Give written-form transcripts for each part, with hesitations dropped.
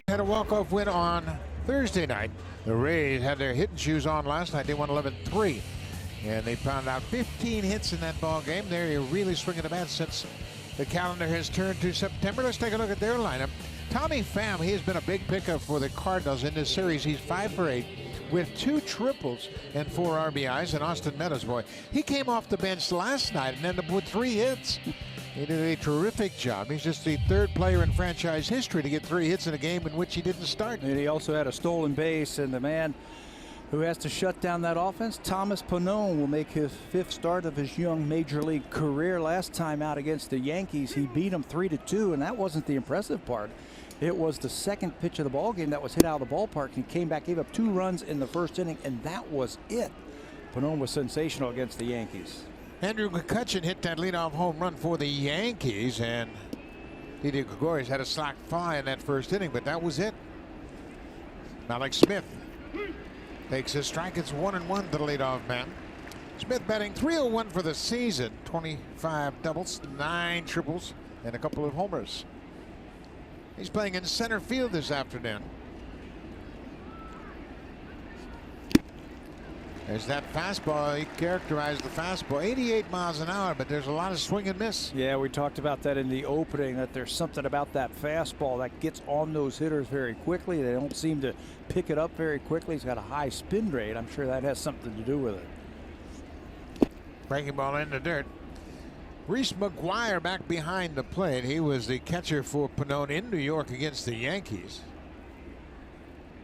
Had a walk-off win on Thursday night. The Rays had their hitting shoes on last night. They won 11-3. And they pounded out 15 hits in that ball game. They're really swinging the bat since the calendar has turned to September. Let's take a look at their lineup. Tommy Pham, he has been a big pickup for the Cardinals in this series. He's 5 for 8 with 2 triples and 4 RBIs. And Austin Meadows, boy, he came off the bench last night and ended up with 3 hits. He did a terrific job. He's just the 3rd player in franchise history to get 3 hits in a game in which he didn't start. And he also had a stolen base, and the man who has to shut down that offense, Thomas Ponine, will make his 5th start of his young major league career. Last time out against the Yankees, he beat them 3-2, and that wasn't the impressive part. It was the 2nd pitch of the ball game that was hit out of the ballpark. He came back, gave up 2 runs in the 1st inning, and that was it. Ponine was sensational against the Yankees. Andrew McCutchen hit that leadoff home run for the Yankees, and Didi Gregorius had a slack fly in that 1st inning, but that was it. Malik Smith takes his strike. It's 1-1 to the leadoff man. Smith batting .301 for the season, 25 doubles, 9 triples, and a couple of homers. He's playing in center field this afternoon. There's that fastball. He characterized the fastball 88 miles an hour, but there's a lot of swing and miss. Yeah, we talked about that in the opening, that there's something about that fastball that gets on those hitters very quickly. They don't seem to pick it up very quickly. He's got a high spin rate. I'm sure that has something to do with it. Breaking ball in the dirt. Reese Mcguire back behind the plate. He was the catcher for Ponine in New York against the Yankees.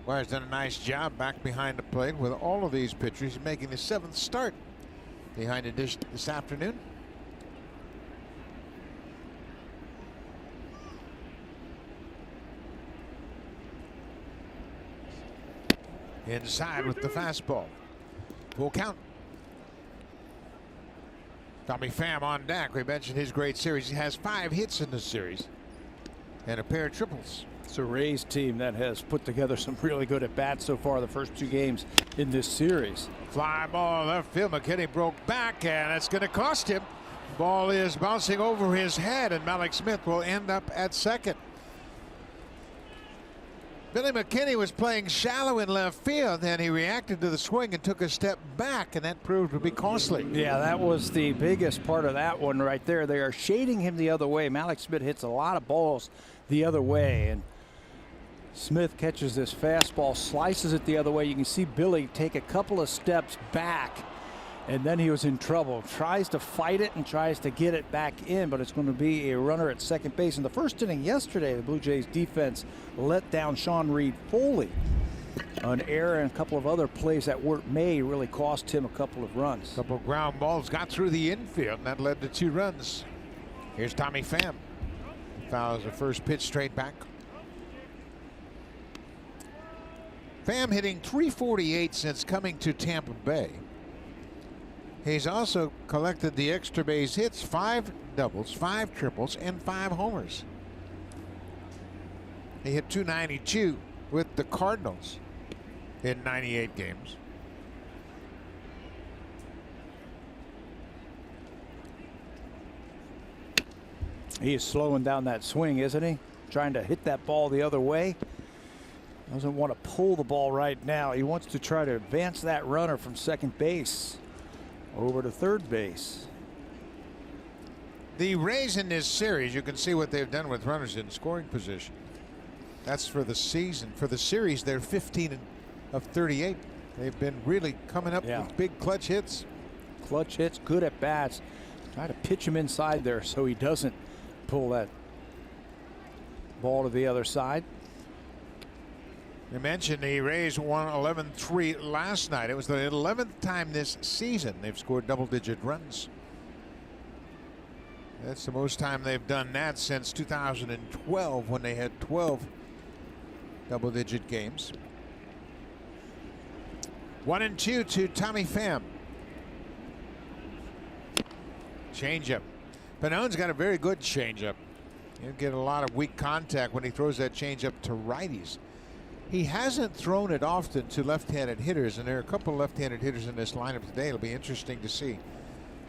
Mcguire's done a nice job back behind the plate with all of these pitchers. He's making the 7th start behind the dish this afternoon. Inside with the fastball. Full count. Tommy Pham on deck. We mentioned his great series. He has 5 hits in this series and a pair of triples. It's a Rays team that has put together some really good at bats so far the first 2 games in this series. Fly ball left field. McKinney broke back, and it's going to cost him. Ball is bouncing over his head, and Malik Smith will end up at second. Billy McKinney was playing shallow in left field, and he reacted to the swing and took a step back, and that proved to be costly. Yeah, that was the biggest part of that one right there. They are shading him the other way. Malik Smith hits a lot of balls the other way, and Smith catches this fastball, slices it the other way. You can see Billy take a couple of steps back, and then he was in trouble. Tries to fight it and tries to get it back in, but it's going to be a runner at second base. In the 1st inning yesterday, the Blue Jays defense let down Sean Reed Foley. An error and a couple of other plays that weren't made really cost him a couple of runs. A couple of ground balls got through the infield, and that led to 2 runs. Here's Tommy Pham. Fouls the first pitch straight back. Pham hitting .348 since coming to Tampa Bay. He's also collected the extra base hits, 5 doubles, 5 triples, and 5 homers. He hit .292 with the Cardinals in 98 games. He is slowing down that swing, isn't he? Trying to hit that ball the other way. Doesn't want to pull the ball right now. He wants to try to advance that runner from second base over to 3rd base. The Rays in this series, you can see what they've done with runners in scoring position. That's for the season. For the series, they're 15 of 38. They've been really coming up with big clutch hits. Clutch hits, good at bats. Try to pitch him inside there so he doesn't pull that ball to the other side. You mentioned the Rays won 11-3 last night. It was the 11th time this season they've scored double-digit runs. That's the most time they've done that since 2012, when they had 12 double-digit games. 1-2 to Tommy Pham. Changeup. Panone's got a very good changeup. He'll get a lot of weak contact when he throws that changeup to righties. He hasn't thrown it often to left-handed hitters, and there are a couple of left-handed hitters in this lineup today. It'll be interesting to see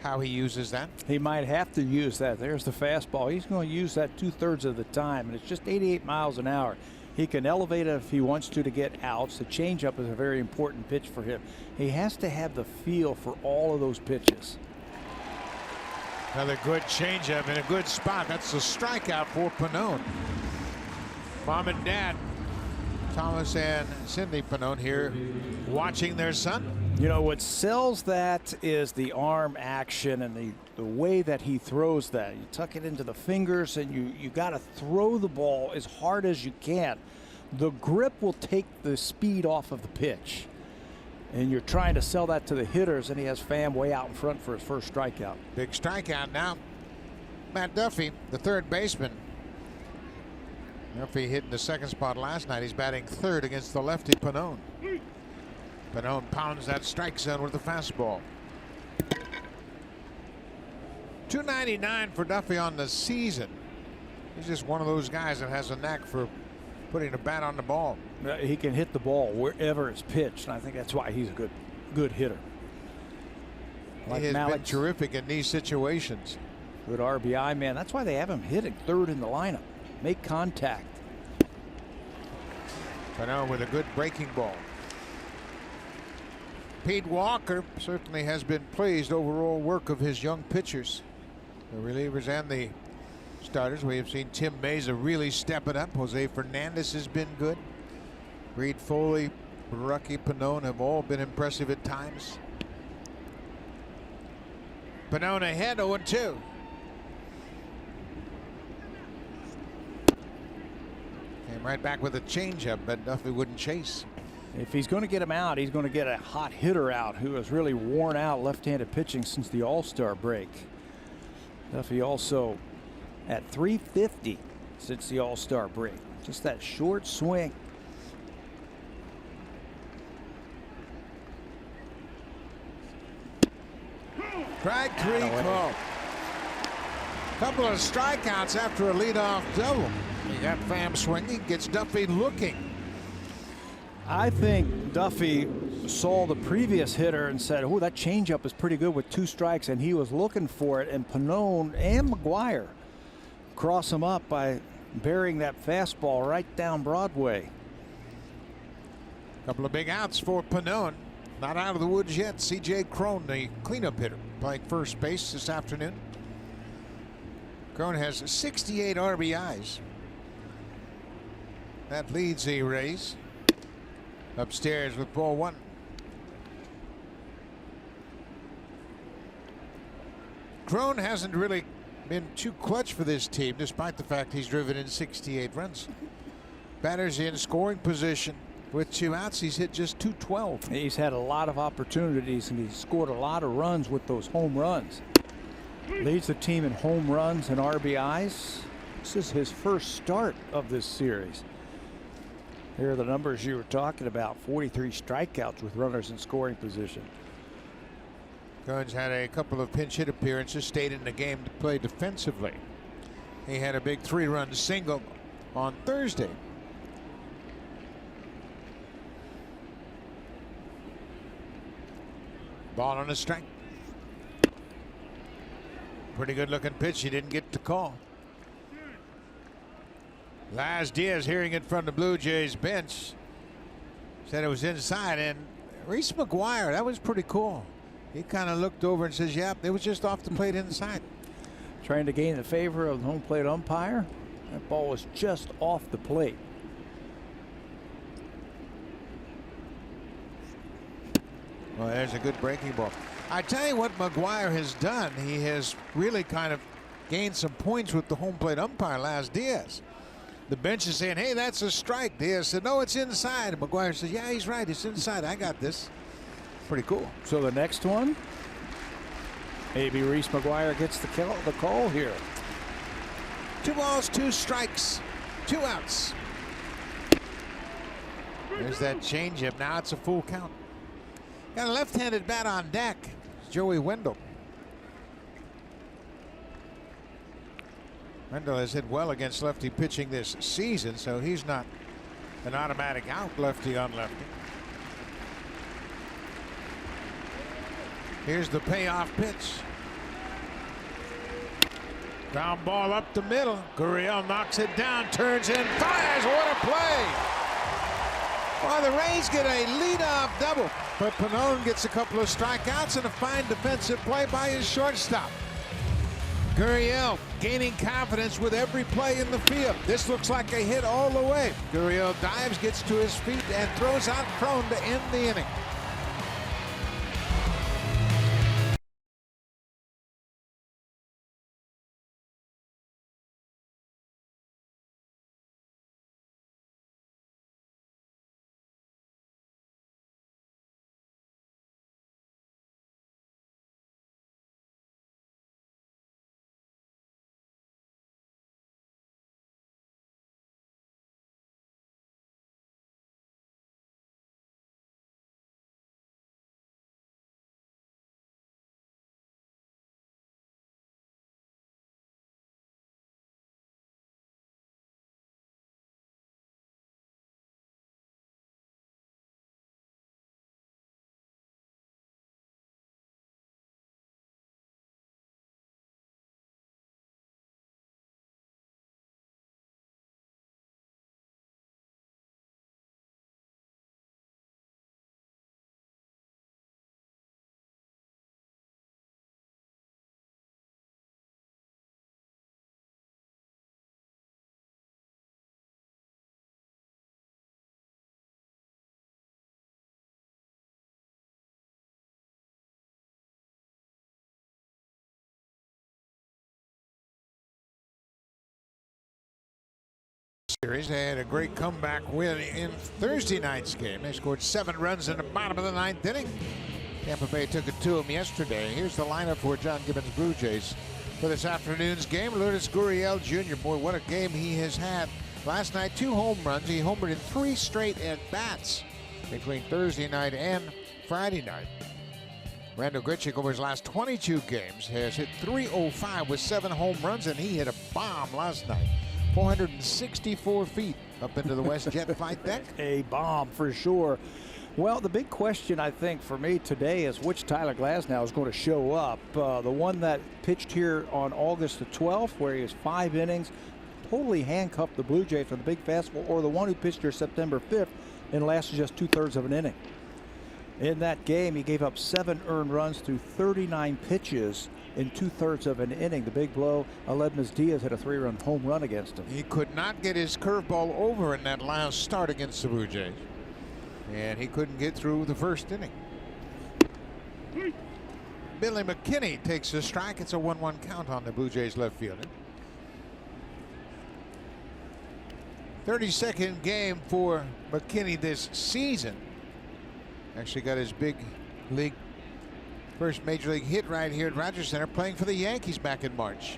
how he uses that. He might have to use that. There's the fastball. He's going to use that 2/3 of the time, and it's just 88 miles an hour. He can elevate it if he wants to get outs. The changeup is a very important pitch for him. He has to have the feel for all of those pitches. Another good changeup in a good spot. That's a strikeout for Ponine. Mom and Dad, Thomas and Cindy Ponine, here watching their son. You know, what sells that is the arm action and the way that he throws that. You tuck it into the fingers and you got to throw the ball as hard as you can. The grip will take the speed off of the pitch. And you're trying to sell that to the hitters, and he has Pham way out in front for his first strikeout. Big strikeout now. Matt Duffy, the third baseman. Duffy hit in the second spot last night. He's batting third against the lefty Ponine. Ponine pounds that strike zone with the fastball. .299 for Duffy on the season. He's just one of those guys that has a knack for putting a bat on the ball. He can hit the ball wherever it's pitched, and I think that's why he's a good hitter. Like he has been terrific in these situations. Good RBI man. That's why they have him hitting third in the lineup. Make contact. Ponine with a good breaking ball. Pete Walker certainly has been pleased overall work of his young pitchers, the relievers and the starters. We have seen Tim Meza really step it up. Jose Fernandez has been good. Reed Foley, Rocky Ponine have all been impressive at times. Ponine ahead 0-2. Came right back with a changeup, but Duffy wouldn't chase. If he's going to get him out, he's going to get a hot hitter out who has really worn out left-handed pitching since the All-Star break. Duffy also at 350 since the All-Star break. Just that short swing. Strike three call. Couple of strikeouts after a leadoff double. You got Pham swinging, gets Duffy looking. I think Duffy saw the previous hitter and said, oh, that changeup is pretty good with 2 strikes, and he was looking for it, and Ponine and Mcguire cross him up by burying that fastball right down Broadway. Couple of big outs for Ponine. Not out of the woods yet. C.J. Cron, the cleanup hitter, playing first base this afternoon. Cron has 68 RBIs. That leads the Rays. Upstairs with ball 1. Cron hasn't really been too clutch for this team, despite the fact he's driven in 68 runs. Batters in scoring position. With 2 outs, he's hit just .212. He's had a lot of opportunities, and he's scored a lot of runs with those home runs. Leads the team in home runs and RBIs. This is his first start of this series. Here are the numbers you were talking about. 43 strikeouts with runners in scoring position. Cron's had a couple of pinch hit appearances, stayed in the game to play defensively. He had a big 3-run single on Thursday. Ball on a strike. Pretty good looking pitch. He didn't get the call. Laz Diaz, hearing it from the Blue Jays bench, said it was inside. And Reese Mcguire, that was pretty cool. He kind of looked over and says, yep, it was just off the plate inside. Trying to gain the favor of the home plate umpire. That ball was just off the plate. Well, there's a good breaking ball. I tell you what Mcguire has done. He has really kind of gained some points with the home plate umpire, Laz Diaz. The bench is saying, hey, that's a strike. Diaz said, no, it's inside. And Mcguire says, yeah, he's right. It's inside. I got this. Pretty cool. So the next one, maybe Reese Mcguire gets the call here. 2 balls, 2 strikes, 2 outs. There's that changeup. Now it's a full count. Got a left-handed bat on deck. It's Joey Wyndham. Wyndham has hit well against lefty pitching this season, so he's not an automatic out lefty on lefty. Here's the payoff pitch. Ground ball up the middle. Gurriel knocks it down, turns and fires. What a play! Well, the Rays get a leadoff double, but Ponine gets a couple of strikeouts and a fine defensive play by his shortstop. Gurriel gaining confidence with every play in the field. This looks like a hit all the way. Gurriel dives, gets to his feet, and throws out Cron to end the inning. Series. They had a great comeback win in Thursday night's game. They scored 7 runs in the bottom of the 9th inning. Tampa Bay took it to them yesterday. Here's the lineup for John Gibbons Bluejays for this afternoon's game. Lourdes Gurriel Jr. Boy, what a game he has had. Last night, 2 home runs. He homered in 3 straight at-bats between Thursday night and Friday night. Randall Grichuk, over his last 22 games, has hit .305 with 7 home runs, and he hit a bomb last night. 464 feet up into the West Jet flight deck. A bomb for sure. Well, the big question, I think, for me today is which Tyler Glasnow is going to show up. The one that pitched here on August the 12th, where he was 5 innings, totally handcuffed the Blue Jays for the big fastball, or the one who pitched here September 5th and lasted just 2/3 of an inning. In that game, he gave up 7 earned runs through 39 pitches in 2/3 of an inning. The big blow, Aledmys Diaz hit a 3-run home run against him. He could not get his curveball over in that last start against the Blue Jays, and he couldn't get through the first inning. Billy McKinney takes a strike. It's a 1-1 count on the Blue Jays left fielder. 32nd game for McKinney this season. Actually got his big league first major league hit right here at Rogers Center, playing for the Yankees back in March.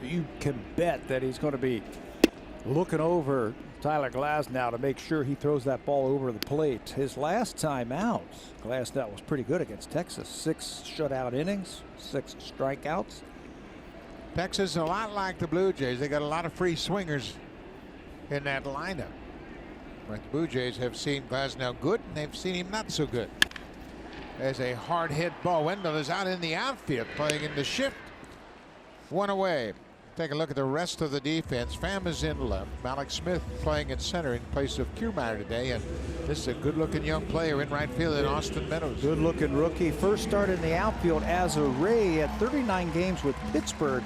You can bet that he's going to be looking over Tyler Glasnow to make sure he throws that ball over the plate. His last time out, Glasnow was pretty good against Texas. 6 shutout innings, 6 strikeouts. Texas is a lot like the Blue Jays. They got a lot of free swingers in that lineup. But the Blue Jays have seen Glasnow good, and they've seen him not so good. There's a hard hit ball. Wendell is out in the outfield playing in the shift. 1 away. Take a look at the rest of the defense. Pham is in left. Malik Smith playing in center in place of Kiermaier today. And this is a good looking young player in right field in Austin Meadows. Good looking rookie. First start in the outfield as a Ray. At 39 games with Pittsburgh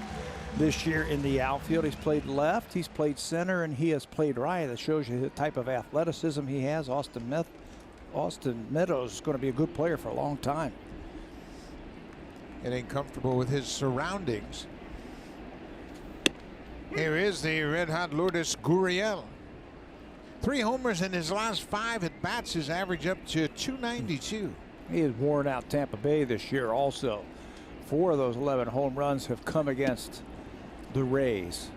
this year in the outfield. He's played left, he's played center, and he has played right. That shows you the type of athleticism he has. Austin Meadows is going to be a good player for a long time. Getting comfortable with his surroundings. Here is the red-hot Lourdes Gurriel. 3 homers in his last 5 at bats. His average up to .292. He has worn out Tampa Bay this year also. 4 of those 11 home runs have come against the Rays.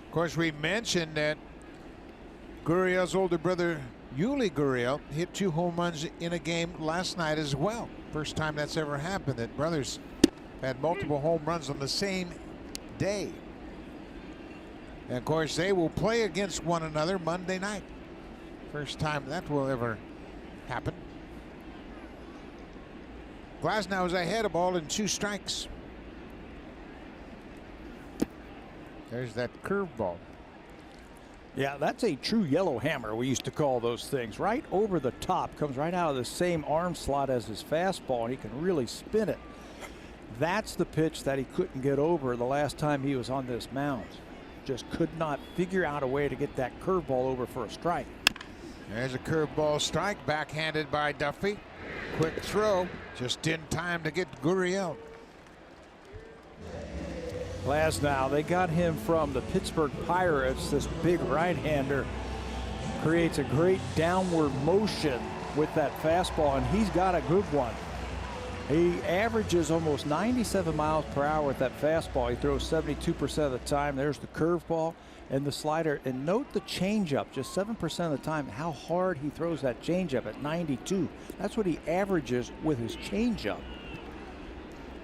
Of course, we mentioned that Gurriel's older brother, Yuli Gurriel, hit 2 home runs in a game last night as well. First time that's ever happened, that brothers had multiple home runs on the same day. And of course, they will play against one another Monday night. First time that will ever happen. Glasnow is ahead, a ball and 2 strikes. There's that curveball. Yeah, that's a true yellow hammer, we used to call those things. Right over the top, comes right out of the same arm slot as his fastball, and he can really spin it. That's the pitch that he couldn't get over the last time he was on this mound. Just could not figure out a way to get that curveball over for a strike. There's a curveball strike, backhanded by Duffy. Quick throw, just in time to get Gurriel. Glasnow, they got him from the Pittsburgh Pirates. This big right-hander creates a great downward motion with that fastball, and he's got a good one. He averages almost 97 miles per hour with that fastball. He throws 72% of the time. There's the curveball and the slider. And note the changeup, just 7% of the time, how hard he throws that changeup at 92. That's what he averages with his changeup.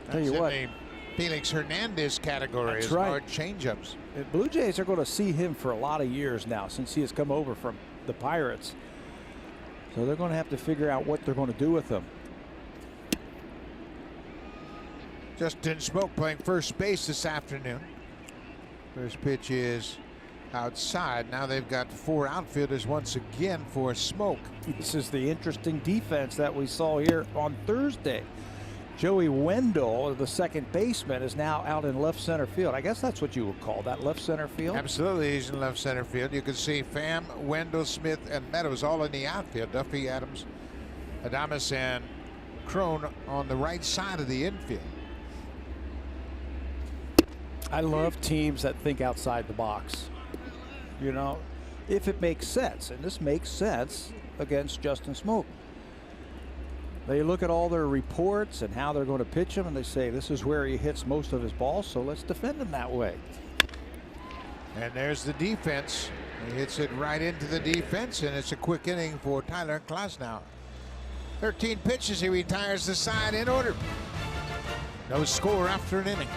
Tell you what, in the Felix Hernandez category is hard changeups. The Blue Jays are going to see him for a lot of years now since he has come over from the Pirates. So they're going to have to figure out what they're going to do with him. Justin Smoke playing first base this afternoon. First pitch is outside. Now they've got 4 outfielders once again for Smoke. This is the interesting defense that we saw here on Thursday. Joey Wendell, the second baseman, is now out in left center field. I guess that's what you would call that, left center field. Absolutely, he's in left center field. You can see Pham, Wendell, Smith, and Meadows all in the outfield. Duffy, Adams, Adames, and Crone on the right side of the infield. I love teams that think outside the box. You know, if it makes sense, and this makes sense against Justin Smoke. They look at all their reports and how they're going to pitch him, and they say this is where he hits most of his balls, so let's defend him that way. And there's the defense. He hits it right into the defense, and it's a quick inning for Tyler Glasnow. 13 pitches, he retires the side in order. No score after an inning.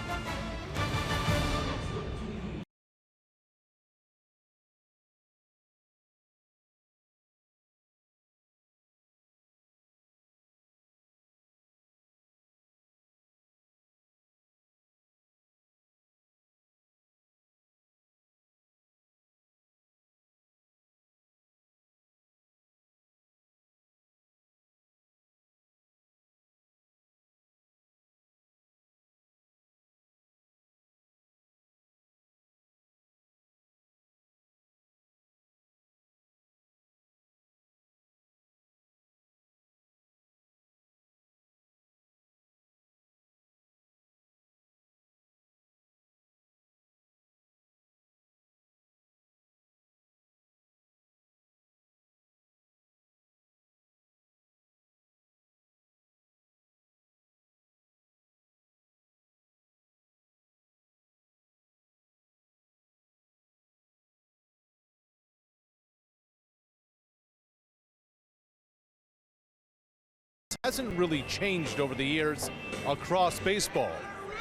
Hasn't really changed over the years across baseball.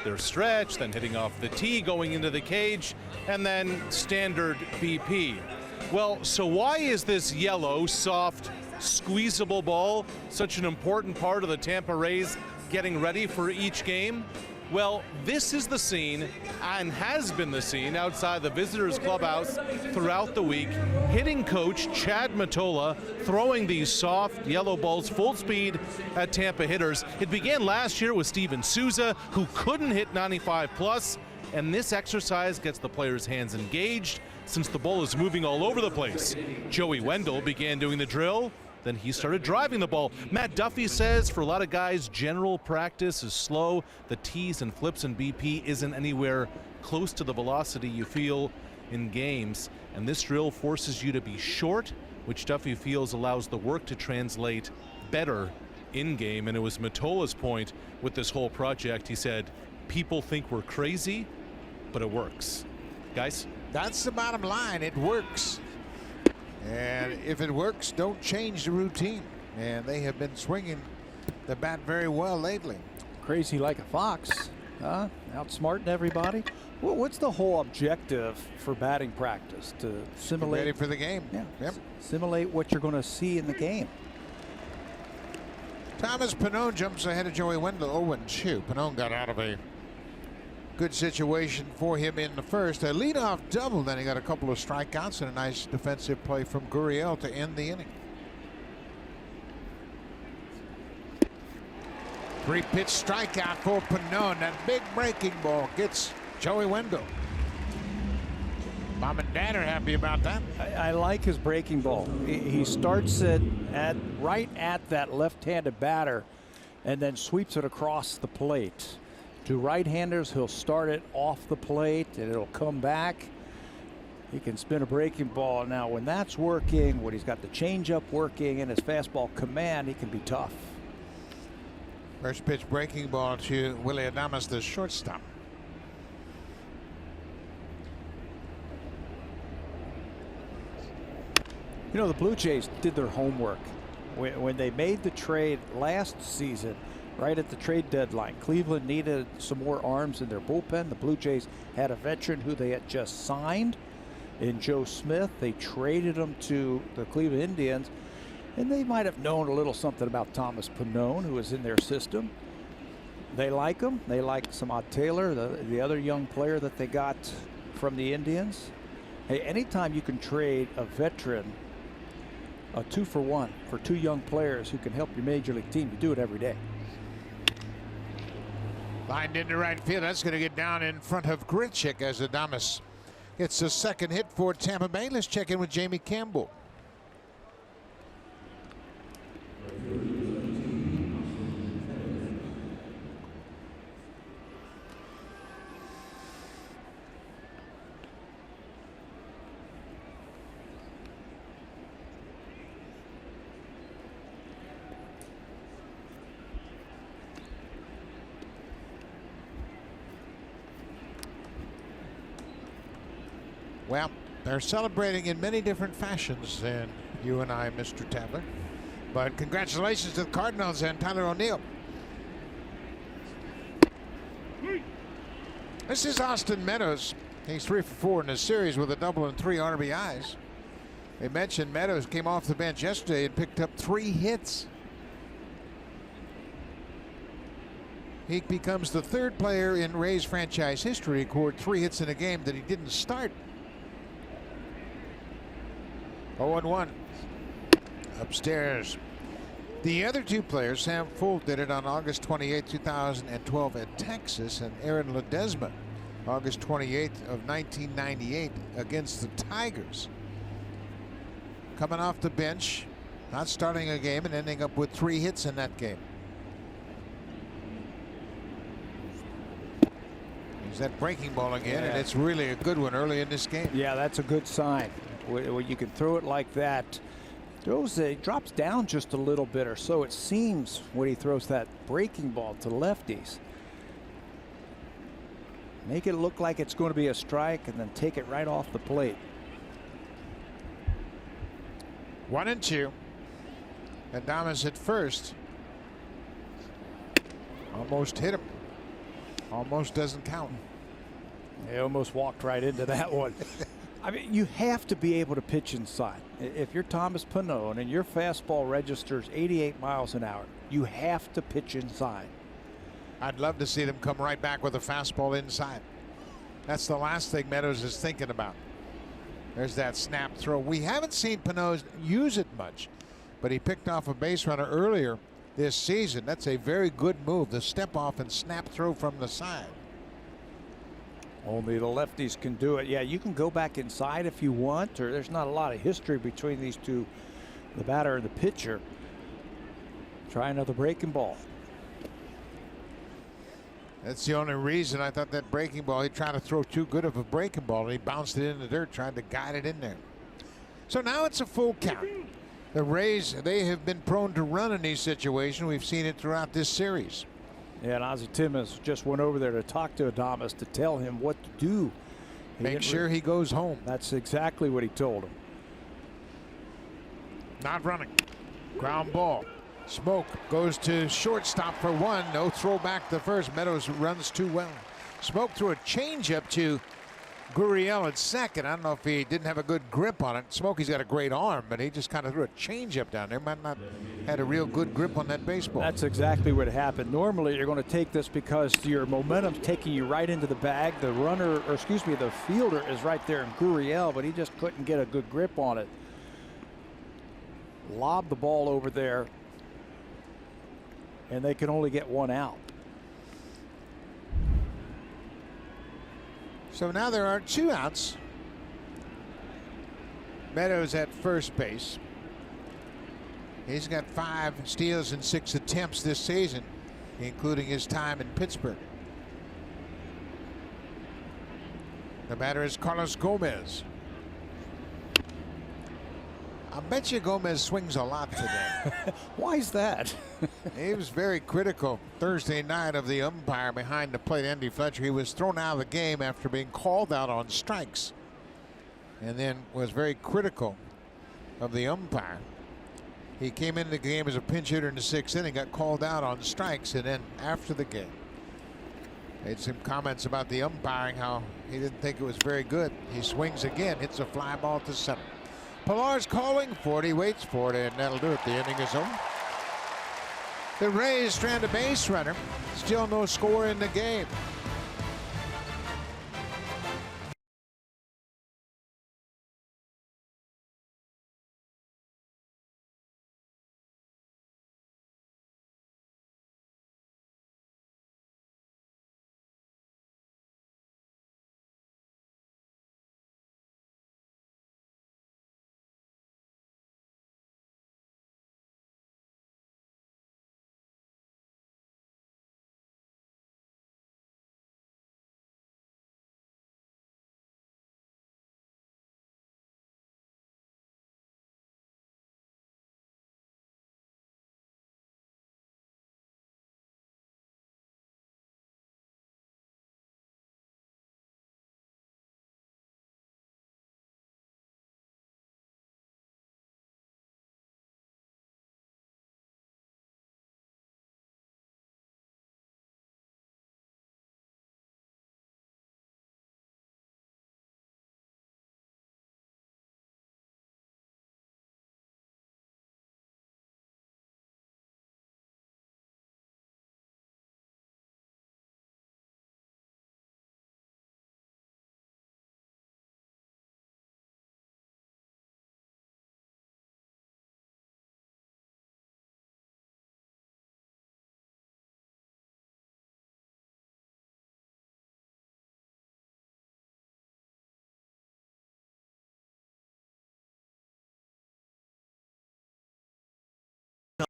There's stretch, then hitting off the tee, going into the cage, and then standard BP. Well, so why is this yellow, soft, squeezable ball such an important part of the Tampa Rays getting ready for each game? Well, this is the scene, and has been the scene outside the visitors clubhouse throughout the week. Hitting coach Chad Mottola throwing these soft yellow balls full speed at Tampa hitters. It began last year with Steven Souza, who couldn't hit 95 plus, and this exercise gets the players' hands engaged since the ball is moving all over the place. Joey Wendell began doing the drill. Then he started driving the ball. Matt Duffy says for a lot of guys, general practice is slow. The tees and flips in BP isn't anywhere close to the velocity you feel in games. And this drill forces you to be short, which Duffy feels allows the work to translate better in game. And it was Mottola's point with this whole project. He said, people think we're crazy, but it works. Guys? That's the bottom line. It works. And if it works, don't change the routine. And they have been swinging the bat very well lately. Crazy like a fox, huh? Outsmarting everybody. Well, what's the whole objective for batting practice? To simulate. Get ready for the game. Yeah. Yep. Simulate what you're going to see in the game. Thomas Ponine jumps ahead of Joey Wendell. 0-2. Ponine got out of a good situation for him in the first. A leadoff double, then he got a couple of strikeouts and a nice defensive play from Gurriel to end the inning. 3-pitch strikeout for Ponine. That big breaking ball gets Joey Wendell. Mom and Dad are happy about that. I like his breaking ball. He starts it right at that left-handed batter and then sweeps it across the plate. To right-handers, he'll start it off the plate and it'll come back. He can spin a breaking ball. Now, when that's working, when he's got the changeup working and his fastball command, he can be tough. First pitch breaking ball to Willie Adames, the shortstop. You know, the Blue Jays did their homework. When they made the trade last season, right at the trade deadline, Cleveland needed some more arms in their bullpen. The Blue Jays had a veteran who they had just signed in Joe Smith. They traded him to the Cleveland Indians, and they might have known a little something about Thomas Ponine, who was in their system. They like him. They like Samad Taylor, the other young player that they got from the Indians. Hey, anytime you can trade a veteran, a 2-for-1 for two young players who can help your major league team, you do it every day. Lined into right field. That's going to get down in front of Grichuk as Adames gets the second hit for Tampa Bay. Let's check in with Jamie Campbell. Well, they're celebrating in many different fashions than you and I, Mr. Tadler. But congratulations to the Cardinals and Tyler O'Neill. This is Austin Meadows. He's 3 for 4 in the series with a double and 3 RBIs. They mentioned Meadows came off the bench yesterday and picked up 3 hits. He becomes the 3rd player in Rays franchise history to record 3 hits in a game that he didn't start. 0-1 upstairs. The other 2 players, Sam Fuld did it on August 28, 2012 at Texas, and Aaron Ledesma August 28th of 1998 against the Tigers. Coming off the bench, not starting a game and ending up with 3 hits in that game. There's that breaking ball again, and it's really a good one early in this game. Yeah, that's a good sign. When you can throw it like that, it drops down just a little bit or so, it seems, when he throws that breaking ball to lefties. Make it look like it's going to be a strike and then take it right off the plate. 1-2. Adames at first. Almost hit him. Almost doesn't count. He almost walked right into that one. I mean, you have to be able to pitch inside. If you're Thomas Ponine and your fastball registers 88 miles an hour, you have to pitch inside. I'd love to see them come right back with a fastball inside. That's the last thing Meadows is thinking about. There's that snap throw. We haven't seen Ponine use it much, but he picked off a base runner earlier this season. That's a very good move, the step off and snap throw from the side. Only the lefties can do it. Yeah, you can go back inside if you want, or there's not a lot of history between these two, the batter and the pitcher. Try another breaking ball. That's the only reason I thought that breaking ball, he tried to throw too good of a breaking ball, and he bounced it in the dirt, trying to guide it in there. So now it's a full count. The Rays, they have been prone to run in these situations. We've seen it throughout this series. Yeah, and Ozzie Timmons just went over there to talk to Adames to tell him what to do. Make sure he goes home. That's exactly what he told him. Not running. Ground ball. Smoke goes to shortstop for 1. No throw back to first. Meadows runs too well. Smoke threw a changeup to Gurriel at second. I don't know if he didn't have a good grip on it. Smokey's got a great arm, but he just kind of threw a changeup down there. Might not had a real good grip on that baseball. That's exactly what happened. Normally, you're going to take this because your momentum's taking you right into the bag. The runner, or excuse me, the fielder is right there in Gurriel, but he just couldn't get a good grip on it. Lobbed the ball over there, and they can only get one out. So now there are 2 outs. Meadows at first base. He's got 5 steals and 6 attempts this season, including his time in Pittsburgh. The batter is Carlos Gomez. I bet you Gomez swings a lot today. Why is that? He was very critical Thursday night of the umpire behind the plate, Andy Fletcher. He was thrown out of the game after being called out on strikes, and then was very critical of the umpire. He came into the game as a pinch hitter in the 6th inning, got called out on strikes, and then after the game made some comments about the umpiring, how he didn't think it was very good. He swings again, hits a fly ball to center. Pillar's calling for it. He waits for it, and that'll do it. The inning is over. The Rays strand a base runner. Still no score in the game.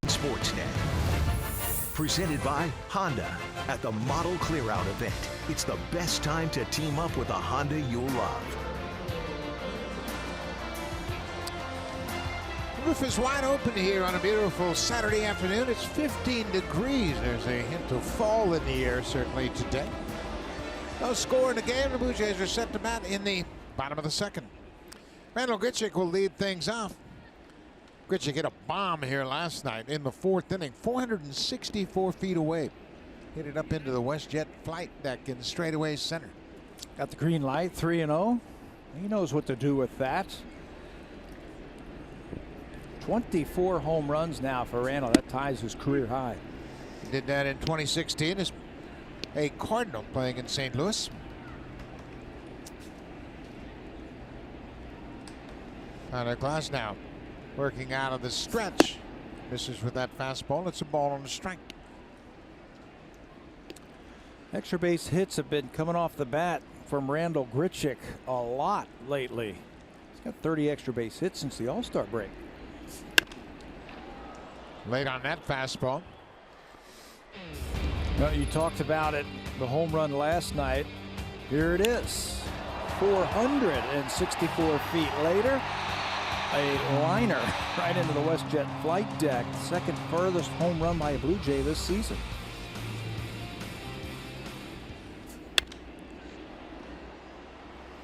Sportsnet. Presented by Honda. At the Model Clearout event, it's the best time to team up with a Honda you'll love. The roof is wide open here on a beautiful Saturday afternoon. It's 15 degrees. There's a hint of fall in the air certainly today. No score in the game. The Bluejays are set to bat in the bottom of the 2nd. Randall Grichuk will lead things off. Grichuk hit a bomb here last night in the 4th inning, 464 feet away. Hit it up into the WestJet flight deck in straightaway center. Got the green light, 3-0. He knows what to do with that. 24 home runs now for Randall. That ties his career high. He did that in 2016 as a Cardinal playing in St. Louis. Tyler Glasnow working out of the stretch. Misses with that fastball. It's a ball on the strike. Extra base hits have been coming off the bat from Randall Grichuk a lot lately. He's got 30 extra base hits since the All-Star break. Late on that fastball. Well, you talked about it, the home run last night. Here it is. 464 feet later. A liner right into the WestJet flight deck. Second furthest home run by a Blue Jay this season.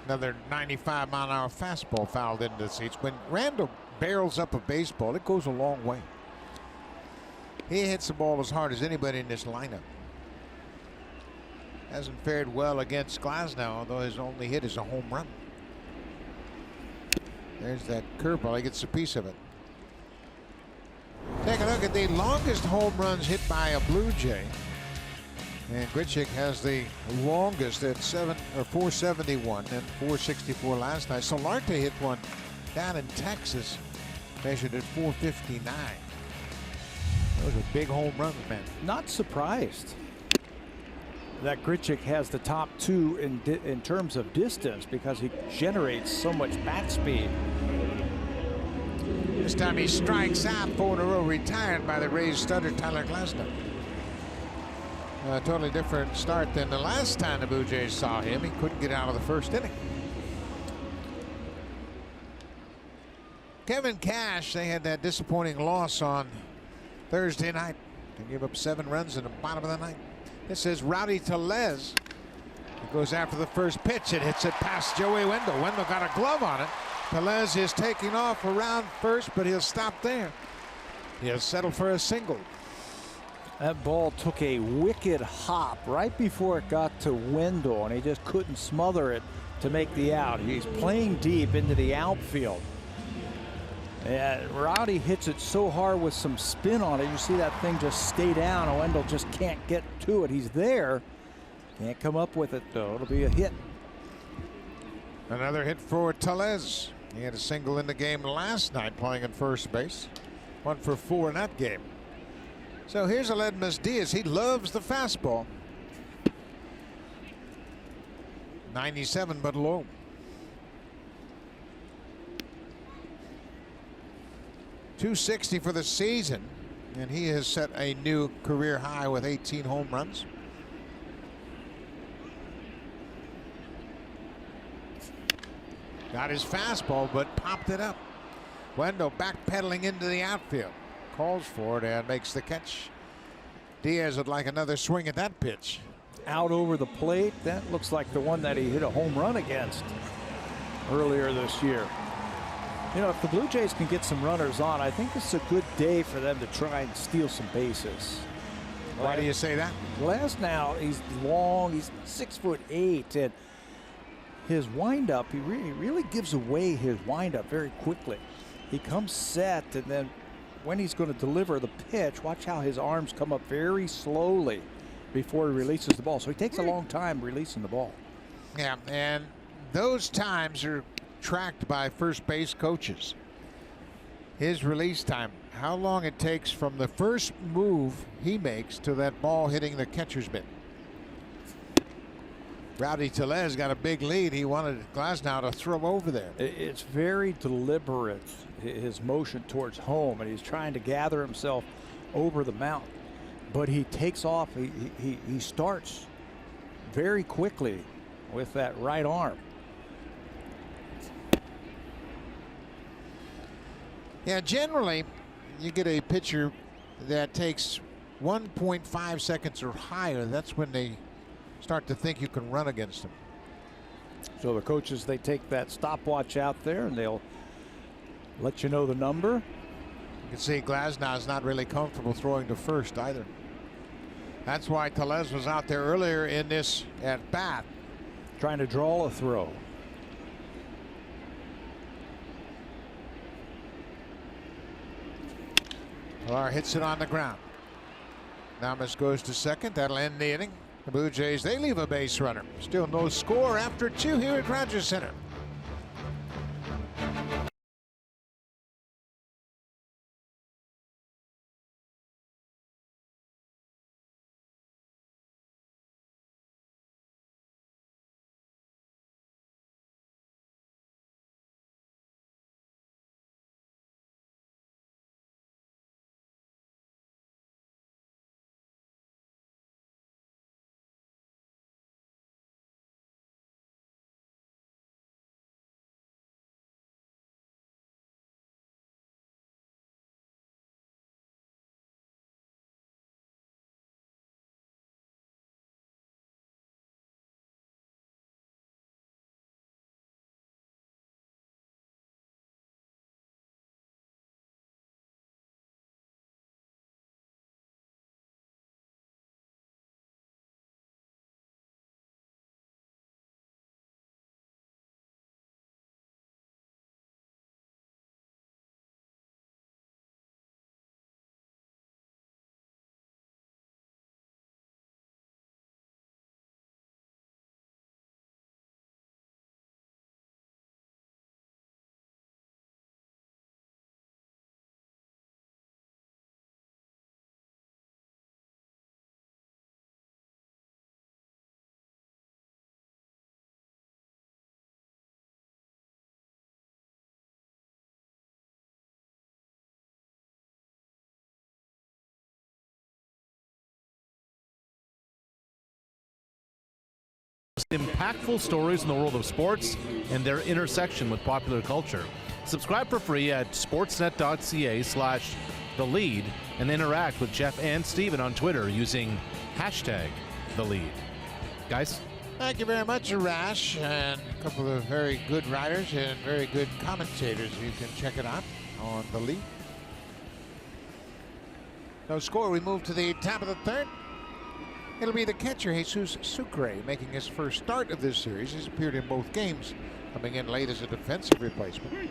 Another 95-mile-an-hour fastball fouled into the seats. When Randall barrels up a baseball, it goes a long way. He hits the ball as hard as anybody in this lineup. Hasn't fared well against Glasnow, although his only hit is a home run. There's that curveball. He gets a piece of it. Take a look at the longest home runs hit by a Bluejay. And Grichuk has the longest at 471 and 464 last night. Solarte hit one down in Texas, measured at 459. Those are big home runs, man. Not surprised that Grichuk has the top two in terms of distance because he generates so much bat speed. This time he strikes out, 4 in a row, retired by the Rays starter Tyler Glasnow. A totally different start than the last time the Blue Jays saw him. He couldn't get out of the first inning. Kevin Cash, they had that disappointing loss on Thursday night. They gave up 7 runs in the bottom of the ninth. This is Rowdy Tellez. He goes after the first pitch. It hits it past Joey Wendell. Wendell got a glove on it. Tellez is taking off around first, but he'll stop there. He'll settle for a single. That ball took a wicked hop right before it got to Wendell, and he just couldn't smother it to make the out. He's playing deep into the outfield. And Rowdy hits it so hard with some spin on it. You see that thing just stay down, and Wendell just can't get to it. He's there. Can't come up with it, though. It'll be a hit. Another hit for Tellez. He had a single in the game last night playing at first base. 1 for 4 in that game. So here's Aledmus Diaz. He loves the fastball. 97 but low. .260 for the season, and he has set a new career high with 18 home runs. Got his fastball, but popped it up. Wendell backpedaling into the outfield. Calls for it and makes the catch. Diaz would like another swing at that pitch. Out over the plate. That looks like the one that he hit a home run against earlier this year. You know, if the Blue Jays can get some runners on, I think this is a good day for them to try and steal some bases. Why do you say that? Glasnow, he's long, he's 6'8", and his windup, he really gives away his windup very quickly. He comes set, and then when he's going to deliver the pitch, watch how his arms come up very slowly before he releases the ball. So he takes a long time releasing the ball. Yeah, and those times are tracked by first base coaches. His release time, how long it takes from the first move he makes to that ball hitting the catcher's mitt. Rowdy Tellez got a big lead. He wanted Glasnow to throw over there. It's very deliberate, his motion towards home, and he's trying to gather himself over the mound. But he takes off. He starts very quickly with that right arm. Yeah, generally, you get a pitcher that takes 1.5 seconds or higher. That's when they start to think you can run against them. So the coaches, they take that stopwatch out there and they'll let you know the number. You can see Glasnow's not really comfortable throwing to first either. That's why Tellez was out there earlier in this at bat. Trying to draw a throw. Pilar hits it on the ground. Namas goes to second. That'll end the inning. The Blue Jays, they leave a base runner. Still no score after 2 here at Rogers Center. impactful stories in the world of sports and their intersection with popular culture. Subscribe for free at sportsnet.ca/The Lead and interact with Jeff and Steven on Twitter using #TheLead. Guys? Thank you very much, Rash, and a couple of very good writers and very good commentators. You can check it out on The Lead. No score. We move to the top of the third. It'll be the catcher, Jesus Sucre, making his first start of this series. He's appeared in both games, coming in late as a defensive replacement.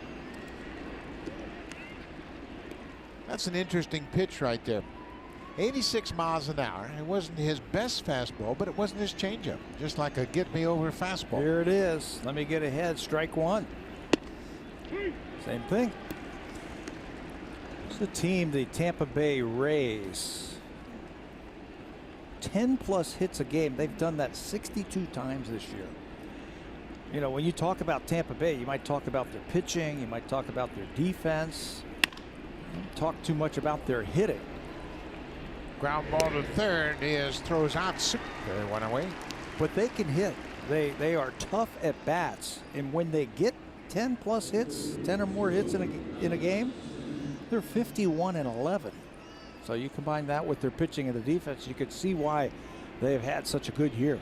That's an interesting pitch right there. 86 miles an hour. It wasn't his best fastball, but it wasn't his changeup. Just like a get-me-over fastball. Here it is. Let me get ahead. Strike one. Same thing. It's the team, the Tampa Bay Rays. 10-plus hits a game. They've done that 62 times this year. You know, when you talk about Tampa Bay, you might talk about their pitching. You might talk about their defense. You don't talk too much about their hitting. Ground ball to third. Diaz throws out. They went away. But they can hit. They are tough at bats. And when they get 10-plus hits, 10 or more hits in a game, they're 51-11. So you combine that with their pitching and the defense, you could see why they've had such a good year.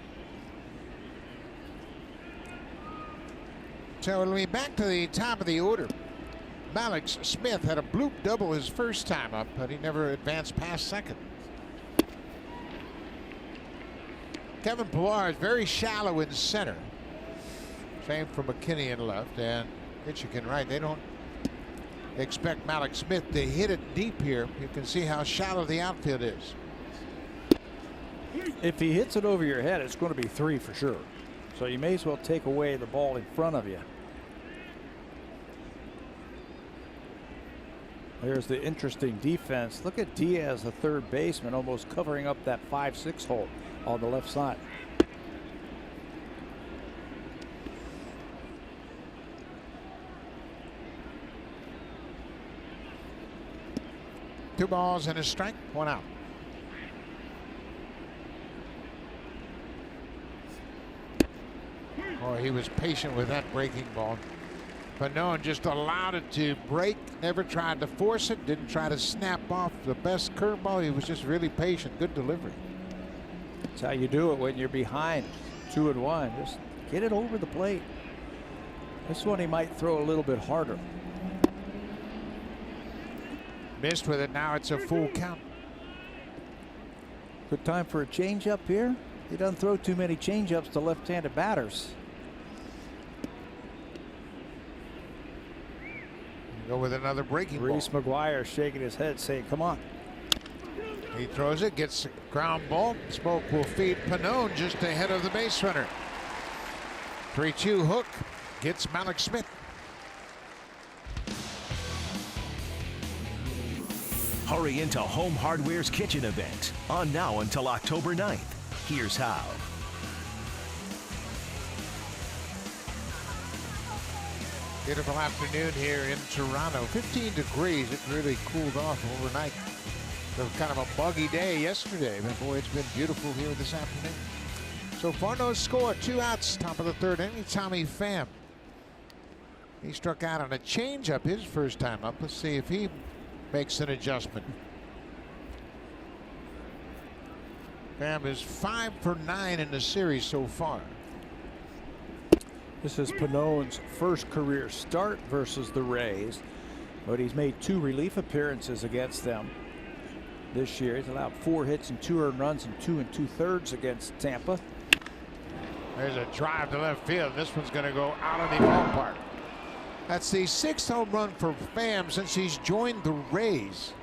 So it'll be back to the top of the order. Alex Smith had a bloop double his first time up, but he never advanced past second. Kevin Pillar is very shallow in center. Same for McKinney in left and Michigan right. They don't expect Malik Smith to hit it deep here. You can see how shallow the outfield is. If he hits it over your head, it's going to be 3 for sure. So you may as well take away the ball in front of you. There's the interesting defense. Look at Diaz, the third baseman, almost covering up that 5-6 hole on the left side. Two balls and a strike, one out. Oh, he was patient with that breaking ball. Ponine just allowed it to break, never tried to force it, didn't try to snap off the best curveball. He was just really patient. Good delivery. That's how you do it when you're behind 2-1. Just get it over the plate. This one he might throw a little bit harder. Missed with it. Now it's a full count. Good time for a changeup here. He doesn't throw too many changeups to left-handed batters. Go with another breaking ball. Reese Mcguire shaking his head saying, come on. He throws it, gets a ground ball. Smoke will feed Ponine just ahead of the base runner. 3-2 hook gets Malik Smith. Hurry into Home Hardware's kitchen event on now until October 9th. Here's how. Beautiful afternoon here in Toronto. 15 degrees. It really cooled off overnight. It was kind of a buggy day yesterday, but boy, it's been beautiful here this afternoon. So far, no score. 2 outs, top of the third inning. Tommy Pham. He struck out on a changeup his first time up. Let's see if he makes an adjustment. Pham is 5 for 9 in the series so far. This is Ponine's first career start versus the Rays, but he's made 2 relief appearances against them this year. He's allowed 4 hits and 2 earned runs and 2 2/3 against Tampa. There's a drive to left field. This one's going to go out of the ballpark. That's the 6th home run for Pham since he's joined the Rays.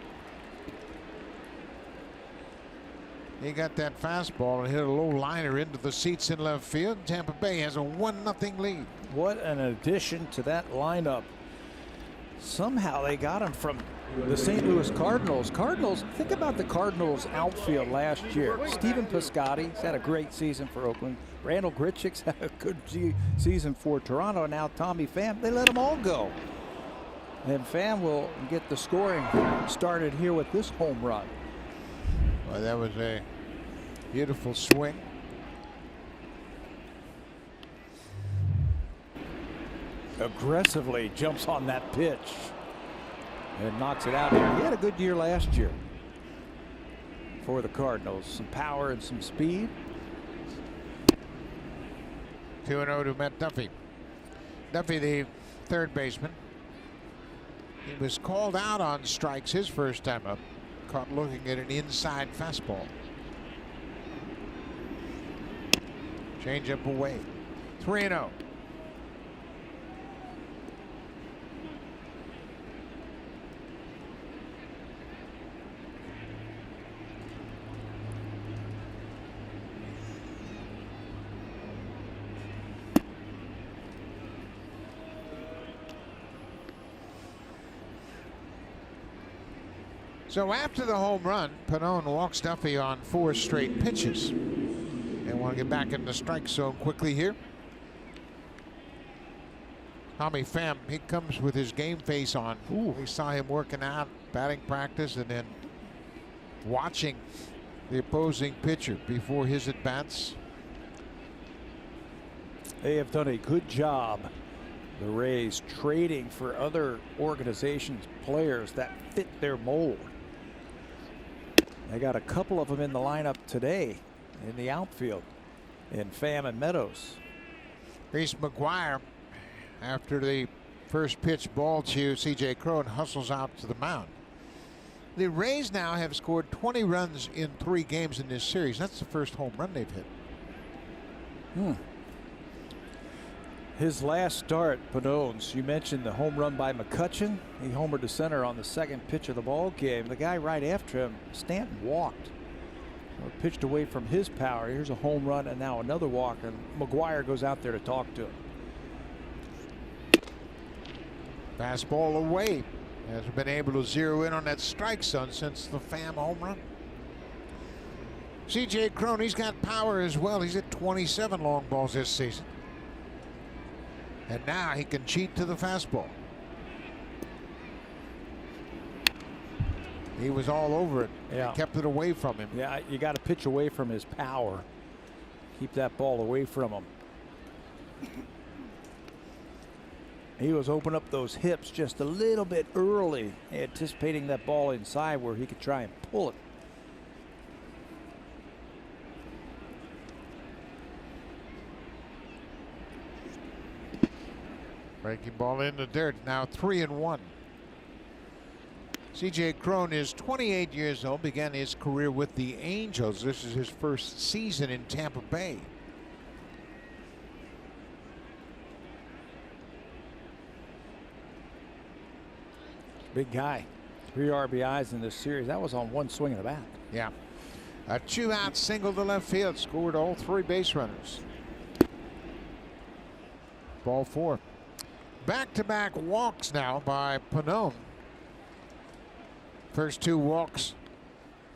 He got that fastball and hit a low liner into the seats in left field. Tampa Bay has a 1-0 lead. What an addition to that lineup. Somehow they got him from the St. Louis Cardinals. Think about the Cardinals outfield last year. Stephen Piscotty's had a great season for Oakland. Randall Grichuk's had a good season for Toronto. Now Tommy Pham, they let them all go. And Pham will get the scoring started here with this home run. Well, that was a beautiful swing. aggressively jumps on that pitch and knocks it out here. He had a good year last year for the Cardinals. Some power and some speed. 2-0 to Matt Duffy. Duffy, the third baseman. He was called out on strikes his first time up. Caught looking at an inside fastball. Change up away. 3-0. So after the home run, Ponine walks Duffy on 4 straight pitches. They want to get back in the strike zone quickly here. Pham, he comes with his game face on. Ooh. We saw him working out, batting practice, and then watching the opposing pitcher before his at-bats. They have done a good job, the Rays, trading for other organizations' players that fit their mold. They got a couple of them in the lineup today in the outfield in Pham and Meadows. Reese Mcguire, after the first pitch ball to C.J. Cron, hustles out to the mound. The Rays now have scored 20 runs in 3 games in this series. That's the first home run they've hit. His last start, Panone's, you mentioned the home run by McCutchen. He homered to center on the second pitch of the ball game. The guy right after him, Stanton, walked. Or pitched away from his power. Here's a home run and now another walk, and McGuire goes out there to talk to him. Fastball away. Hasn't been able to zero in on that strike zone since the Pham home run. C.J. Cron, he's got power as well. He's hit 27 long balls this season. And now he can cheat to the fastball. He was all over it. Yeah. Kept it away from him. Yeah, you got to pitch away from his power. Keep that ball away from him. He was opening up those hips just a little bit early, anticipating that ball inside where he could try and pull it. Breaking ball in the dirt. Now 3-1. C.J. Cron is 28 years old. Began his career with the Angels. This is his first season in Tampa Bay. Big guy. 3 RBIs in this series. That was on 1 swing of the bat. Yeah. A 2-out single to left field. Scored all 3 base runners. Ball 4. Back-to-back walks now by Ponine. First 2 walks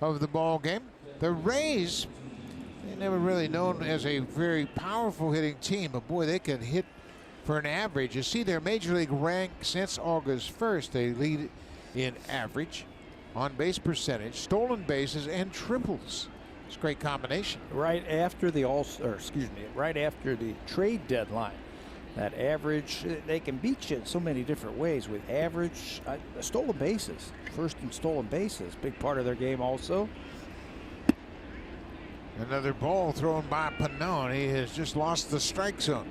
of the ball game. The Rays, they never really known as a very powerful hitting team, but boy, they can hit for an average. You see their major league rank since August 1st. They lead in average, on base percentage, stolen bases, and triples. It's a great combination. Right after the right after the trade deadline. That average, they can beat you in so many different ways with average, stolen bases. First and stolen bases, big part of their game also. Another ball thrown by Ponine. He has just lost the strike zone.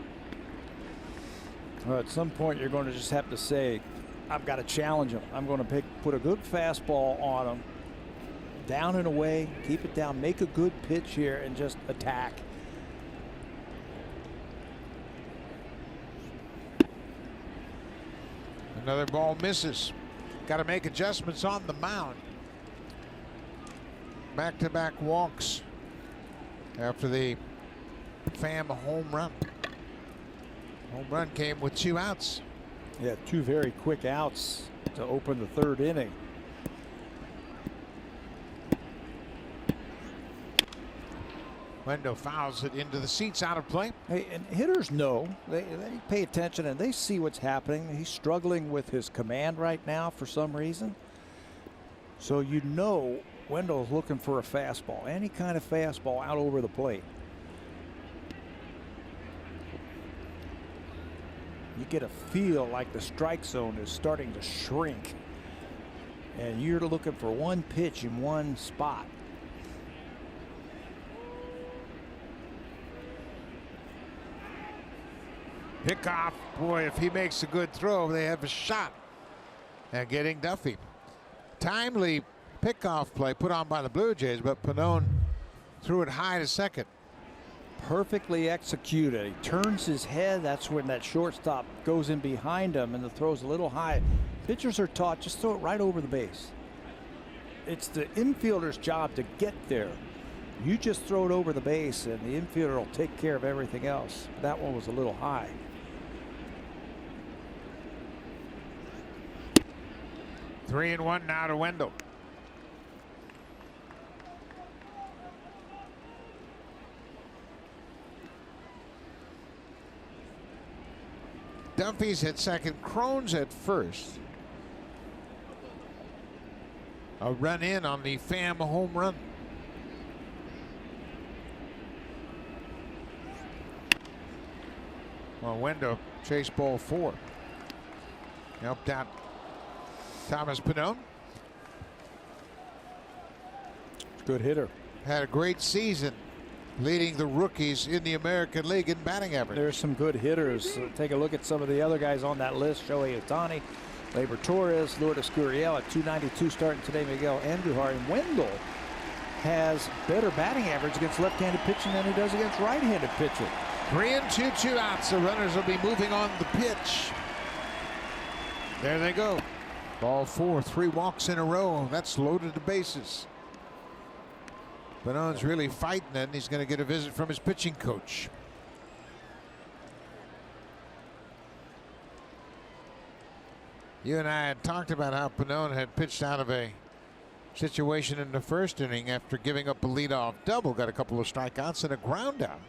Well, at some point, you're going to just have to say, I've got to challenge him. I'm going to put a good fastball on him, down and away, keep it down, make a good pitch here, and just attack. Another ball misses. Got to make adjustments on the mound. Back-to-back walks after the Pham home run. Home run came with 2 outs. Yeah, 2 very quick outs to open the 3rd inning. Wyndham fouls it into the seats, out of play. Hey, and hitters know, they pay attention and they see what's happening. He's struggling with his command right now for some reason. So you know Wendell's looking for a fastball, any kind of fastball out over the plate. you get a feel like the strike zone is starting to shrink. And you're looking for one pitch in one spot. Pickoff, boy, if he makes a good throw, they have a shot at getting Duffy. Timely pickoff play put on by the Blue Jays, but Ponine threw it high to second. Perfectly executed. He turns his head. That's when that shortstop goes in behind him, and the throw's a little high. Pitchers are taught just throw it right over the base. It's the infielder's job to get there. You just throw it over the base, and the infielder will take care of everything else. That one was a little high. Three and one now to Wyndham. Duffy's at second, Crone's at first. A run in on the Pham home run. Well, Wyndham chase ball 4. Helped out Thomas Ponine. Good hitter. Had a great season, leading the rookies in the American League in batting average. There's some good hitters. Take a look at some of the other guys on that list. Shohei Ohtani, Labor Torres, Lourdes Gurriel at 292 starting today. Miguel Andujar, and Wendell has better batting average against left-handed pitching than he does against right-handed pitching. 3 and 2, 2 outs. The runners will be moving on the pitch. There they go. Ball 4, 3 walks in a row. That's loaded the bases. Ponine's really fighting it, and he's going to get a visit from his pitching coach. You and I had talked about how Ponine had pitched out of a situation in the first inning after giving up a leadoff double, got a couple of strikeouts and a ground out.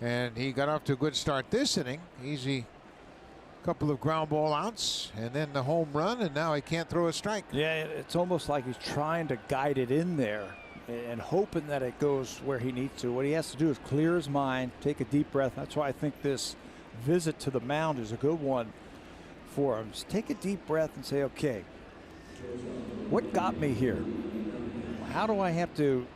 And he got off to a good start this inning. Easy couple of ground ball outs and then the home run, and now he can't throw a strike. Yeah, it's almost like he's trying to guide it in there and hoping that it goes where he needs to. What he has to do is clear his mind, take a deep breath. That's why I think this visit to the mound is a good one for him. Just take a deep breath and say, okay, what got me here? How do I have to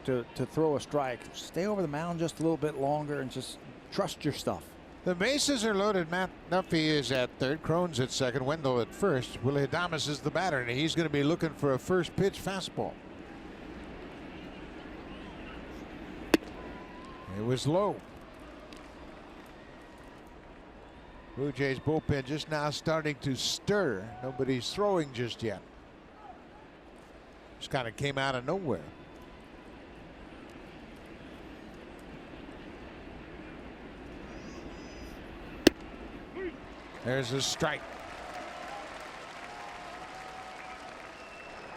throw a strike? Stay over the mound just a little bit longer and just trust your stuff. The bases are loaded. Matt Duffy is at third, Crone's at second, Wendell at first. Willie Adames is the batter, and he's going to be looking for a first pitch fastball. It was low. Blue Jays bullpen just now starting to stir. Nobody's throwing just yet. Just kind of came out of nowhere. There's a strike.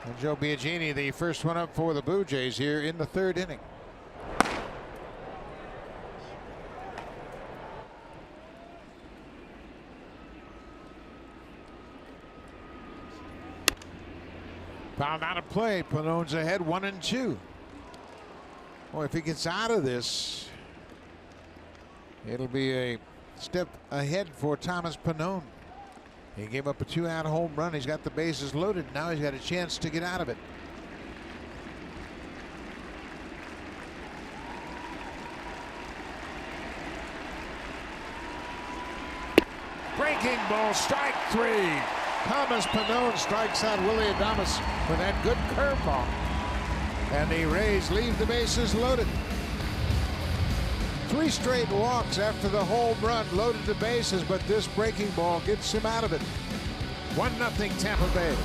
And Joe Biagini, the first one up for the Blue Jays here in the third inning. Found out of play. Ponine's ahead 1 and 2. Boy, if he gets out of this, it'll be a step ahead for Thomas Ponine. He gave up a 2-out home run. He's got the bases loaded. Now he's got a chance to get out of it. Breaking ball, strike 3. Thomas Ponine strikes out Willie Adames with that good curveball. And the Rays leave the bases loaded. 3 straight walks after the home run, loaded the bases, but this breaking ball gets him out of it. 1-0 Tampa Bay.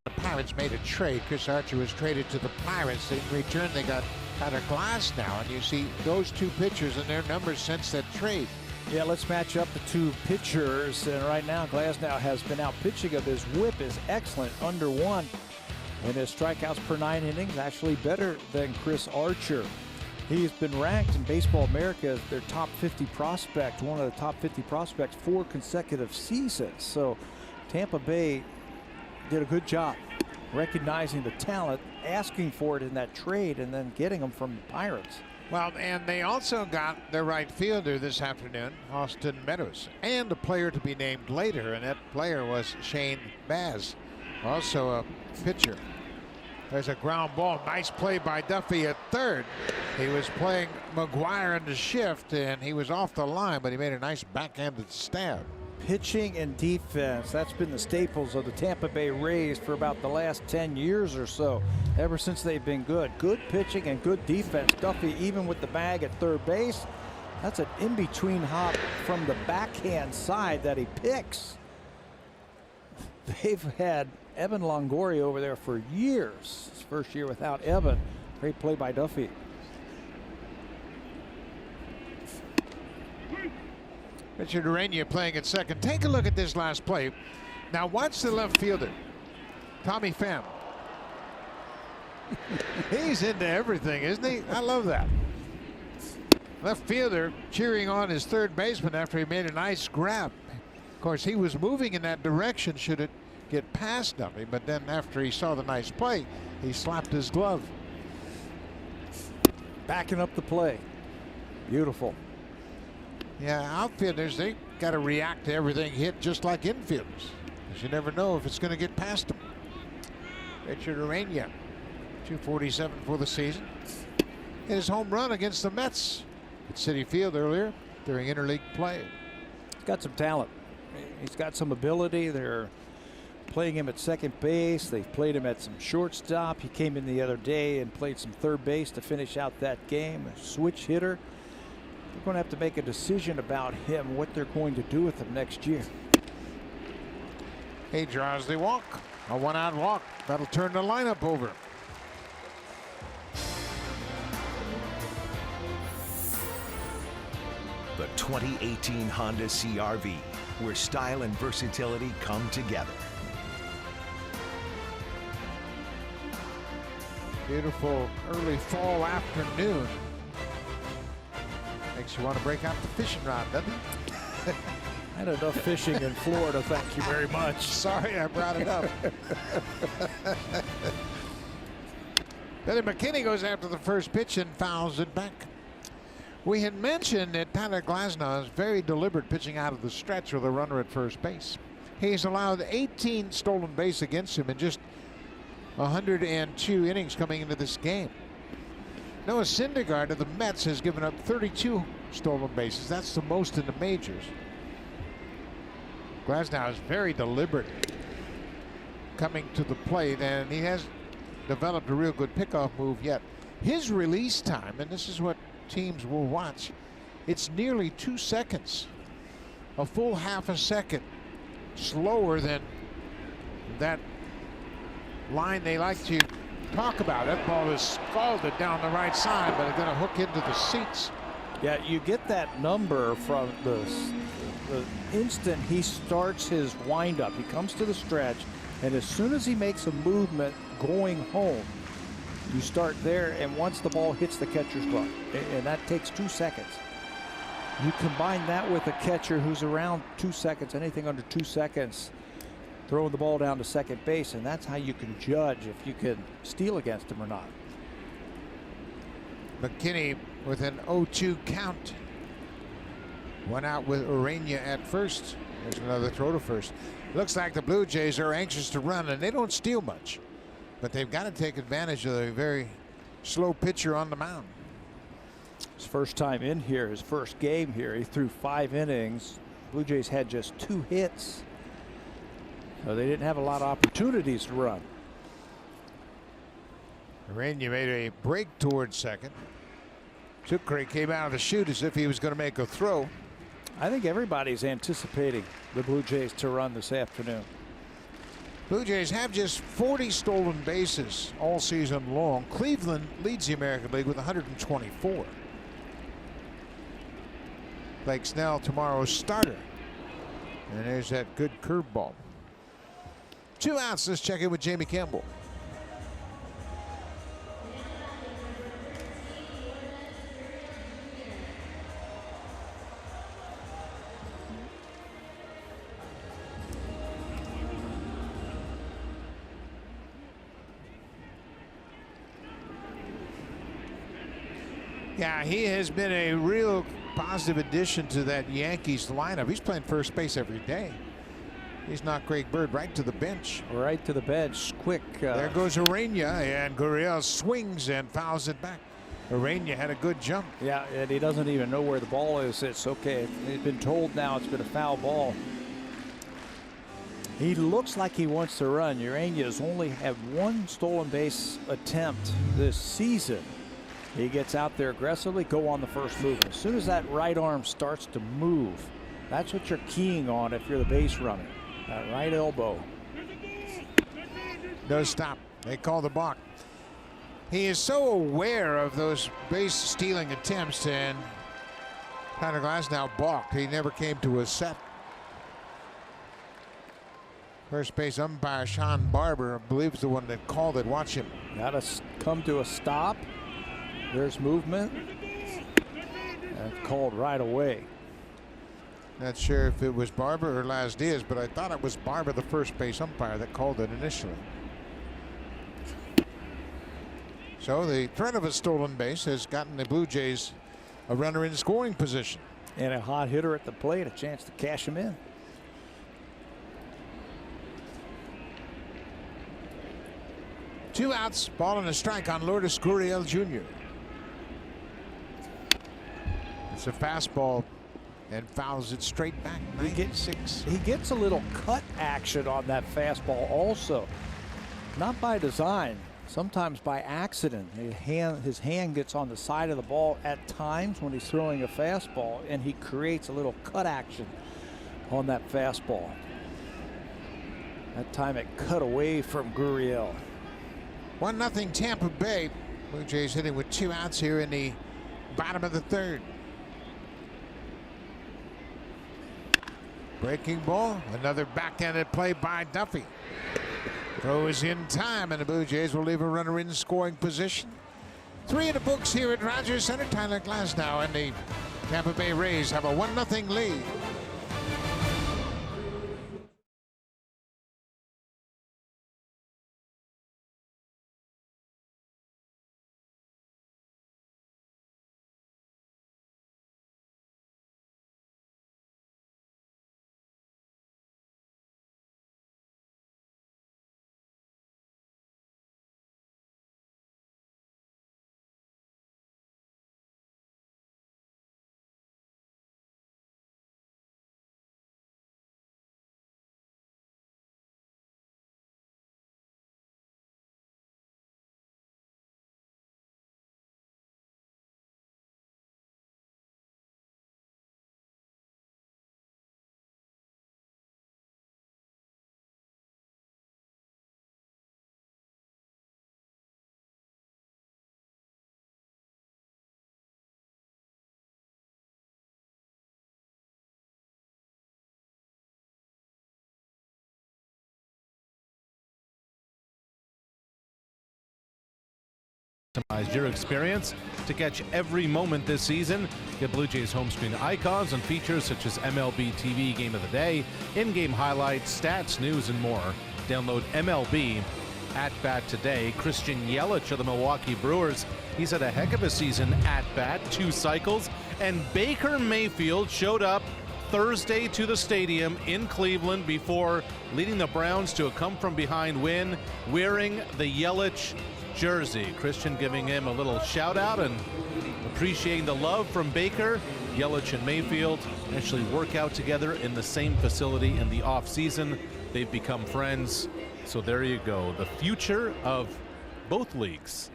the Pirates made a trade. Chris Archer was traded to the Pirates. In return, they got Tyler Glasnow, and you see those two pitchers and their numbers since that trade. Yeah, let's match up the two pitchers. And right now, Glasnow has been out pitching him. His whip is excellent, under 1. And his strikeouts per 9 innings actually better than Chris Archer. He's been ranked in Baseball America as their top 50 prospect, one of the top 50 prospects 4 consecutive seasons. So Tampa Bay did a good job recognizing the talent, asking for it in that trade, and then getting them from the Pirates. Well, and they also got their right fielder this afternoon, Austin Meadows, and a player to be named later, and that player was Shane Baz, also a pitcher. There's a ground ball. Nice play by Duffy at third. He was playing Mcguire in the shift, and he was off the line, but he made a nice backhanded stab. Pitching and defense, that's been the staples of the Tampa Bay Rays for about the last 10 years or so, ever since they've been good. Good pitching and good defense. Duffy, even with the bag at third base, that's an in-between hop from the backhand side that he picks. They've had Evan Longoria over there for years. His first year without Evan. Great play by Duffy. Richard Urania playing at second. Take a look at this last play. Now watch the left fielder, Tommy Pham. He's into everything, isn't he? I love that. Left fielder cheering on his third baseman after he made a nice grab. Of course, he was moving in that direction should it get past Duffy, but then after he saw the nice play, he slapped his glove. Backing up the play. Beautiful. Yeah, outfielders, they got to react to everything hit just like infielders, because you never know if it's going to get past them. Richard Urania, 247 for the season. Hit his home run against the Mets at Citi Field earlier during interleague play. He's got some talent. He's got some ability. They're playing him at second base. They've played him at some shortstop. He came in the other day and played some third base to finish out that game. A switch hitter. They're going to have to make a decision about him, what they're going to do with him next year. He draws the walk, a 1-out walk. That'll turn the lineup over. The 2018 Honda CR-V, where style and versatility come together. Beautiful early fall afternoon. Makes you want to break out the fishing rod, doesn't it? I had enough fishing in Florida, thank you very much. Sorry I brought it up. Billy McKinney goes after the first pitch and fouls it back. We had mentioned that Tyler Glasnow is very deliberate pitching out of the stretch with a runner at first base. He's allowed 18 stolen base against him in just 102 innings coming into this game. Noah Syndergaard of the Mets has given up 32 stolen bases. That's the most in the majors. Glasnow is very deliberate coming to the plate, and he has developed a real good pickoff move yet. His release time, and this is what teams will watch, it's nearly 2 seconds, a full half a second slower than that line they like to talk about. That ball is scalded down the right side, but it's going to hook into the seats. Yeah, you get that number from the instant he starts his windup. He comes to the stretch, and as soon as he makes a movement going home, you start there, and once the ball hits the catcher's glove, and that takes 2 seconds. You combine that with a catcher who's around 2 seconds, anything under 2 seconds, throwing the ball down to second base, and that's how you can judge if you can steal against him or not. McKinney with an 0-2 count. One out with Urania at first. There's another throw to first. Looks like the Blue Jays are anxious to run, and they don't steal much, but they've got to take advantage of a very slow pitcher on the mound. His first time in here, his first game here, he threw 5 innings. Blue Jays had just 2 hits. So they didn't have a lot of opportunities to run. Urania made a break towards second. Chukri came out of the chute as if he was going to make a throw. I think everybody's anticipating the Blue Jays to run this afternoon. Blue Jays have just 40 stolen bases all season long. Cleveland leads the American League with 124. Blake Snell, tomorrow's starter. And there's that good curveball. 2 outs. Let's check in with Jamie Campbell. Yeah, he has been a real positive addition to that Yankees lineup. He's playing first base every day. He's knocked Greg Bird right to the bench. Right to the bench, quick. There goes Urena, and Gurriel swings and fouls it back. Urena had a good jump. Yeah, and he doesn't even know where the ball is. It's okay. He's been told now it's been a foul ball. He looks like he wants to run. Urena's only had 1 stolen base attempt this season. He gets out there aggressively, go on the first move. As soon as that right arm starts to move, that's what you're keying on if you're the base runner. That right elbow. No stop. They call the balk. He is so aware of those base stealing attempts, and Tyler Glasnow balked. He never came to a set. First base umpire Sean Barber, I believe, is the one that called it. Watch him. Got to come to a stop. There's movement. That's called right away. Not sure if it was Barber or Laz Diaz, but I thought it was Barber, the first base umpire, that called it initially. So the threat of a stolen base has gotten the Blue Jays a runner in scoring position. And a hot hitter at the plate, a chance to cash him in. Two outs, ball and a strike on Lourdes Gurriel Jr. It's a fastball and fouls it straight back. 96. He gets a little cut action on that fastball also. Not by design, sometimes by accident. His hand gets on the side of the ball at times when he's throwing a fastball, and he creates a little cut action on that fastball. That time it cut away from Gurriel. 1-0 Tampa Bay. Blue Jays hitting with 2 outs here in the bottom of the 3rd. Breaking ball, another backhanded play by Duffy. Throw is in time, and the Blue Jays will leave a runner in scoring position. 3 in the books here at Rogers Center. Tyler Glasnow and the Tampa Bay Rays have a 1-0 lead. Customize your experience to catch every moment this season. Get Blue Jays home screen icons and features such as MLB TV Game of the Day, in-game highlights, stats, news, and more. Download MLB At Bat today. Christian Yelich of the Milwaukee Brewers. He's had a heck of a season at bat, 2 cycles. And Baker Mayfield showed up Thursday to the stadium in Cleveland before leading the Browns to a come-from-behind win, wearing the Yelich jersey. Christian giving him a little shout out and appreciating the love from Baker. Yelich and Mayfield actually work out together in the same facility in the off season. They've become friends. So there you go. The future of both leagues.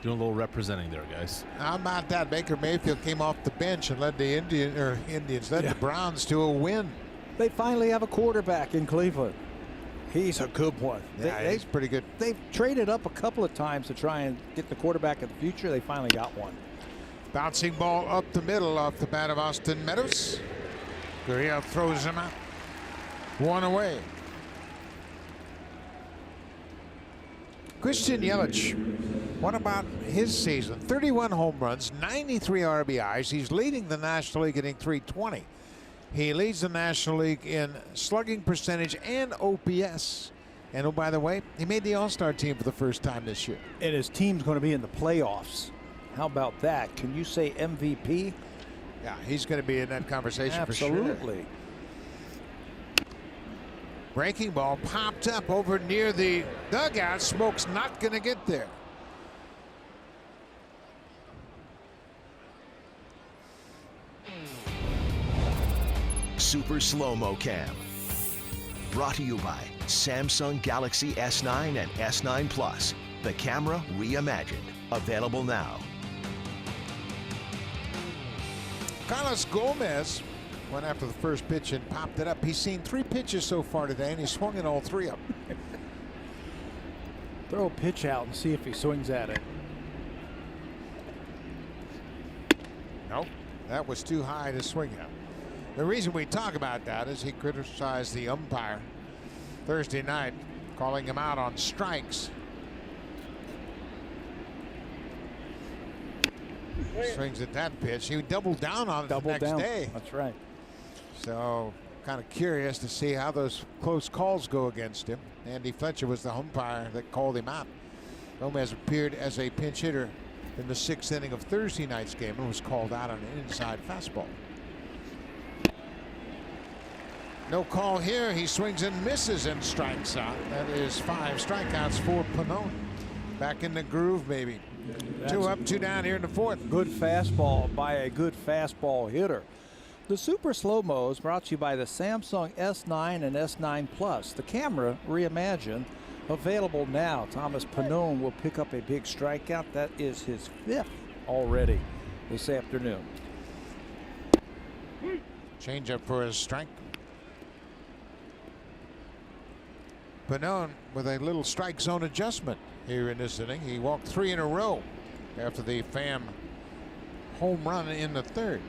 Doing a little representing there, guys. How about that? Baker Mayfield came off the bench and led the the Browns to a win. They finally have a quarterback in Cleveland. He's a good one. Yeah, he's pretty good. They've traded up a couple of times to try and get the quarterback of the future. They finally got one. Bouncing ball up the middle off the bat of Austin Meadows. Gurriel throws him out. One away. Christian Yelich, what about his season? 31 home runs, 93 RBIs. He's leading the National League, hitting .320. He leads the National League in slugging percentage and OPS. And oh, by the way, he made the All-Star team for the first time this year. And his team's going to be in the playoffs. How about that? Can you say MVP? Yeah, he's going to be in that conversation for sure. Absolutely. Breaking ball popped up over near the dugout. Smoke's not going to get there. Super Slow-Mo Cam. Brought to you by Samsung Galaxy S9 and S9 Plus. The camera reimagined. Available now. Carlos Gomez went after the first pitch and popped it up. He's seen 3 pitches so far today, and he swung in all 3 of them. Throw a pitch out and see if he swings at it. Nope, that was too high to swing at. The reason we talk about that is he criticized the umpire Thursday night, calling him out on strikes. Swings at that pitch. He doubled down on it the next day. That's right. So kind of curious to see how those close calls go against him. Andy Fletcher was the umpire that called him out. Gomez appeared as a pinch hitter in the 6th inning of Thursday night's game and was called out on an inside fastball. No call here. He swings and misses and strikes out. That is 5 strikeouts for Ponine. Back in the groove, maybe. 2 up, 2 down here in the 4th. Good fastball by a good fastball hitter. The Super Slow-Mo is brought to you by the Samsung S9 and S9 Plus. The camera reimagined. Available now. Thomas Ponine will pick up a big strikeout. That is his 5th already this afternoon. Change up for his strike. Ponine with a little strike zone adjustment here in this inning. He walked 3 in a row after the Pham home run in the 3rd.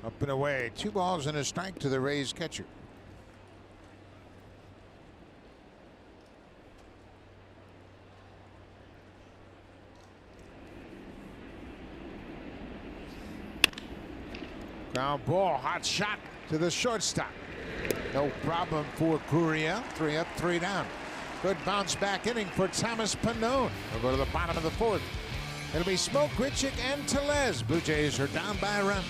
Up and away. 2 balls and a strike to the Rays catcher. Ground ball, hot shot to the shortstop. No problem for Gurriel. 3 up, 3 down. Good bounce back inning for Thomas Ponine. We'll go to the bottom of the 4th. It'll be Smoke, Grichuk, and Tellez. Bluejays are down by a run.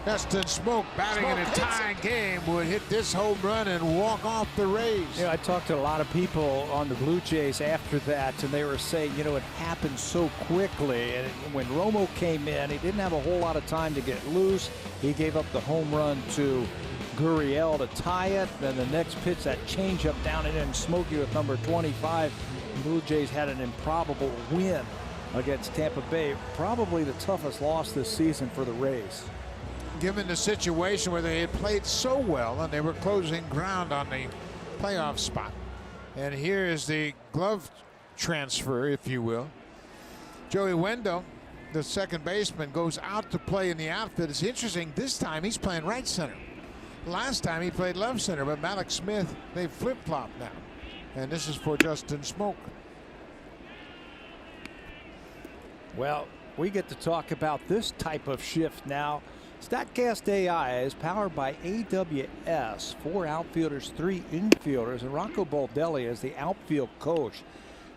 Justin Smoke batting in a tie game would hit this home run and walk off the Rays. I talked to a lot of people on the Blue Jays after that, and they were saying, it happened so quickly. And when Romo came in, he didn't have a whole lot of time to get loose. He gave up the home run to Gurriel to tie it. Then the next pitch, that changeup down and in Smokey with number 25. The Blue Jays had an improbable win against Tampa Bay. Probably the toughest loss this season for the Rays. Given the situation where they had played so well and they were closing ground on the playoff spot. And here is the glove transfer, if you will. Joey Wyndham, the second baseman, goes out to play in the outfield. It's interesting, this time he's playing right center. Last time he played left center, but Mallex Smith, they flip-flop now. And this is for Justin Smoke. Well, we get to talk about this type of shift now. StatCast AI is powered by AWS, 4 outfielders, 3 infielders, and Rocco Baldelli is the outfield coach.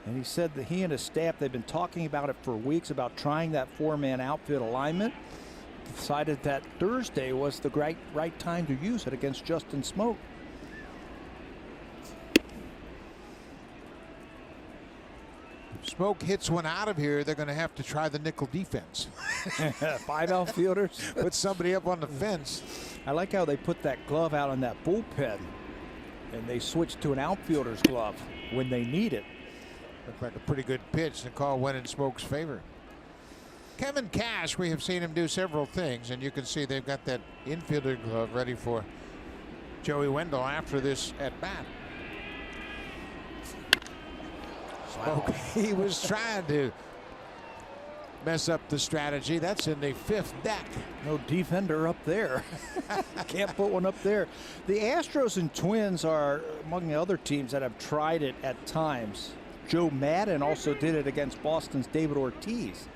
And he said that he and his staff, they've been talking about it for weeks, about trying that 4-man outfield alignment. Decided that Thursday was the right time to use it against Justin Smoke. Smoke hits one out of here, they're going to have to try the nickel defense. 5 outfielders. Put somebody up on the fence. I like how they put that glove out on that bullpen, and they switched to an outfielder's glove when they need it. Looked like a pretty good pitch. The call went in Smoke's favor. Kevin Cash, we have seen him do several things, and you can see they've got that infielder glove ready for Joey Wendell after this at bat. Smoke, he was trying to mess up the strategy. That's in the 5th deck. No defender up there. Can't put one up there. The Astros and Twins are among the other teams that have tried it at times. Joe Madden also did it against Boston's David Ortiz.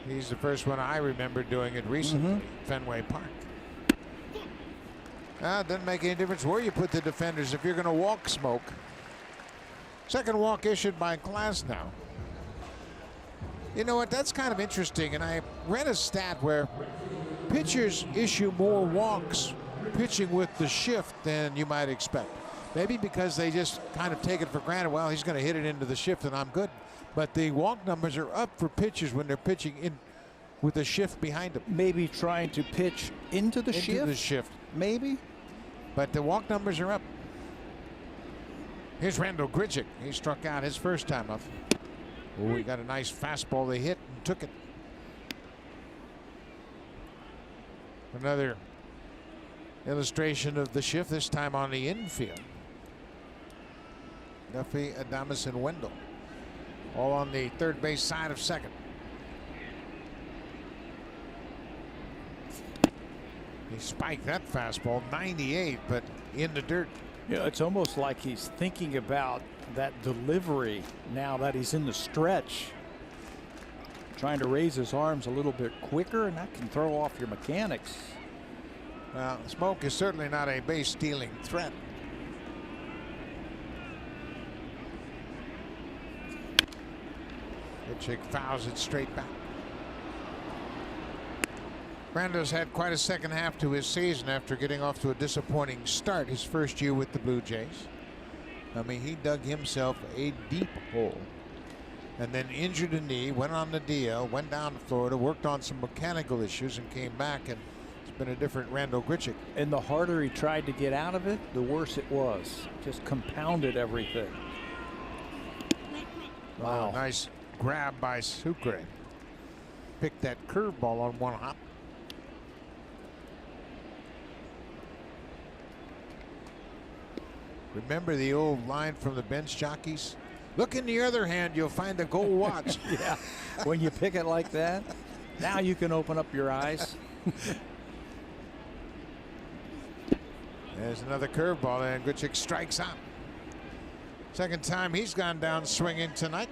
He's the first one I remember doing it recently, Fenway Park. It doesn't make any difference where you put the defenders if you're going to walk Smoke. Second walk issued by Glasnow. You know what? That's kind of interesting. And I read a stat where pitchers issue more walks pitching with the shift than you might expect. Maybe because they just kind of take it for granted. Well, he's going to hit it into the shift and I'm good. But the walk numbers are up for pitchers when they're pitching in with the shift behind them. Maybe trying to pitch into the shift? Into the shift. Maybe. But the walk numbers are up. Here's Randall Grichuk. He struck out his first time up. Oh, he got a nice fastball. They hit and took it. Another illustration of the shift, this time on the infield. Duffy, Adames, and Wendell. All on the third base side of second. He spiked that fastball, 98, but in the dirt. Yeah, it's almost like he's thinking about that delivery now that he's in the stretch. Trying to raise his arms a little bit quicker, and that can throw off your mechanics. Well, Smoke is certainly not a base stealing threat. Grichuk fouls it straight back. Brando's had quite a second half to his season after getting off to a disappointing start his first year with the Blue Jays. I mean, he dug himself a deep hole and then injured a knee, went on the DL, went down to Florida, worked on some mechanical issues and came back, and it's been a different Randall Grichuk. And the harder he tried to get out of it, the worse it was. Just compounded everything. Wow. Nice grab by Sucre. Picked that curveball on one hop. Remember the old line from the bench jockeys? Look in the other hand, you'll find a gold watch. Yeah, when you pick it like that, now you can open up your eyes. There's another curveball, and Grichuk strikes out. Second time he's gone down swinging tonight.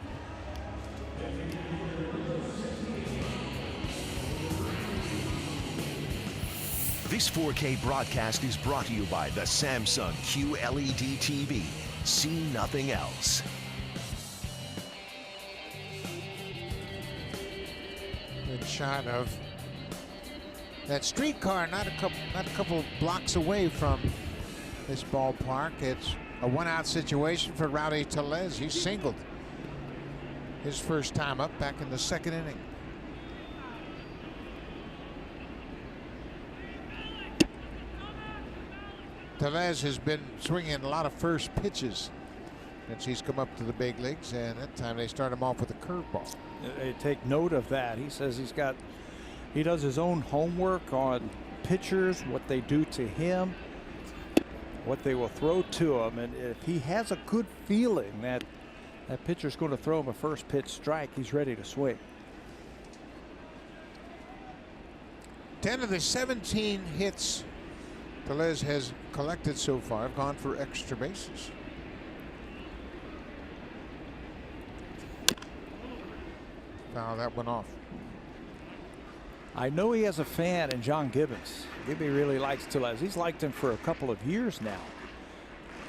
This 4K broadcast is brought to you by the Samsung QLED TV. See nothing else. Good shot of That streetcar not a couple blocks away from this ballpark. It's a one-out situation for Rowdy Tellez. He singled his first time up back in the second inning. Tellez has been swinging a lot of first pitches since he's come up to the big leagues, and that time they start him off with a curveball. They take note of that. He says he does his own homework on pitchers, what they do to him, what they will throw to him, and if he has a good feeling that that pitcher's going to throw him a first pitch strike, he's ready to swing. 10 of the 17 hits Tellez has collected so far have gone for extra bases. Foul that one off. I know he has a fan in John Gibbons. Gibby really likes Tellez. He's liked him for a couple of years now.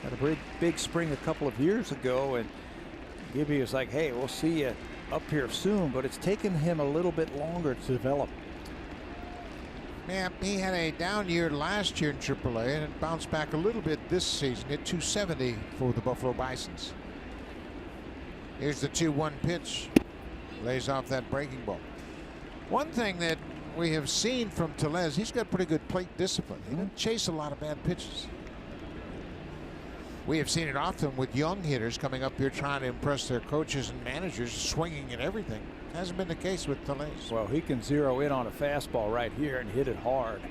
Had a big spring a couple of years ago, and Gibby was like, hey, we'll see you up here soon, but it's taken him a little bit longer to develop. Yeah, he had a down year last year in AAA, and it bounced back a little bit this season. Hit 270 for the Buffalo Bisons. Here's the 2-1 pitch. Lays off that breaking ball. One thing that we have seen from Tellez, he's got pretty good plate discipline. He doesn't chase a lot of bad pitches. We have seen it often with young hitters coming up here trying to impress their coaches and managers, swinging at everything. Hasn't been the case with Tellez. Well, he can zero in on a fastball right here and hit it hard.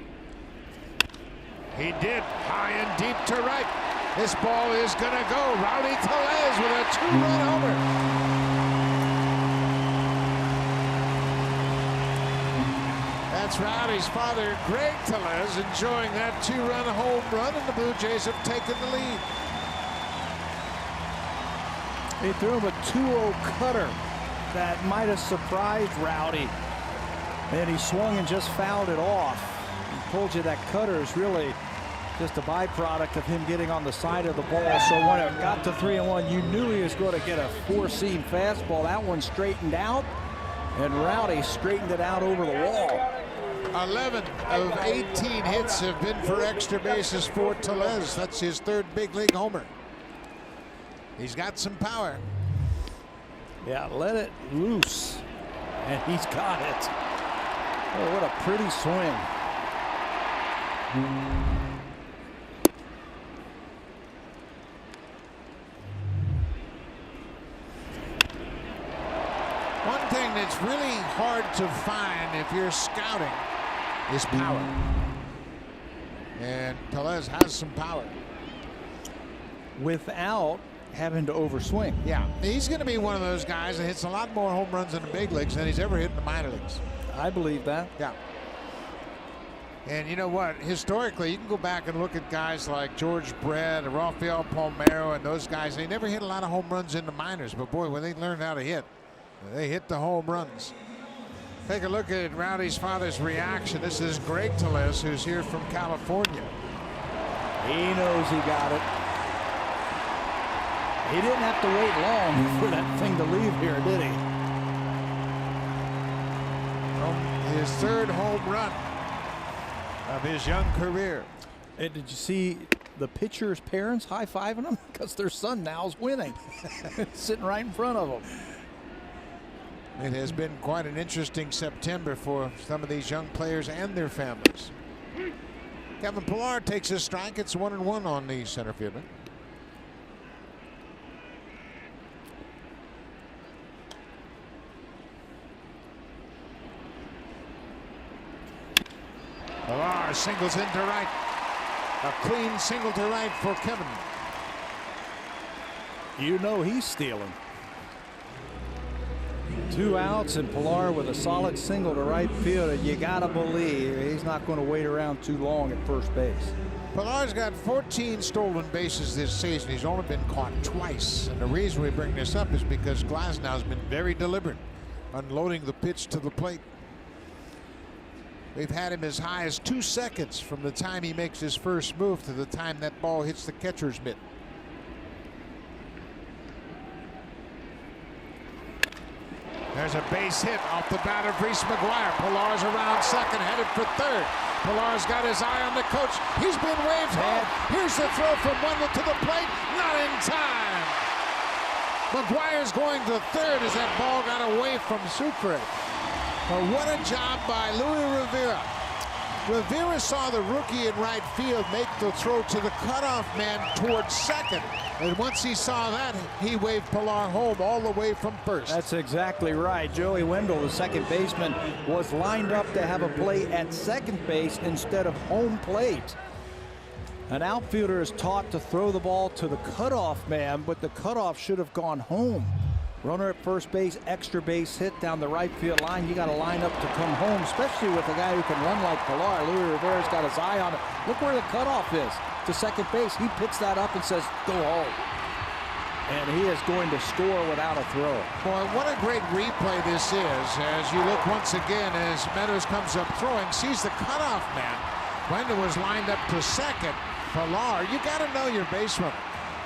He did, high and deep to right. This ball is going to go. Rowdy Tellez with a 2-run homer. That's Rowdy's father, Greg Tellez, enjoying that 2-run home run, and the Blue Jays have taken the lead. He threw him a 2-0 cutter that might have surprised Rowdy, and he swung and just fouled it off. I told you that cutter is really just a byproduct of him getting on the side of the ball. So when it got to 3-1, you knew he was going to get a 4-seam fastball. That one straightened out, and Rowdy straightened it out over the wall. 11 of 18 hits have been for extra bases for Tellez. That's his third big league homer. He's got some power. Yeah, let it loose, and he's got it. Oh, what a pretty swing. One thing that's really hard to find if you're scouting is power. And Tellez has some power. Without having to overswing. Yeah, he's going to be one of those guys that hits a lot more home runs in the big leagues than he's ever hit in the minor leagues. I believe that. Yeah. And you know what? Historically, you can go back and look at guys like George Brett and Rafael Palmeiro and those guys. They never hit a lot of home runs in the minors, but boy, when they learned how to hit, they hit the home runs. Take a look at Rowdy's father's reaction. This is Greg Tellez, who's here from California. He knows he got it. He didn't have to wait long for that thing to leave here, did he? His third home run of his young career. And did you see the pitcher's parents high-fiving him? Because their son now is winning. Sitting right in front of him. It has been quite an interesting September for some of these young players and their families. Kevin Pillar takes a strike. It's 1-1 on the center fielder. Pillar singles into right. A clean single to right for Kevin. You know he's stealing. 2 outs and Pillar with a solid single to right field, and you gotta believe he's not going to wait around too long at first base. Pillar's got 14 stolen bases this season. He's only been caught twice, and the reason we bring this up is because Glasnow's been very deliberate unloading the pitch to the plate. We've had him as high as 2 seconds from the time he makes his first move to the time that ball hits the catcher's mitt. There's a base hit off the bat of Reese Mcguire. Pilar's around second, headed for third. Pilar's got his eye on the coach. He's been waved home. Here's the throw from Wyndham to the plate. Not in time. Mcguire's going to third as that ball got away from Sucre. But what a job by Luis Rivera. Rivera saw the rookie in right field make the throw to the cutoff man towards second. And once he saw that, he waved Pilar home all the way from first. That's exactly right. Joey Wendell, the second baseman, was lined up to have a play at second base instead of home plate. An outfielder is taught to throw the ball to the cutoff man, but the cutoff should have gone home. Runner at first base, extra base hit down the right field line. You got to line up to come home, especially with a guy who can run like Pilar. Luis Rivera's got his eye on it. Look where the cutoff is, to second base. He picks that up and says, go home. And he is going to score without a throw. Boy, what a great replay this is as you look once again as Meadows comes up throwing, sees the cutoff man. Wyndham was lined up to second. Pilar, you got to know your base runner.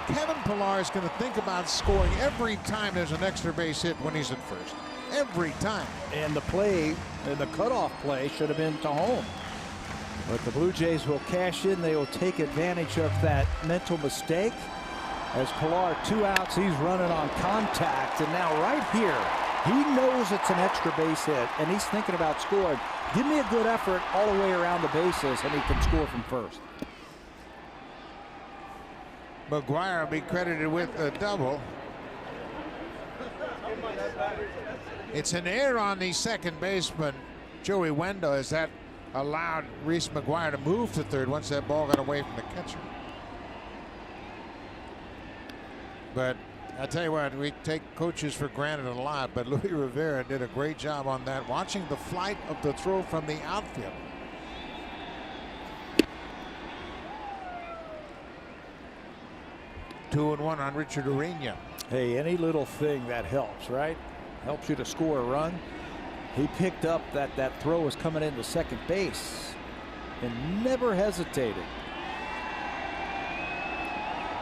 Kevin Pilar is going to think about scoring every time there's an extra base hit when he's at first. Every time. And the play, the cutoff play, should have been to home. But the Blue Jays will cash in. They will take advantage of that mental mistake. As Pilar, 2 outs, he's running on contact. And now right here, he knows it's an extra base hit, and he's thinking about scoring. Give me a good effort all the way around the bases, and he can score from first. Mcguire will be credited with a double. It's an error on the second baseman, Joey Wendell, as that allowed Reese Mcguire to move to third once that ball got away from the catcher. But I tell you what, we take coaches for granted a lot, but Luis Rivera did a great job on that, watching the flight of the throw from the outfield. Two and one on Richard Urena. Hey, any little thing that helps, right? Helps you to score a run. He picked up that throw was coming into second base and never hesitated.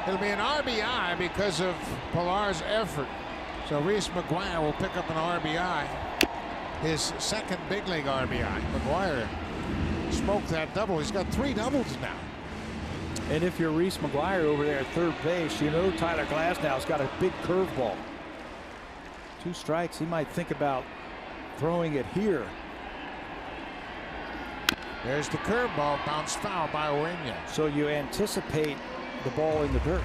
It'll be an RBI because of Pilar's effort. So Reese Mcguire will pick up an RBI. His second big league RBI. Mcguire smoked that double. He's got 3 doubles now. And if you're Reese Mcguire over there at third base, you know Tyler Glasnow's got a big curveball. 2 strikes. He might think about throwing it here. There's the curveball, bounced foul by Urena. So you anticipate the ball in the dirt.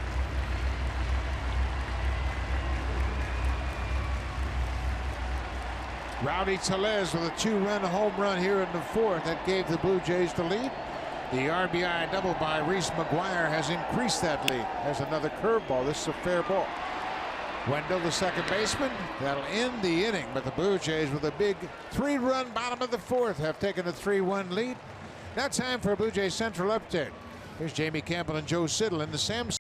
Rowdy Tellez with a 2-run home run here in the 4th that gave the Blue Jays the lead. The RBI double by Reese Mcguire has increased that lead. There's another curveball. This is a fair ball. Wendell, the second baseman, that'll end the inning. But the Blue Jays, with a big 3-run bottom of the 4th, have taken a 3-1 lead. Now time for a Blue Jays Central update. Here's Jamie Campbell and Joe Siddle in the Samsung.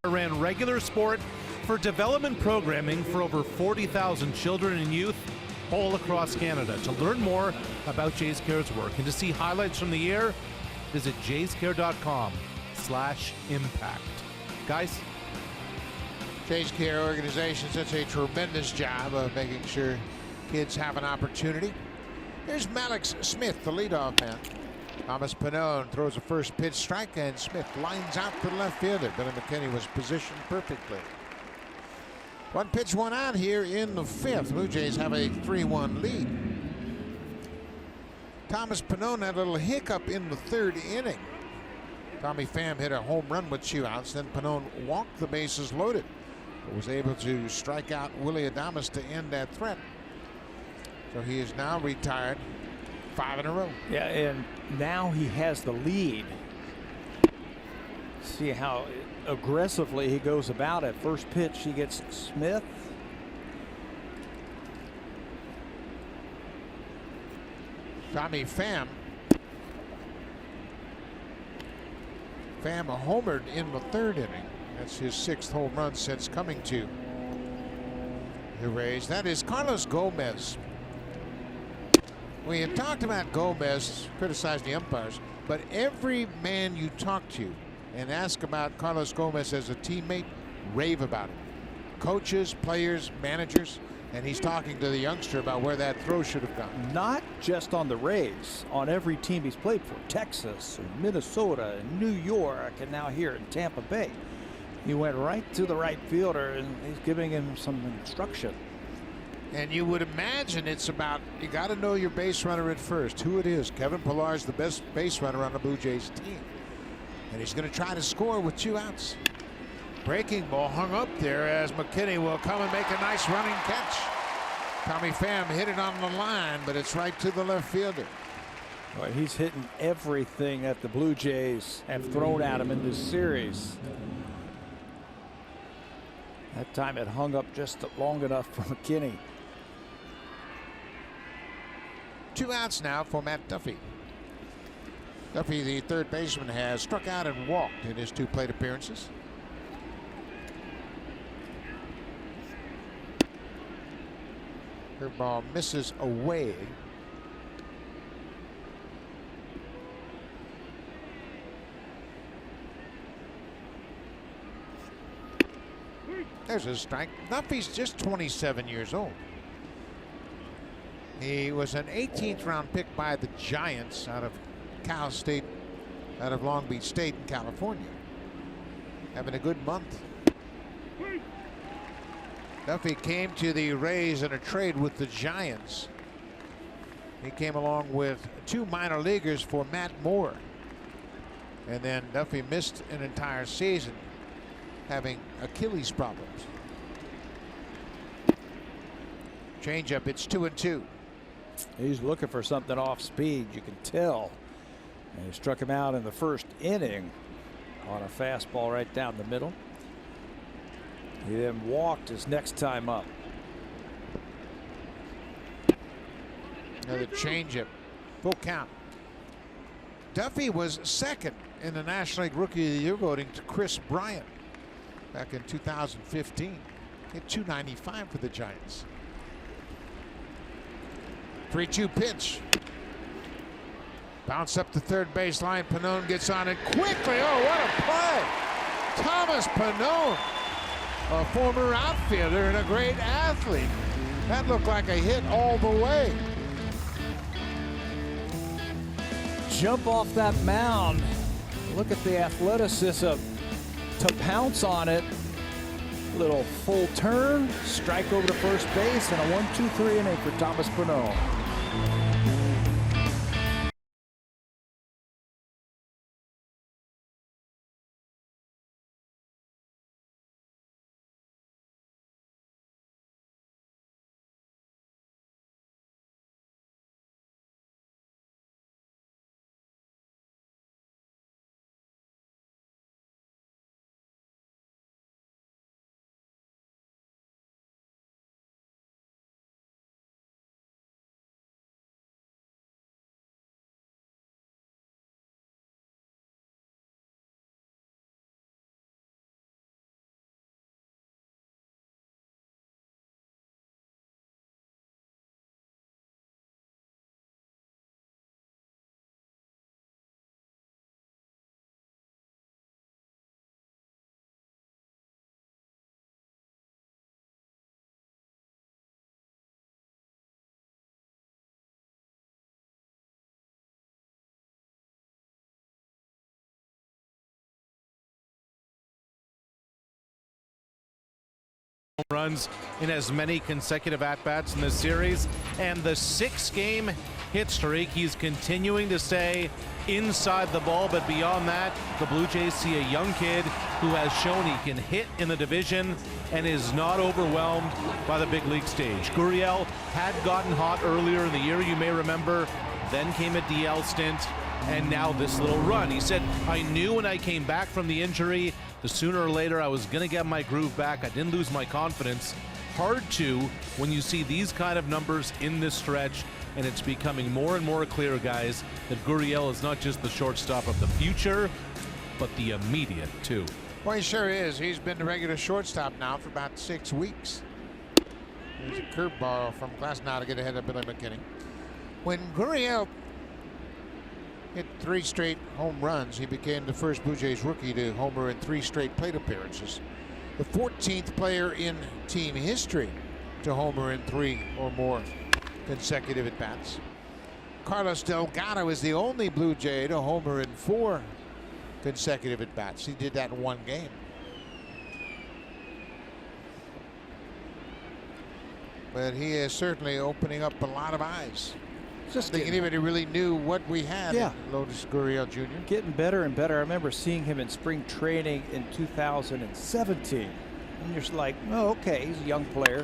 ran regular sport for development programming for over 40,000 children and youth all across Canada. To learn more about Jays Care's work and to see highlights from the year, visit jayscare.com/impact. Guys, Jays Care organization does a tremendous job of making sure kids have an opportunity. Here's Alex Smith, the leadoff man. Thomas Ponine throws a first pitch strike, and Smith lines out to the left fielder. Billy McKinney was positioned perfectly. One pitch, one out here in the fifth. Blue Jays have a 3-1 lead. Thomas Ponine had a little hiccup in the third inning. Tommy Pham hit a home run with 2 outs. Then Ponine walked the bases loaded, but was able to strike out Willie Adames to end that threat. So he is now retired 5 in a row. Yeah, and now he has the lead. See how aggressively he goes about it. First pitch, he gets Smith. Tommy Pham. Pham homered in the third inning. That's his 6th home run since coming to the Rays. That is Carlos Gomez. We had talked about Gomez, criticized the umpires, but every man you talk to and ask about Carlos Gomez as a teammate, rave about him. Coaches, players, managers, and he's talking to the youngster about where that throw should have gone. Not just on the Rays, on every team he's played for. Texas, and Minnesota, and New York, and now here in Tampa Bay. He went right to the right fielder, and he's giving him some instruction. And you would imagine it's about, you got to know your base runner at first, who it is. Kevin Pillar is the best base runner on the Blue Jays team. And he's going to try to score with 2 outs. Breaking ball hung up there as McKinney will come and make a nice running catch. Tommy Pham hit it on the line, but it's right to the left fielder. Well, he's hitting everything that the Blue Jays have thrown at him in this series. That time it hung up just long enough for McKinney. 2 outs now for Matt Duffy. Duffy, the third baseman, has struck out and walked in his 2 plate appearances. Her ball misses away. There's a strike. Duffy's just 27 years old. He was an 18th round pick by the Giants out of Cal State, out of Long Beach State in California. Having a good month. Duffy came to the Rays in a trade with the Giants. He came along with 2 minor leaguers for Matt Moore. And then Duffy missed an entire season, having Achilles problems. Changeup, it's 2-2. He's looking for something off speed, you can tell. And he struck him out in the first inning on a fastball right down the middle. He then walked his next time up. Another changeup, full count. Duffy was second in the National League Rookie of the Year voting to Chris Bryant back in 2015. Hit .295 for the Giants. 3-2 pitch. Bounce up the third baseline. Ponine gets on it quickly. Oh, what a play! Thomas Ponine, a former outfielder and a great athlete. That looked like a hit all the way. Jump off that mound. Look at the athleticism to pounce on it. Little full turn, strike over to first base, and a 1-2-3 inning for Thomas Ponine. runs in as many consecutive at-bats in this series, and the 6-game hit streak, he's continuing to stay inside the ball, but beyond that, the Blue Jays see a young kid who has shown he can hit in the division and is not overwhelmed by the big league stage. Gurriel had gotten hot earlier in the year, you may remember, then came a DL stint, and now this little run. He said, I knew when I came back from the injury, the sooner or later I was going to get my groove back. I didn't lose my confidence. Hard to when you see these kind of numbers in this stretch, and it's becoming more and more clear, guys, that Gurriel is not just the shortstop of the future, but the immediate, too. Well, he sure is. He's been the regular shortstop now for about 6 weeks. There's a curveball from Glasnow to get ahead of Billy McKinney. When Gurriel hit 3 straight home runs, he became the first Blue Jays rookie to homer in 3 straight plate appearances. The 14th player in team history to homer in 3 or more consecutive at-bats. Carlos Delgado is the only Blue Jay to homer in 4 consecutive at-bats. He did that in 1 game. But he is certainly opening up a lot of eyes. Just thinking anybody really knew what we had Yeah. in Lourdes Gurriel Jr. Getting better and better. I remember seeing him in spring training in 2017. And you're just like, oh, okay, he's a young player.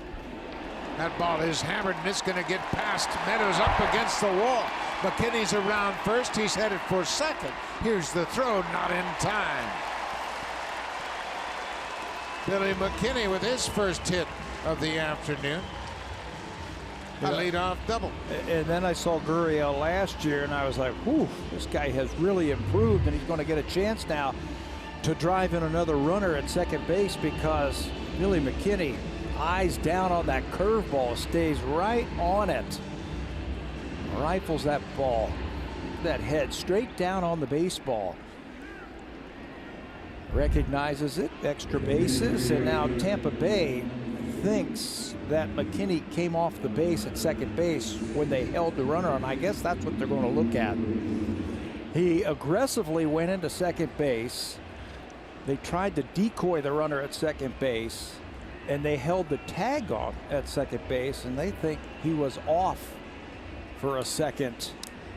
That ball is hammered, and it's going to get past Meadows up against the wall. McKinney's around first. He's headed for second. Here's the throw, not in time. Billy McKinney with his first hit of the afternoon. A leadoff double. And then I saw Gurriel last year, and I was like, whew, this guy has really improved, and he's going to get a chance now to drive in another runner at second base because Billy McKinney, eyes down on that curveball, stays right on it. Rifles that ball, that head straight down on the baseball. Recognizes it, extra bases, and now Tampa Bay thinks that McKinney came off the base at second base when they held the runner, and I guess that's what they're going to look at. He aggressively went into second base. They tried to decoy the runner at second base, and they held the tag on at second base, and they think he was off for a second.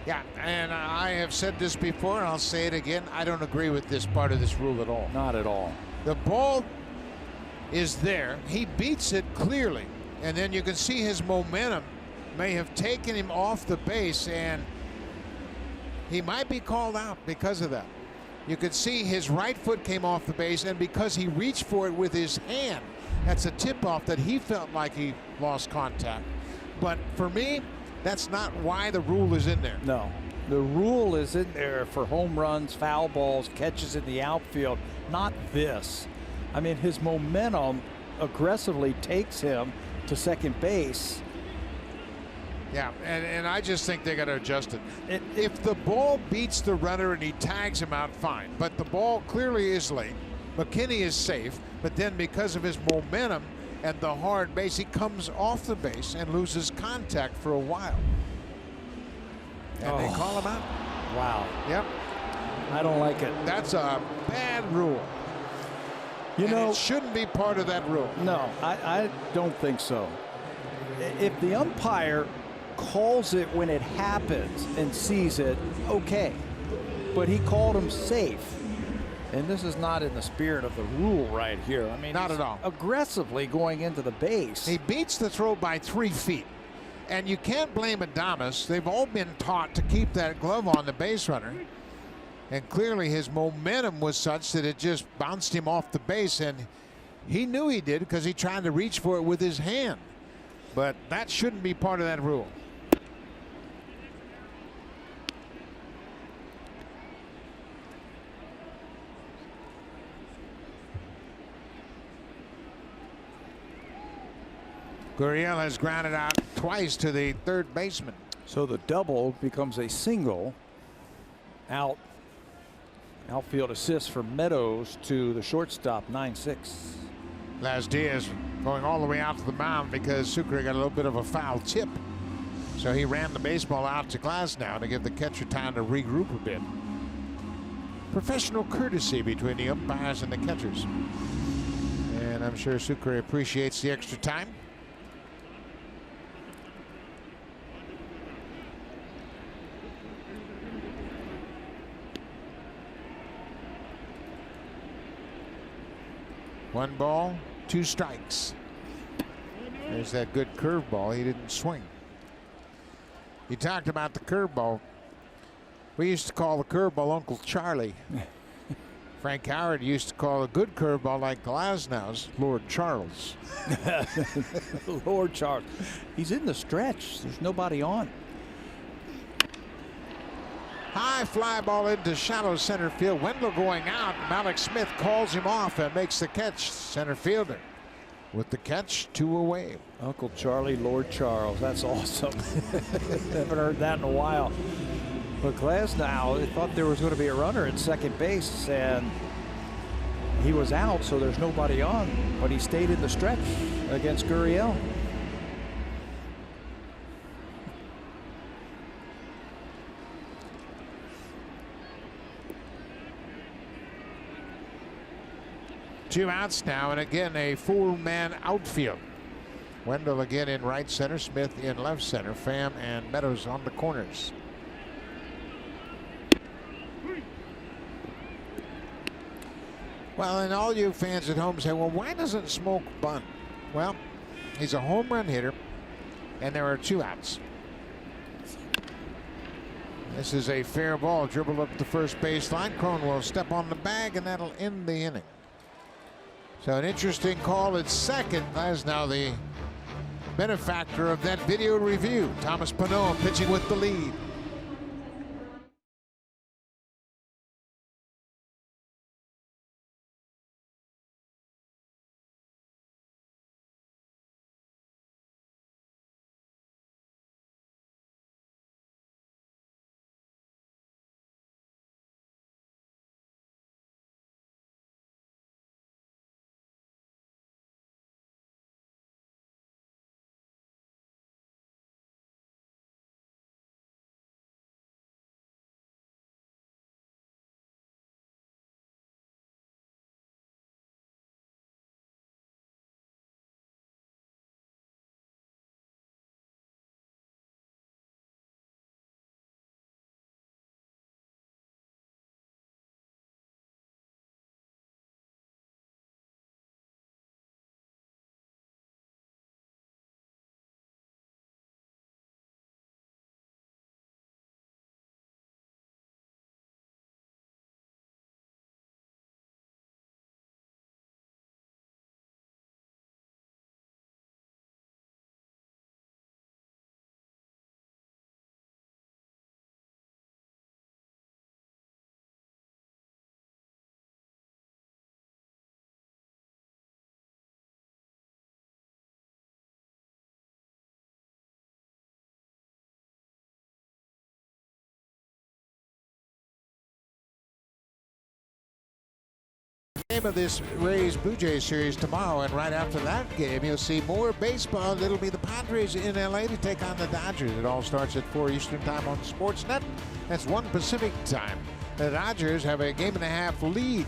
Yeah, and I have said this before, and I'll say it again. I don't agree with this part of this rule at all. Not at all. The ball is there. He beats it clearly, and then you can see his momentum may have taken him off the base, and he might be called out because of that. You could see his right foot came off the base, and because he reached for it with his hand, that's a tip-off that he felt like he lost contact. But for me, that's not why the rule is in there. No, the rule is in there for home runs, foul balls, catches in the outfield, not this. I mean, his momentum aggressively takes him to second base. Yeah, and I just think they got to adjust it. If the ball beats the runner and he tags him out, fine. But the ball clearly is late. McKinney is safe, but then because of his momentum and the hard base, he comes off the base and loses contact for a while. And they call him out. Wow. Yep. I don't like it. That's a bad rule. You know, it shouldn't be part of that rule. No, I don't think so. If the umpire calls it when it happens and sees it, okay. But he called him safe. And this is not in the spirit of the rule right here. I mean, not at all. Aggressively going into the base. He beats the throw by 3 feet. And you can't blame Adames. They've all been taught to keep that glove on the base runner. And clearly his momentum was such that it just bounced him off the base. And he knew he did because he tried to reach for it with his hand. But that shouldn't be part of that rule. Gurriel has grounded out twice to the third baseman. So the double becomes a single. Outfield assist for Meadows to the shortstop, 9-6. Las Diaz going all the way out to the mound because Sucre got a little bit of a foul tip. So he ran the baseball out to Glasnow to give the catcher time to regroup a bit. Professional courtesy between the umpires and the catchers. And I'm sure Sucre appreciates the extra time. One ball, 2 strikes. There's that good curveball. He didn't swing. You talked about the curveball. We used to call the curveball Uncle Charlie. Frank Howard used to call a good curveball like Glasnow's Lord Charles. Lord Charles. He's in the stretch. There's nobody on. High fly ball into shallow center field. Wendell going out. Malik Smith calls him off and makes the catch. Center fielder with the catch, 2 away. Uncle Charlie, Lord Charles. That's awesome. Haven't heard that in a while. But Glasnow thought there was going to be a runner at second base, and he was out, so there's nobody on. But he stayed in the stretch against Gurriel. Two outs now, and again a 4-man outfield. Wendell again in right center, Smith in left center, Pham and Meadows on the corners. Well, and all you fans at home say, well, why doesn't Smoke bunt? Well, he's a home run hitter, and there are 2 outs. This is a fair ball, dribbled up the first baseline. Crone will step on the bag, and that'll end the inning. So an interesting call at second. As now the benefactor of that video review, Thomas Ponine, pitching with the lead. Game of this Rays Bluejay series tomorrow, and right after that game you'll see more baseball. It'll be the Padres in LA to take on the Dodgers. It all starts at 4 Eastern time on Sportsnet. That's 1 Pacific time. The Dodgers have a 1.5 game lead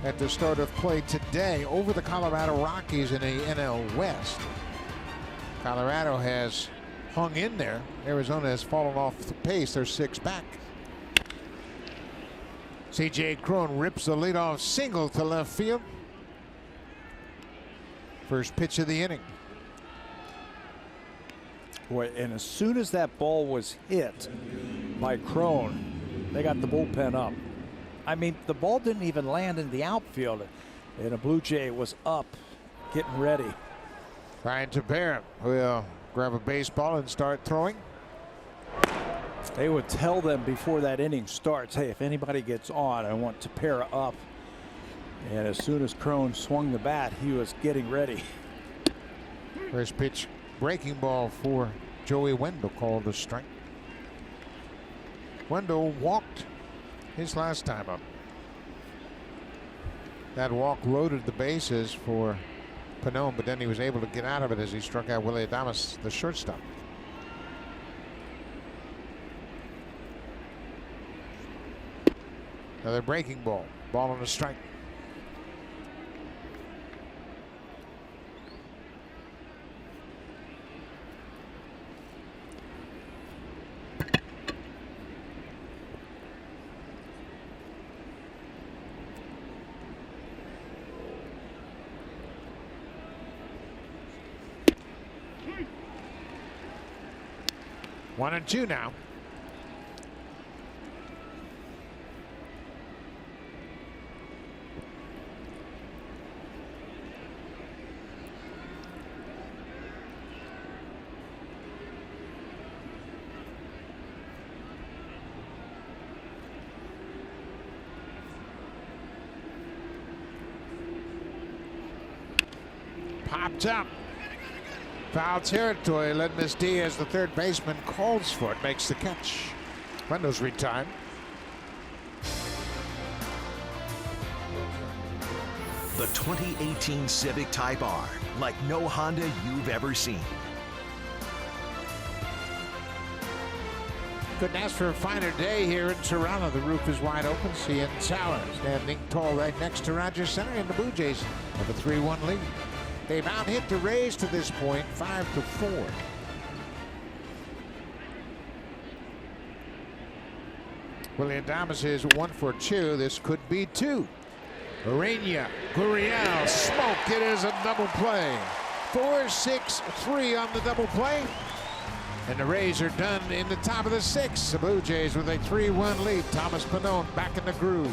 at the start of play today over the Colorado Rockies in the NL West. Colorado has hung in there. Arizona has fallen off the pace. They're 6 back. C.J. Crone rips the leadoff single to left field. First pitch of the inning. Boy, and as soon as that ball was hit by Crone, they got the bullpen up. I mean, the ball didn't even land in the outfield, and a Bluejay was up, getting ready. Ryan Tepera will grab a baseball and start throwing. They would tell them before that inning starts, hey, if anybody gets on, I want Tepera up. And as soon as Crone swung the bat, he was getting ready. First pitch, breaking ball for Joey Wendell, called a strike. Wendell walked his last time up. That walk loaded the bases for Ponine, but then he was able to get out of it as he struck out Willie Adames, the shortstop. Another breaking ball. Ball on a strike. 1-2 now. Popped up. Foul territory. Led Miss Diaz, the third baseman, calls for it, makes the catch. Meadows retired. The 2018 Civic Type R, like no Honda you've ever seen. Couldn't ask for a finer day here in Toronto. The roof is wide open. CN Tower standing tall right next to Rogers Center, and the Bluejays have a 3-1 lead. They've out-hit the Rays to this point, 5-4. William Thomas is 1 for 2. This could be 2. Urania, Gurriel, smoke. It is a double play. 4-6-3 on the double play. And the Rays are done in the top of the 6th. The Blue Jays with a 3-1 lead. Thomas Ponine back in the groove.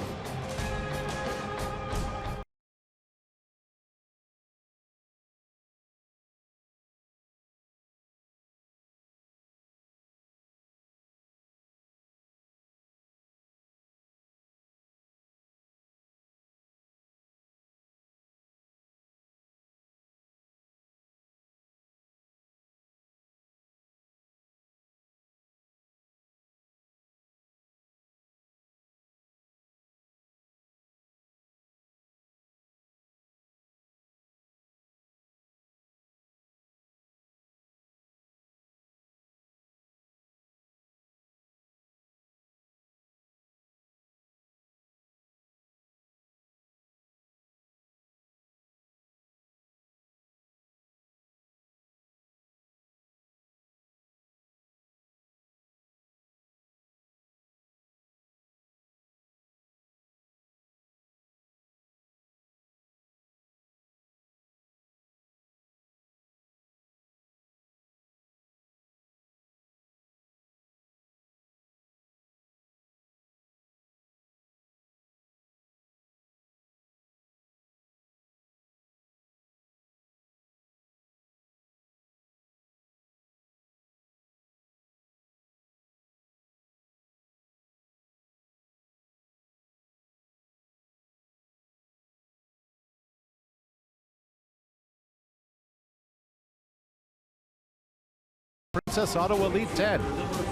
Princess Auto Elite 10.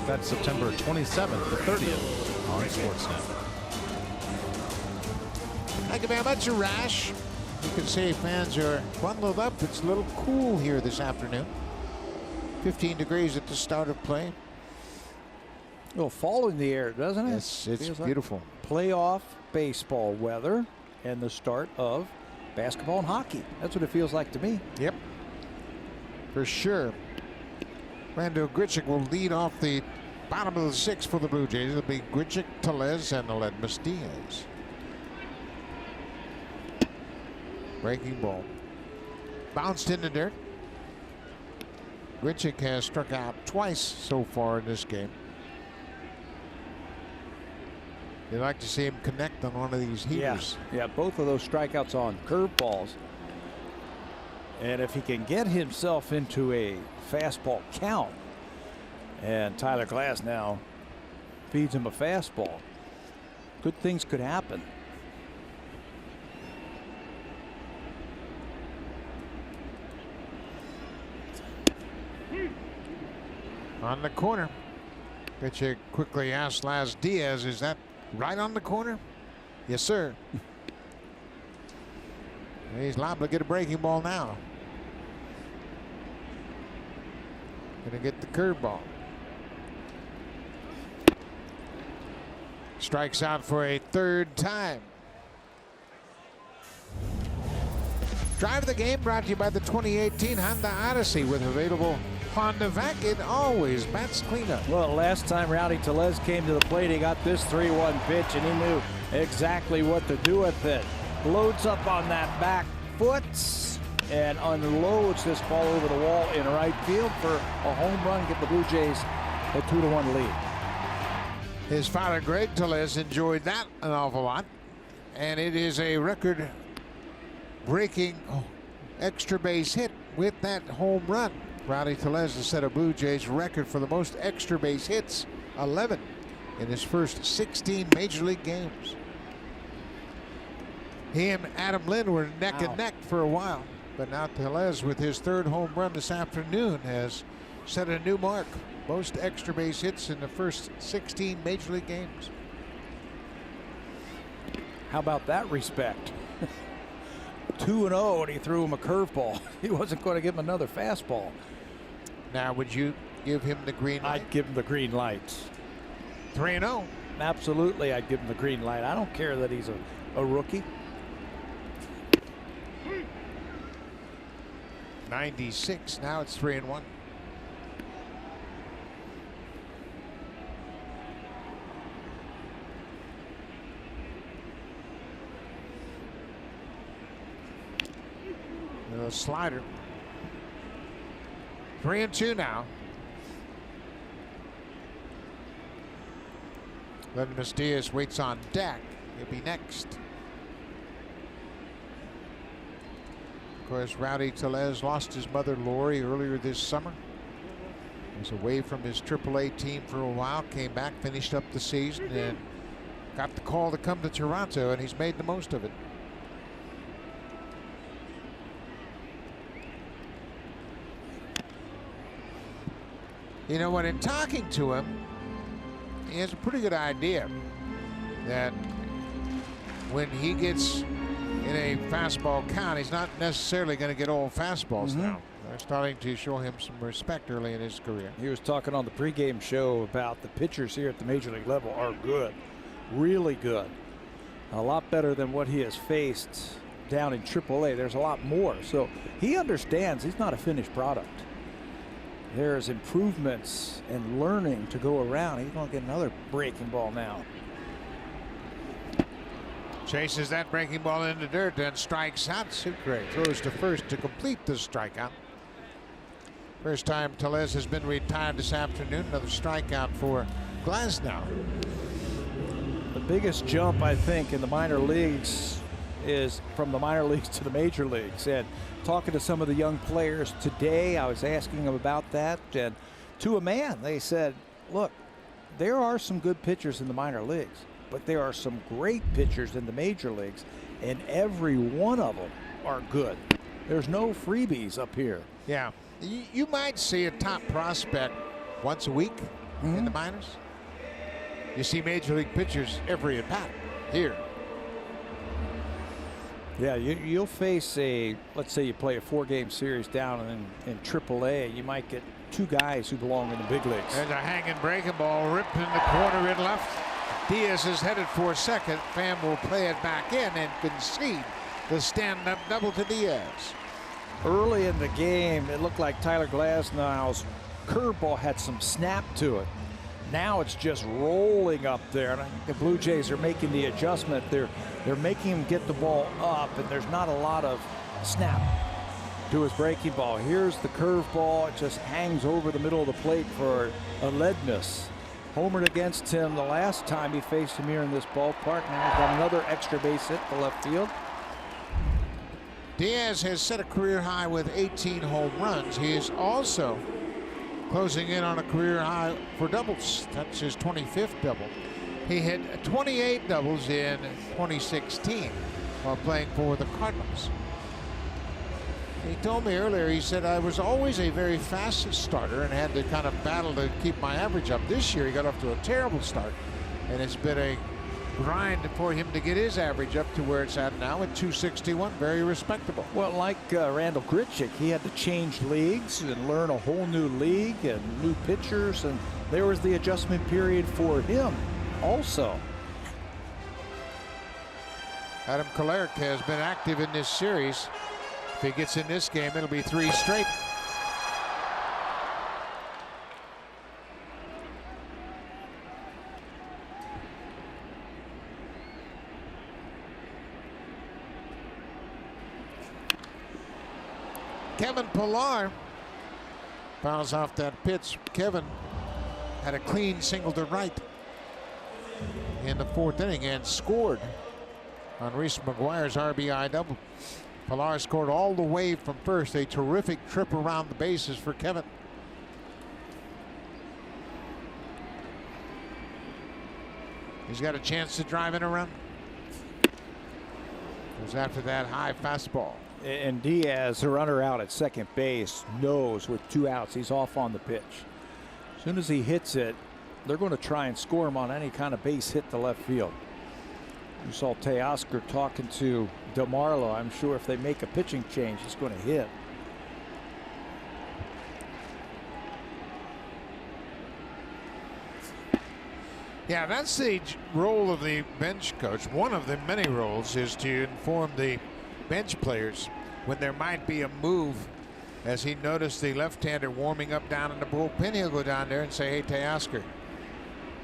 That's September 27th to 30th on Sportsnet. Thank you very much, Rash. You can see fans are bundled up. It's a little cool here this afternoon. 15 degrees at the start of play. A little fall in the air, doesn't it? Yes, it's Feels beautiful. Like playoff baseball weather and the start of basketball and hockey. That's what it feels like to me. Yep, for sure. Randall Grichuk will lead off the bottom of the 6th for the Blue Jays. It'll be Grichuk, Tellez, and Aledmus Diaz. Breaking ball. Bounced in the dirt. Grichuk has struck out twice so far in this game. You'd like to see him connect on one of these heaters. Yeah, both of those strikeouts on curveballs. And if he can get himself into a fastball count, and Tyler Glass now feeds him a fastball, good things could happen. On the corner. Grichuk quickly asked Laz Diaz, is that right on the corner? Yes, sir. He's liable to get a breaking ball now. Gonna get the curveball. Strikes out for a 3rd time. Drive of the game brought to you by the 2018 Honda Odyssey with available Honda Vac. It always bats cleanup. Well, last time Rowdy Tellez came to the plate, he got this 3-1 pitch, and he knew exactly what to do with it. Loads up on that back foot and unloads this ball over the wall in right field for a home run. Get the Blue Jays A 2-1 lead. His father, Greg Tellez, enjoyed that an awful lot. And it is a record-breaking extra base hit with that home run. Rowdy Tellez has set a Bluejay's record for the most extra base hits, 11 in his first 16 Major League games. He and Adam Lynn were neck and neck for a while, but now Tellez, with his third home run this afternoon, has set a new mark. Most extra base hits in the first 16 Major League games. How about that respect? 2-0, and he threw him a curveball. He wasn't going to give him another fastball. Now, would you give him the green light? I'd give him the green light. 3-0. Absolutely, I'd give him the green light. I don't care that he's a rookie. 96. Now it's 3-1. The slider. 3-2 now. Ledmus Diaz waits on deck. He'll be next. Of course, Rowdy Tellez lost his mother, Lori, earlier this summer. He was away from his AAA team for a while, came back, finished up the season, and got the call to come to Toronto, and he's made the most of it. You know what, in talking to him, he has a pretty good idea that when he gets in a fastball count, he's not necessarily going to get all fastballs now. They're starting to show him some respect early in his career. He was talking on the pregame show about the pitchers here at the Major League level are good, really good. A lot better than what he has faced down in AAA. There's a lot more. So he understands he's not a finished product. There's improvements and learning to go around. He's going to get another breaking ball now. Chases that breaking ball in the dirt, then strikes out. Sucre throws to first to complete the strikeout. First time Tellez has been retired this afternoon. Another strikeout for Glasnow. The biggest jump, I think, in the minor leagues is from the minor leagues to the major leagues. And talking to some of the young players today, I was asking them about that. And to a man, they said, look, there are some good pitchers in the minor leagues, but there are some great pitchers in the major leagues, and every one of them are good. There's no freebies up here. Yeah. You might see a top prospect once a week in the minors. You see major league pitchers every at bat here. Yeah, you'll face let's say you play a 4-game series down in AAA, you might get 2 guys who belong in the big leagues. There's a hanging breaking ball ripped in the corner in left. Diaz is headed for second. Pham will play it back in and concede the stand-up double to Diaz. Early in the game, it looked like Tyler Glasnow's curveball had some snap to it. Now it's just rolling up there, and I think the Blue Jays are making the adjustment. They're making him get the ball up, and there's not a lot of snap to his breaking ball. Here's the curveball. It just hangs over the middle of the plate for a lead miss. Homered against him the last time he faced him here in this ballpark. Now he's got another extra base hit to left field. Diaz has set a career high with 18 home runs. He is also closing in on a career high for doubles. That's his 25th double. He hit 28 doubles in 2016 while playing for the Cardinals. He told me earlier, he said, I was always a very fast starter and had to kind of battle to keep my average up. This year he got off to a terrible start, and it's been a grind for him to get his average up to where it's at now at 261. Very respectable. Well, like Randall Grichuk, he had to change leagues and learn a whole new league and new pitchers, and there was the adjustment period for him also. Adam Kolarek has been active in this series. If he gets in this game, it'll be 3 straight. Kevin Pillar fouls off that pitch. Kevin had a clean single to right in the 4th inning and scored on Reese Mcguire's RBI double. Pilar scored all the way from first. A terrific trip around the bases for Kevin. He's got a chance to drive in a run. Goes after that high fastball. And Diaz, the runner out at second base, knows with 2 outs he's off on the pitch. As soon as he hits it, they're going to try and score him on any kind of base hit to left field. You saw Teoscar talking to DeMarlo. I'm sure if they make a pitching change, he's going to hit. Yeah, that's the role of the bench coach. One of the many roles is to inform the bench players when there might be a move. As he noticed the left-hander warming up down in the bullpen, he'll go down there and say, hey, Teoscar,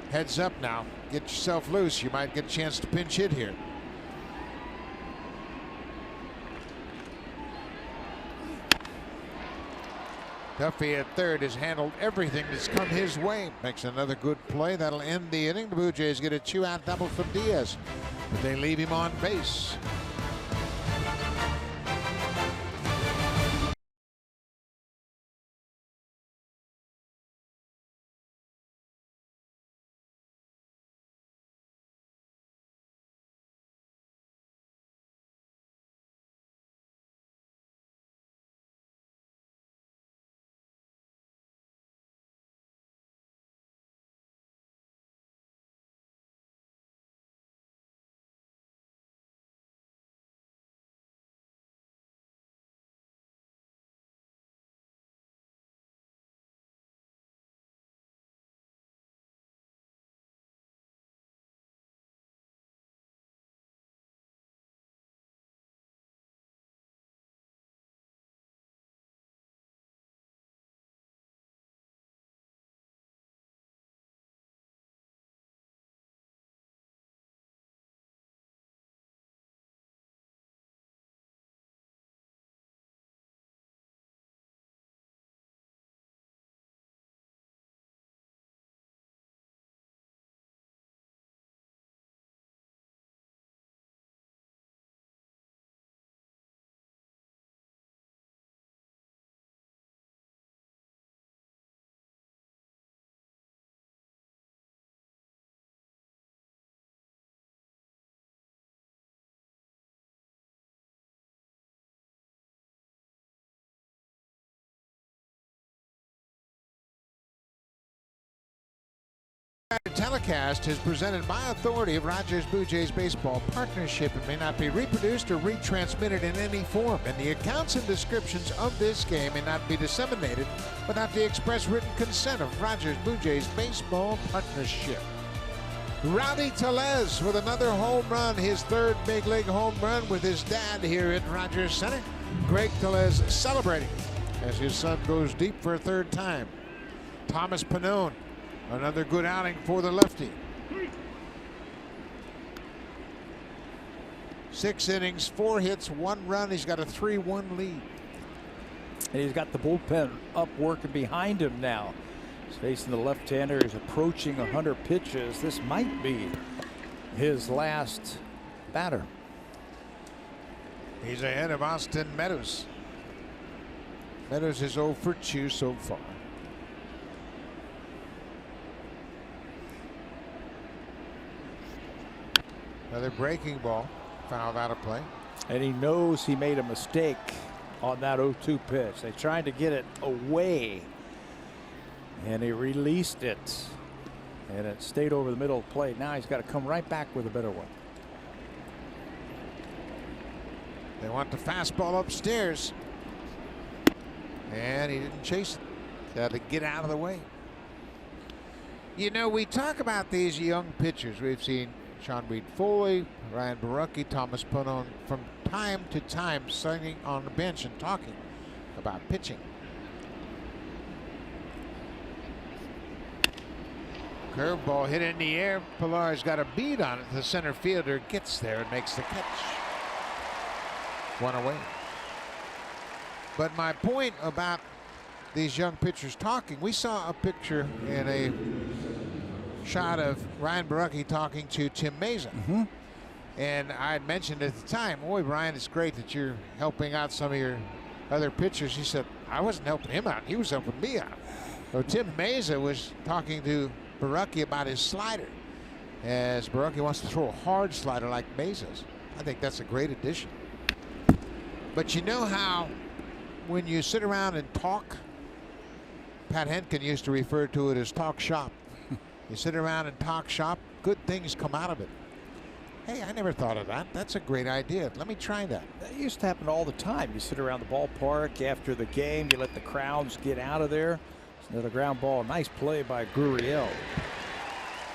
heads up now. Get yourself loose. You might get a chance to pinch hit here. Duffy at third has handled everything that's come his way. Makes another good play. That'll end the inning. The Blue Jays get a 2-out double from Diaz, but they leave him on base. Telecast is presented by authority of Rogers Blue Jays Baseball Partnership and may not be reproduced or retransmitted in any form, and the accounts and descriptions of this game may not be disseminated without the express written consent of Rogers Blue Jays Baseball Partnership. Rowdy Tellez with another home run, his 3rd big league home run with his dad here at Rogers Center. Greg Tellez celebrating as his son goes deep for a 3rd time. Thomas Ponine, another good outing for the lefty. 6 innings, 4 hits, 1 run. He's got a 3-1 lead. And he's got the bullpen up working behind him now. He's facing the left-hander. He's approaching 100 pitches. This might be his last batter. He's ahead of Austin Meadows. Meadows is 0 for 2 so far. Another breaking ball fouled out of play. And he knows he made a mistake on that 0-2 pitch. They tried to get it away, and he released it, and it stayed over the middle of the plate. Now he's got to come right back with a better one. They want the fastball upstairs, and he didn't chase it. Had to get out of the way. You know, we talk about these young pitchers. We've seen Sean Reed Foley, Ryan Barunki, Thomas Ponine from time to time sitting on the bench and talking about pitching. Curveball hit in the air. Pilar's got a bead on it. The center fielder gets there and makes the catch. 1 away. But my point about these young pitchers talking, we saw a picture in a shot of Ryan Barucki talking to Tim Mazin. And I had mentioned at the time, boy, Ryan, it's great that you're helping out some of your other pitchers. He said, I wasn't helping him out. He was helping me out. So Tim Mazin was talking to Barucki about his slider, as Barucki wants to throw a hard slider like Mazin's. I think that's a great addition. But you know how when you sit around and talk, Pat Henkin used to refer to it as talk shop. You sit around and talk shop, good things come out of it. Hey, I never thought of that. That's a great idea. Let me try that. That used to happen all the time. You sit around the ballpark after the game, you let the crowds get out of there. It's another ground ball. Nice play by Gurriel.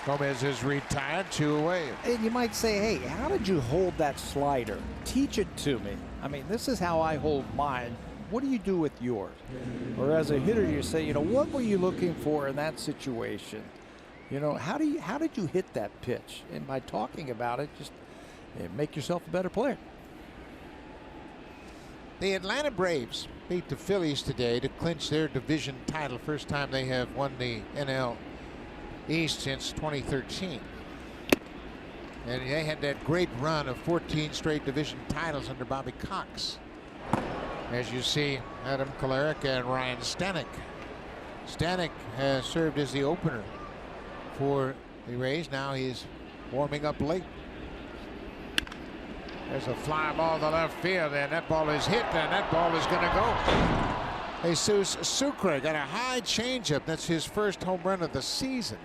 Gomez is retired, 2 away. And you might say, hey, how did you hold that slider? Teach it to me. I mean, this is how I hold mine. What do you do with yours? Or as a hitter, you say, you know, what were you looking for in that situation? You know, how did you hit that pitch? And by talking about it, just make yourself a better player. The Atlanta Braves beat the Phillies today to clinch their division title. First time they have won the NL East since 2013. And they had that great run of 14 straight division titles under Bobby Cox. As you see, Adam Kolarek and Ryan Stanek. Stanek has served as the opener for the Rays. Now he's warming up late. There's a fly ball to left field, and that ball is hit, and that ball is going to go. Jesus Sucre got a high changeup. That's his first home run of the season.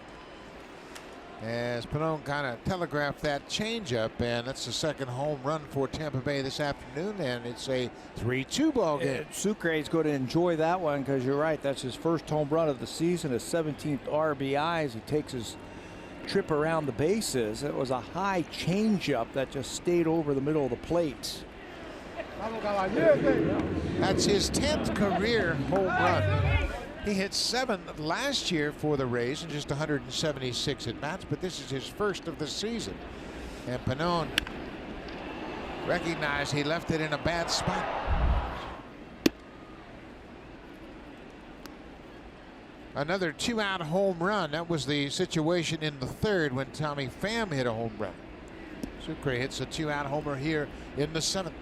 As Ponine kind of telegraphed that changeup, and that's the second home run for Tampa Bay this afternoon, and it's a 3-2 ball game. Sucre is going to enjoy that one because you're right. That's his first home run of the season, his 17th RBI as he takes his trip around the bases. It was a high changeup that just stayed over the middle of the plate. That's his 10th career home run. He hit 7 last year for the Rays in just 176 at bats, but this is his first of the season. And Ponine recognized he left it in a bad spot. Another 2-out home run. That was the situation in the third when Tommy Pham hit a home run. Sucre hits a 2-out homer here in the 7th.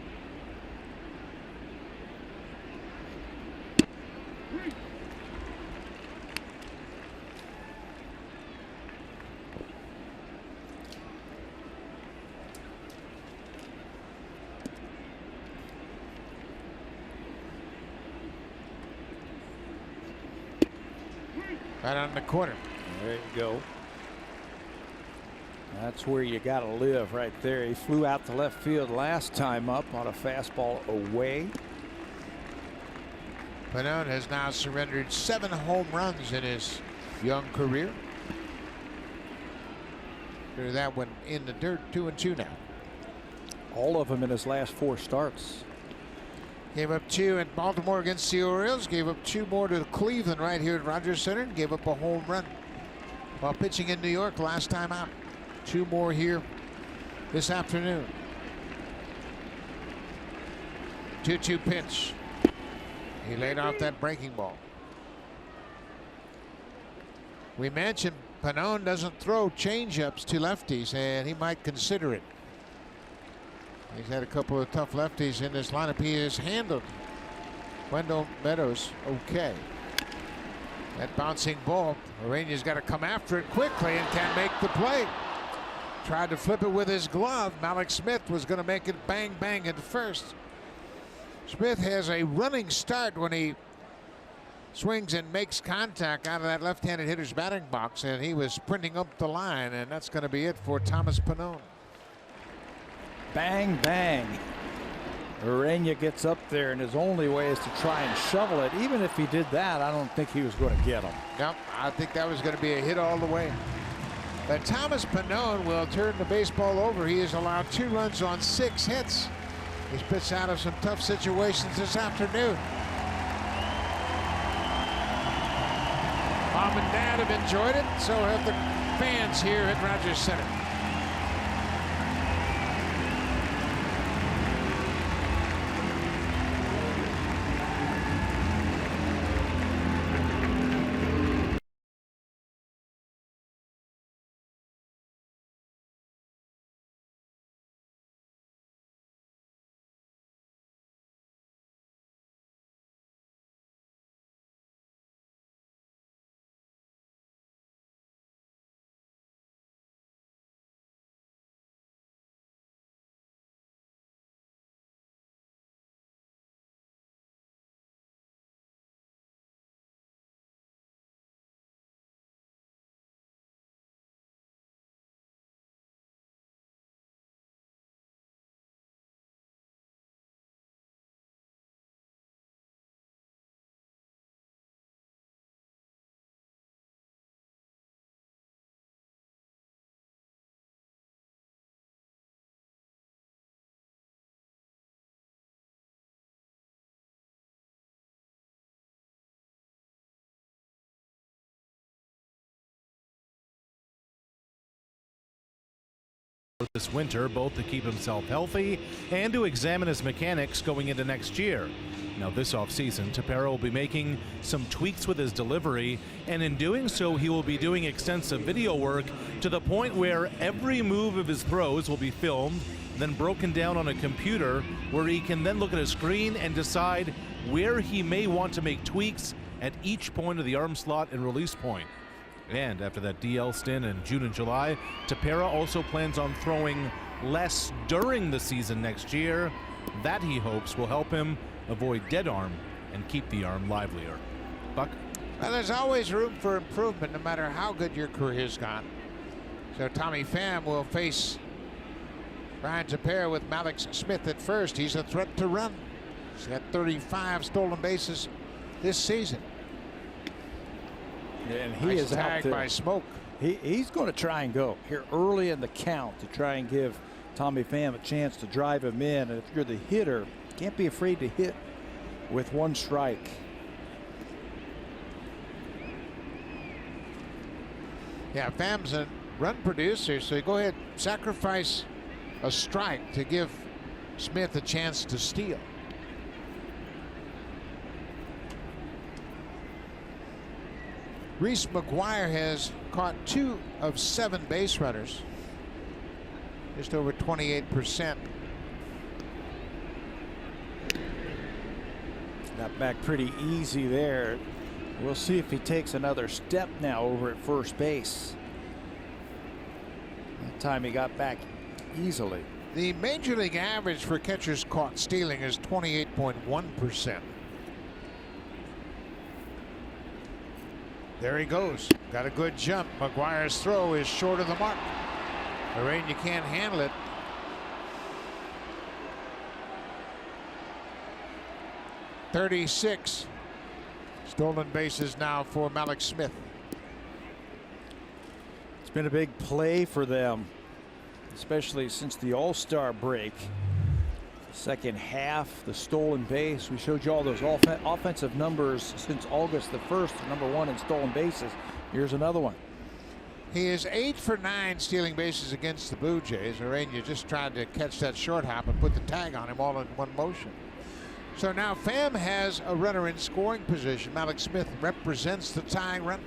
Right on the corner. There you go. That's where you got to live right there. He flew out to left field last time up on a fastball away. Ponine has now surrendered 7 home runs in his young career. After that one in the dirt, 2-2 now. All of them in his last 4 starts. Gave up 2 at Baltimore against the Orioles. Gave up 2 more to Cleveland right here at Rogers Center. And gave up a home run while pitching in New York last time out. 2 more here this afternoon. 2-2 pitch. He laid off that breaking ball. We mentioned Ponine doesn't throw changeups to lefties, and he might consider it. He's had a couple of tough lefties in this lineup. He has handled Wyndham Meadows okay. That bouncing ball, Ureña's got to come after it quickly and can't make the play. Tried to flip it with his glove. Malik Smith was going to make it bang bang at first. Smith has a running start when he swings and makes contact out of that left-handed hitter's batting box, and he was sprinting up the line, and that's going to be it for Thomas Ponine. Bang, bang. Ureña gets up there, and his only way is to try and shovel it. Even if he did that, I don't think he was going to get him. Nope, I think that was going to be a hit all the way. But Thomas Ponine will turn the baseball over. He has allowed 2 runs on 6 hits. He's pitched out of some tough situations this afternoon. Mom and Dad have enjoyed it. So have the fans here at Rogers Center. this winter, both to keep himself healthy and to examine his mechanics going into next year. Now this offseason, Tepera will be making some tweaks with his delivery, and in doing so, he will be doing extensive video work to the point where every move of his throws will be filmed, then broken down on a computer where he can then look at a screen and decide where he may want to make tweaks at each point of the arm slot and release point. And after that DL stint in June and July, Tepera also plans on throwing less during the season next year. That, he hopes, will help him avoid dead arm and keep the arm livelier. Buck? Well, there's always room for improvement no matter how good your career's gone. So Tommy Pham will face Brian Tepera with Mallex Smith at first. He's a threat to run. He's got 35 stolen bases this season. And he is tagged out by smoke. He's going to try and go here early in the count to try and give Tommy Pham a chance to drive him in. And if you're the hitter, can't be afraid to hit with one strike. Yeah, Pham's a run producer, so you go ahead, sacrifice a strike to give Smith a chance to steal. Reese Mcguire has caught 2 of 7 base runners, just over 28%. Got back pretty easy there. We'll see if he takes another step now over at first base. That time he got back easily. The major league average for catchers caught stealing is 28.1%. There he goes. Got a good jump. McGuire's throw is short of the mark. Lorraine, you can't handle it. .36 stolen bases now for Mallex Smith. It's been a big play for them, especially since the All-Star break. Second half, the stolen base. We showed you all those offensive numbers since August the 1st, #1 in stolen bases. Here's another one. He is 8 for 9 stealing bases against the Blue Jays. Arena just tried to catch that short hop and put the tag on him all in one motion. So now Pham has a runner in scoring position. Mallex Smith represents the tying run.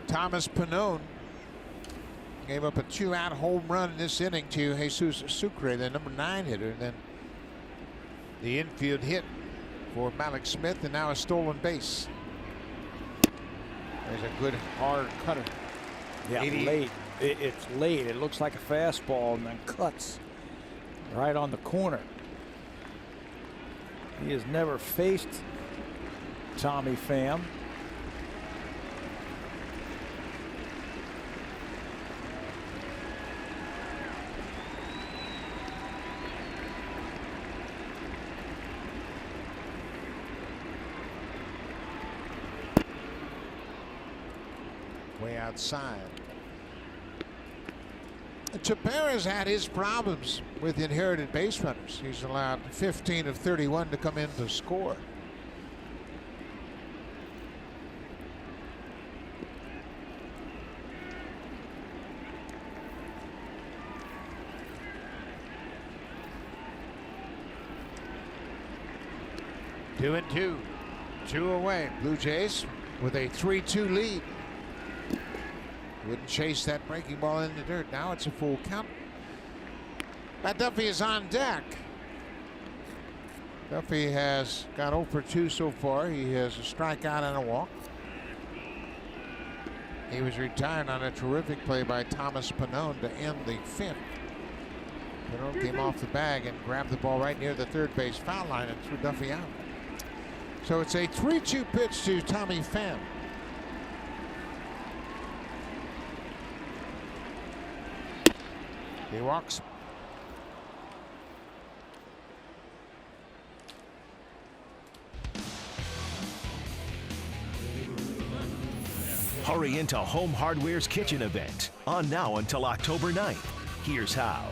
Thomas Ponine gave up a 2-out home run in this inning to Jesus Sucre, the #9 hitter. And then the infield hit for Mallex Smith, and now a stolen base. There's a good hard cutter. Yeah, late. It's late. It looks like a fastball and then cuts right on the corner. He has never faced Tommy Pham. Way outside. Tepera's had his problems with inherited base runners. He's allowed 15 of 31 to come in to score. Two and two away. Blue Jays with a 3-2 lead. Wouldn't chase that breaking ball in the dirt. Now it's a full count. Matt Duffy is on deck. Duffy has got 0 for 2 so far. He has a strikeout and a walk. He was retired on a terrific play by Thomas Ponine to end the 5th. Ponine came off the bag and grabbed the ball right near the third base foul line and threw Duffy out. So it's a 3-2 pitch to Tommy Pham. He walks. Hurry into Home Hardware's kitchen event, on now until October 9th. Here's how.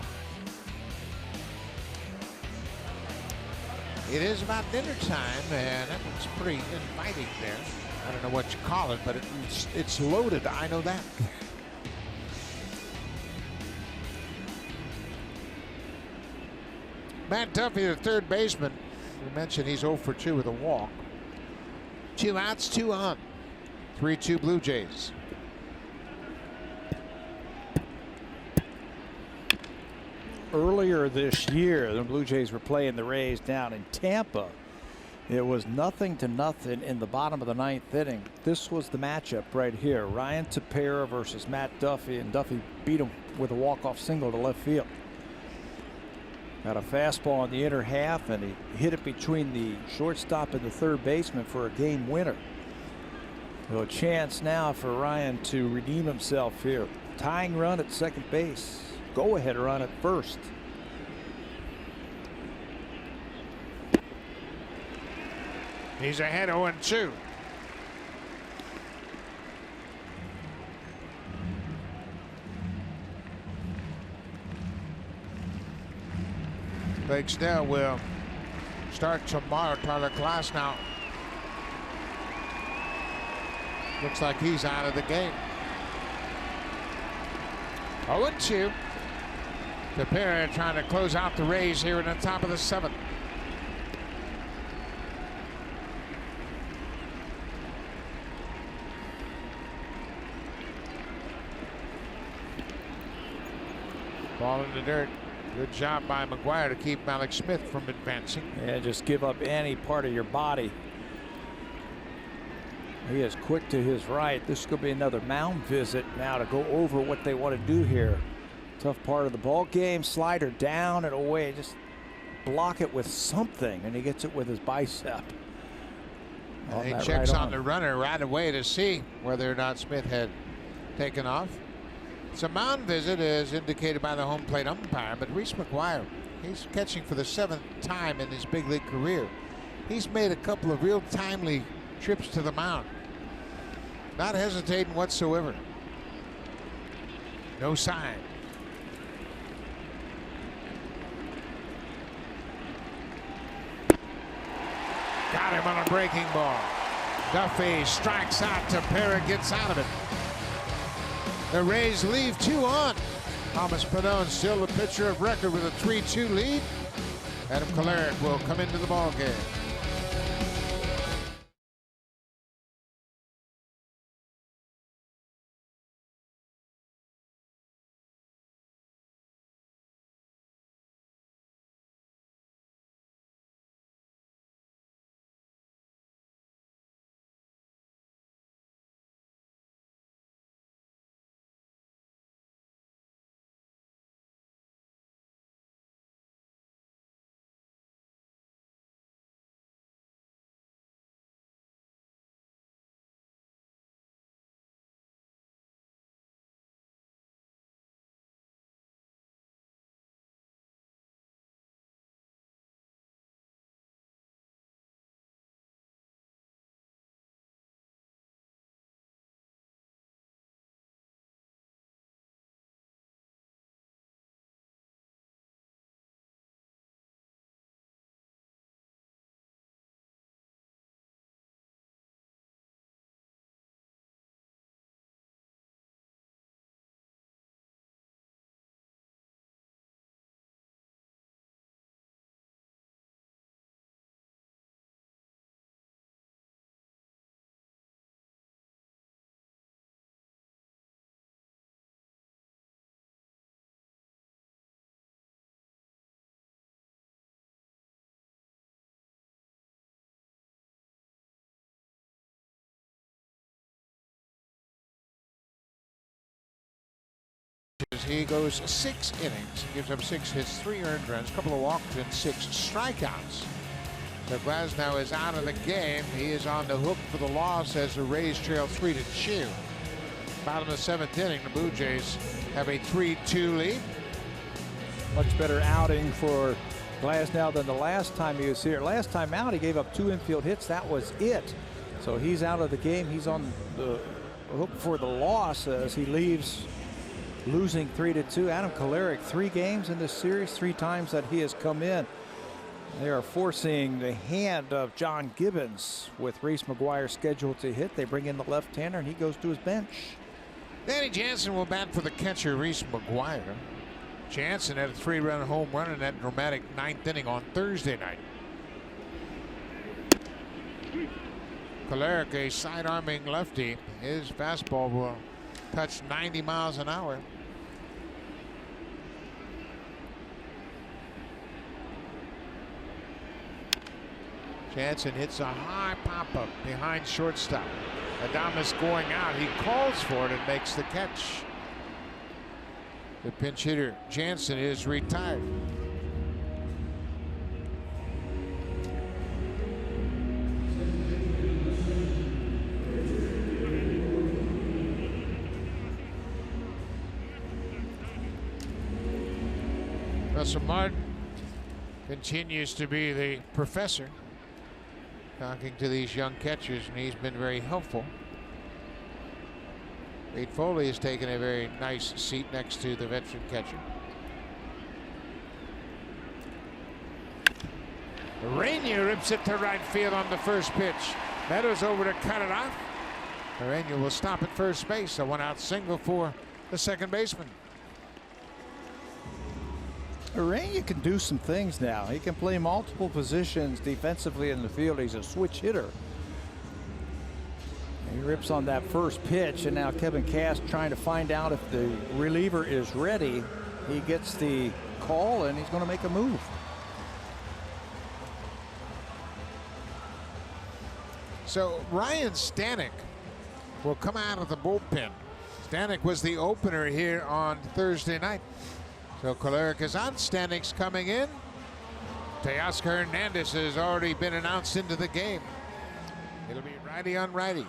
It is about dinner time, and that looks pretty inviting there. I don't know what you call it, but it's loaded. I know that. Matt Duffy, the third baseman. We mentioned he's 0 for 2 with a walk. 2 outs, 2 on. 3-2 Blue Jays. Earlier this year, the Blue Jays were playing the Rays down in Tampa. It was 0-0 in the bottom of the 9th inning. This was the matchup right here. Ryan Tepera versus Matt Duffy, and Duffy beat him with a walk-off single to left field. Got a fastball in the inner half, and he hit it between the shortstop and the third baseman for a game winner. So a chance now for Ryan to redeem himself here. Tying run at second base. Go-ahead run at first. He's ahead 0-2. Blake Snell will start tomorrow. Tyler Klaas now looks like he's out of the game. 0-2. Tepera trying to close out the Rays here in the top of the 7th. Ball in the dirt. Good job by Mcguire to keep Alex Smith from advancing. Yeah, just give up any part of your body. He is quick to his right. This could be another mound visit now to go over what they want to do here. Tough part of the ball game. Slider down and away. Just block it with something, and he gets it with his bicep. He checks on the runner right away to see whether or not Smith had taken off. It's a mound visit as indicated by the home plate umpire, but Reese Mcguire, he's catching for the 7th time in his big league career. He's made a couple of real timely trips to the mound. Not hesitating whatsoever. No sign. Got him on a breaking ball. Duffy strikes out. Tepera gets out of it. The Rays leave 2 on. Thomas Ponine still the pitcher of record with a 3-2 lead. Adam Kolarek will come into the ball game. He goes 6 innings, gives up 6 hits, 3 earned runs, a couple of walks, and 6 strikeouts. So Glasnow is out of the game. He is on the hook for the loss as the Rays trail 3-2. Bottom of the 7th inning, the Blue Jays have a 3-2 lead. Much better outing for Glasnow than the last time he was here. Last time out, he gave up 2 infield hits. That was it. So he's out of the game. He's on the hook for the loss as he leaves losing 3-2. Adam Kolarek, 3 games in this series, 3 times that he has come in. They are forcing the hand of John Gibbons with Reese Mcguire scheduled to hit. They bring in the left-hander and he goes to his bench. Danny Jansen will bat for the catcher, Reese Mcguire. Jansen had a 3-run home run in that dramatic 9th inning on Thursday night. Kolarek, a side-arming lefty. His fastball will touch 90 miles an hour. Jansen hits a high pop-up behind shortstop. Adames going out. He calls for it and makes the catch. The pinch hitter, Jansen, is retired. Russell Martin continues to be the professor, talking to these young catchers, and he's been very helpful. Reed Foley has taken a very nice seat next to the veteran catcher. Rainier rips it to right field on the first pitch. Meadows over to cut it off. Rainier will stop at first base. A 1-out single for the second baseman. Rainier can do some things now. He can play multiple positions defensively in the field. He's a switch hitter. He rips on that first pitch, and now Kevin Cass trying to find out if the reliever is ready. He gets the call, and he's going to make a move. So Ryan Stanek will come out of the bullpen. Stanek was the opener here on Thursday night. So Kolarek is on. Stanek's coming in. Teoscar Hernandez has already been announced into the game. It'll be righty on righty.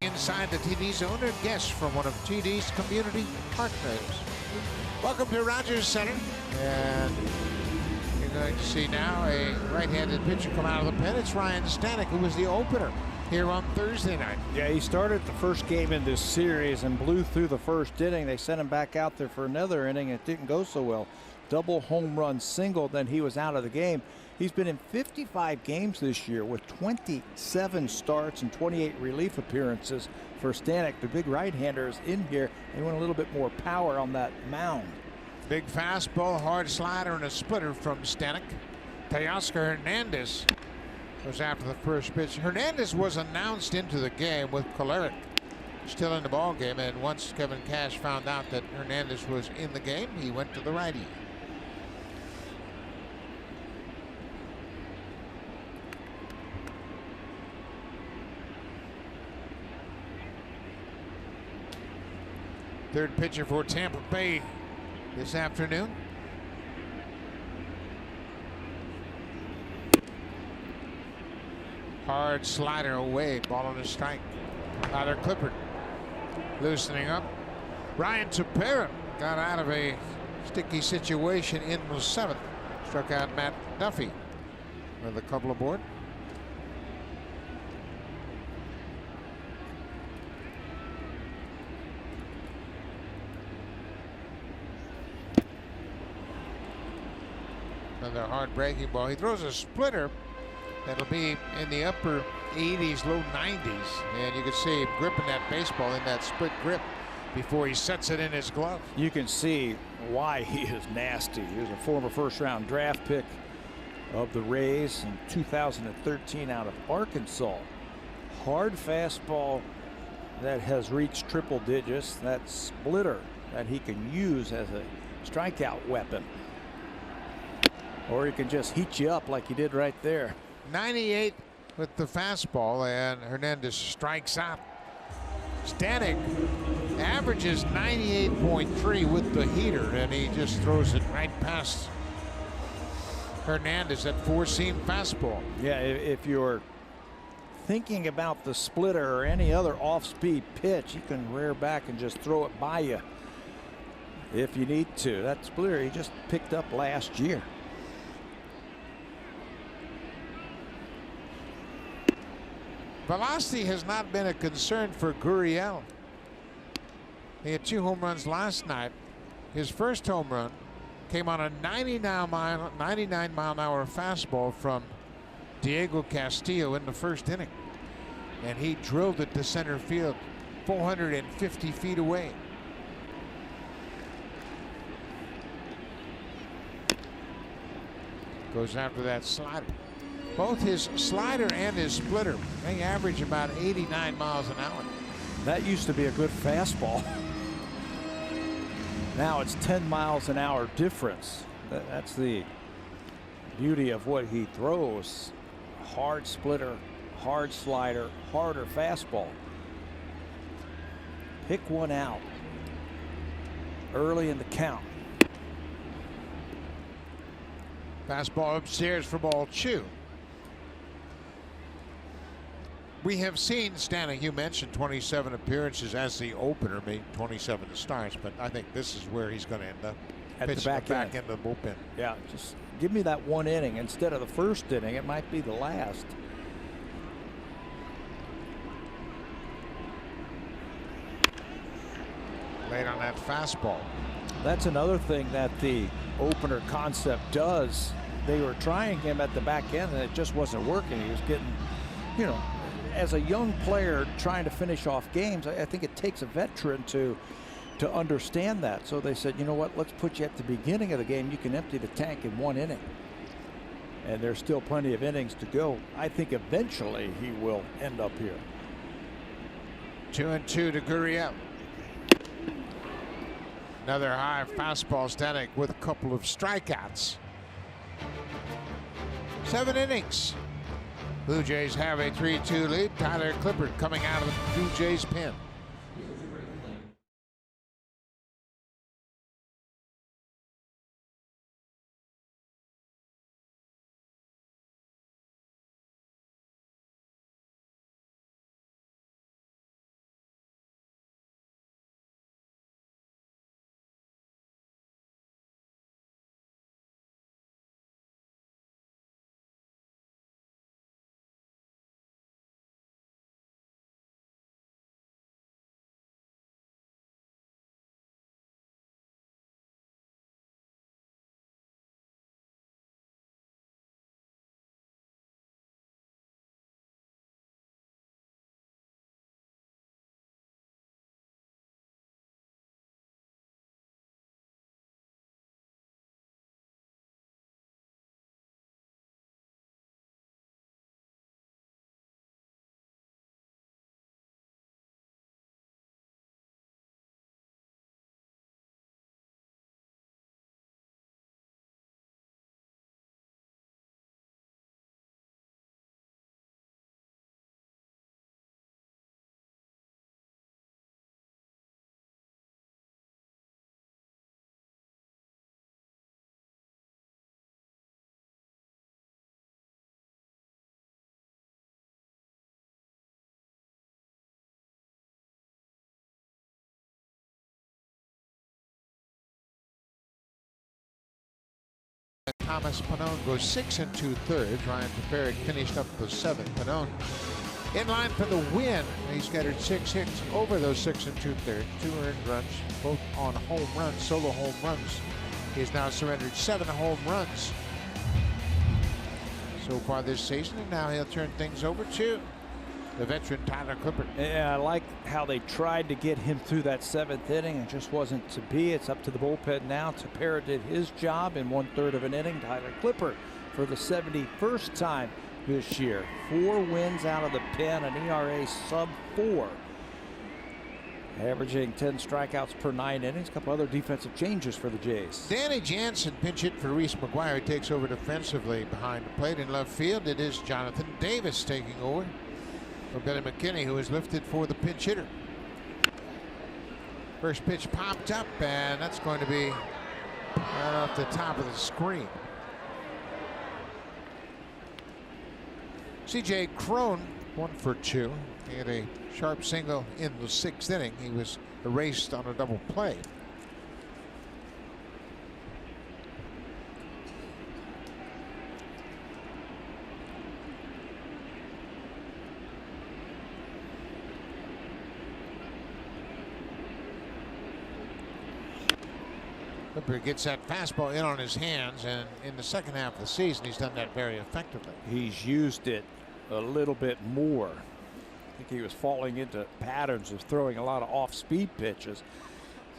Inside the TD zone, a guest from one of TD's community partners. Welcome to Rogers Center, and you're going to see now a right-handed pitcher come out of the pen. It's Ryan Stanek, who was the opener here on Thursday night. Yeah, he started the first game in this series and blew through the first inning. They sent him back out there for another inning. It didn't go so well. Double home run single, then he was out of the game. He's been in 55 games this year with 27 starts and 28 relief appearances for Stanek. The big right-hander is in here. They want a little bit more power on that mound. Big fastball, hard slider, and a splitter from Stanek. Teoscar Hernandez goes after the first pitch. Hernandez was announced into the game with Kolarek still in the ball game, and once Kevin Cash found out that Hernandez was in the game, he went to the righty. Third pitcher for Tampa Bay this afternoon. Hard slider away, ball on a strike. Tyler Clippard loosening up. Ryan Tepera got out of a sticky situation in the 7th. Struck out Matt Duffy with a couple aboard. Another hard breaking ball. He throws a splitter that'll be in the upper 80s, low 90s. And you can see him gripping that baseball in that split grip before he sets it in his glove. You can see why he is nasty. He was a former first-round draft pick of the Rays in 2013 out of Arkansas. Hard fastball that has reached triple digits. That splitter that he can use as a strikeout weapon. Or he can just heat you up like he did right there. 98 with the fastball, and Hernandez strikes out. Stanek averages 98.3 with the heater, and he just throws it right past Hernandez, that four-seam fastball. Yeah, if you're thinking about the splitter or any other off-speed pitch, you can rear back and just throw it by you if you need to. That splitter he just picked up last year. Velocity has not been a concern for Gurriel. He had 2 home runs last night. His first home run came on a 99-mile-an-hour fastball from Diego Castillo in the first inning. And he drilled it to center field 450 feet away. Goes after that slider. Both his slider and his splitter, they average about 89 miles an hour. That used to be a good fastball. Now it's 10 miles an hour difference. That's the beauty of what he throws. Hard splitter, hard slider, harder fastball. Pick one out early in the count. Fastball upstairs for ball 2. We have seen Stanek, you mentioned 27 appearances as the opener, maybe 27 starts, but I think this is where he's going to end up. At the back end of the bullpen. Yeah, just give me that one inning instead of the first inning. It might be the last. Late on that fastball. That's another thing that the opener concept does. They were trying him at the back end and it just wasn't working. He was getting, you know, as a young player trying to finish off games, I think it takes a veteran to understand that. So they said, you know what, let's put you at the beginning of the game. You can empty the tank in one inning. And there's still plenty of innings to go. I think eventually he will end up here. 2-2 to Gurriel. Another high fastball. Stanek with a couple of strikeouts. 7 innings. Blue Jays have a 3-2 lead. Tyler Clippard coming out of the Blue Jays pen. Thomas. Ponine goes 6 2/3. Ryan Tepera finished up the 7th. Ponine in line for the win. He's gathered 6 hits over those 6 2/3. 2 earned runs, both on home runs, solo home runs. He's now surrendered 7 home runs so far this season, and now he'll turn things over to the veteran Tyler Clippard. Yeah, I like how they tried to get him through that 7th inning. It just wasn't to be. It's up to the bullpen now. Tepera did his job in 1/3 of an inning. Tyler Clippard for the 71st time this year. 4 wins out of the pen, an ERA sub-4. Averaging 10 strikeouts per 9 innings. A couple other defensive changes for the Jays. Danny Jansen pinch hit for Reese Mcguire. He takes over defensively behind the plate in left field. It is Jonathan Davis taking over for Billy McKinney, who is lifted for the pinch hitter. First pitch popped up, and that's going to be right off the top of the screen. C.J. Cron 1 for 2. He had a sharp single in the 6th inning. He was erased on a double play. Clippard gets that fastball in on his hands, and in the second half of the season he's done that very effectively. He's used it a little bit more. I think he was falling into patterns of throwing a lot of off-speed pitches.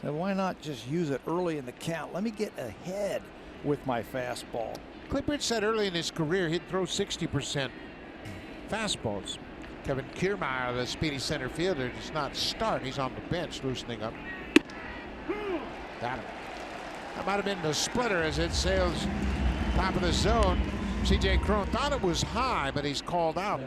So why not just use it early in the count? Let me get ahead with my fastball. Clippard said early in his career he'd throw 60% fastballs. Kevin Kiermaier, the speedy center fielder, does not start. He's on the bench, loosening up. Got him. That might have been the splitter as it sails top of the zone. C.J. Cron thought it was high, but he's called out.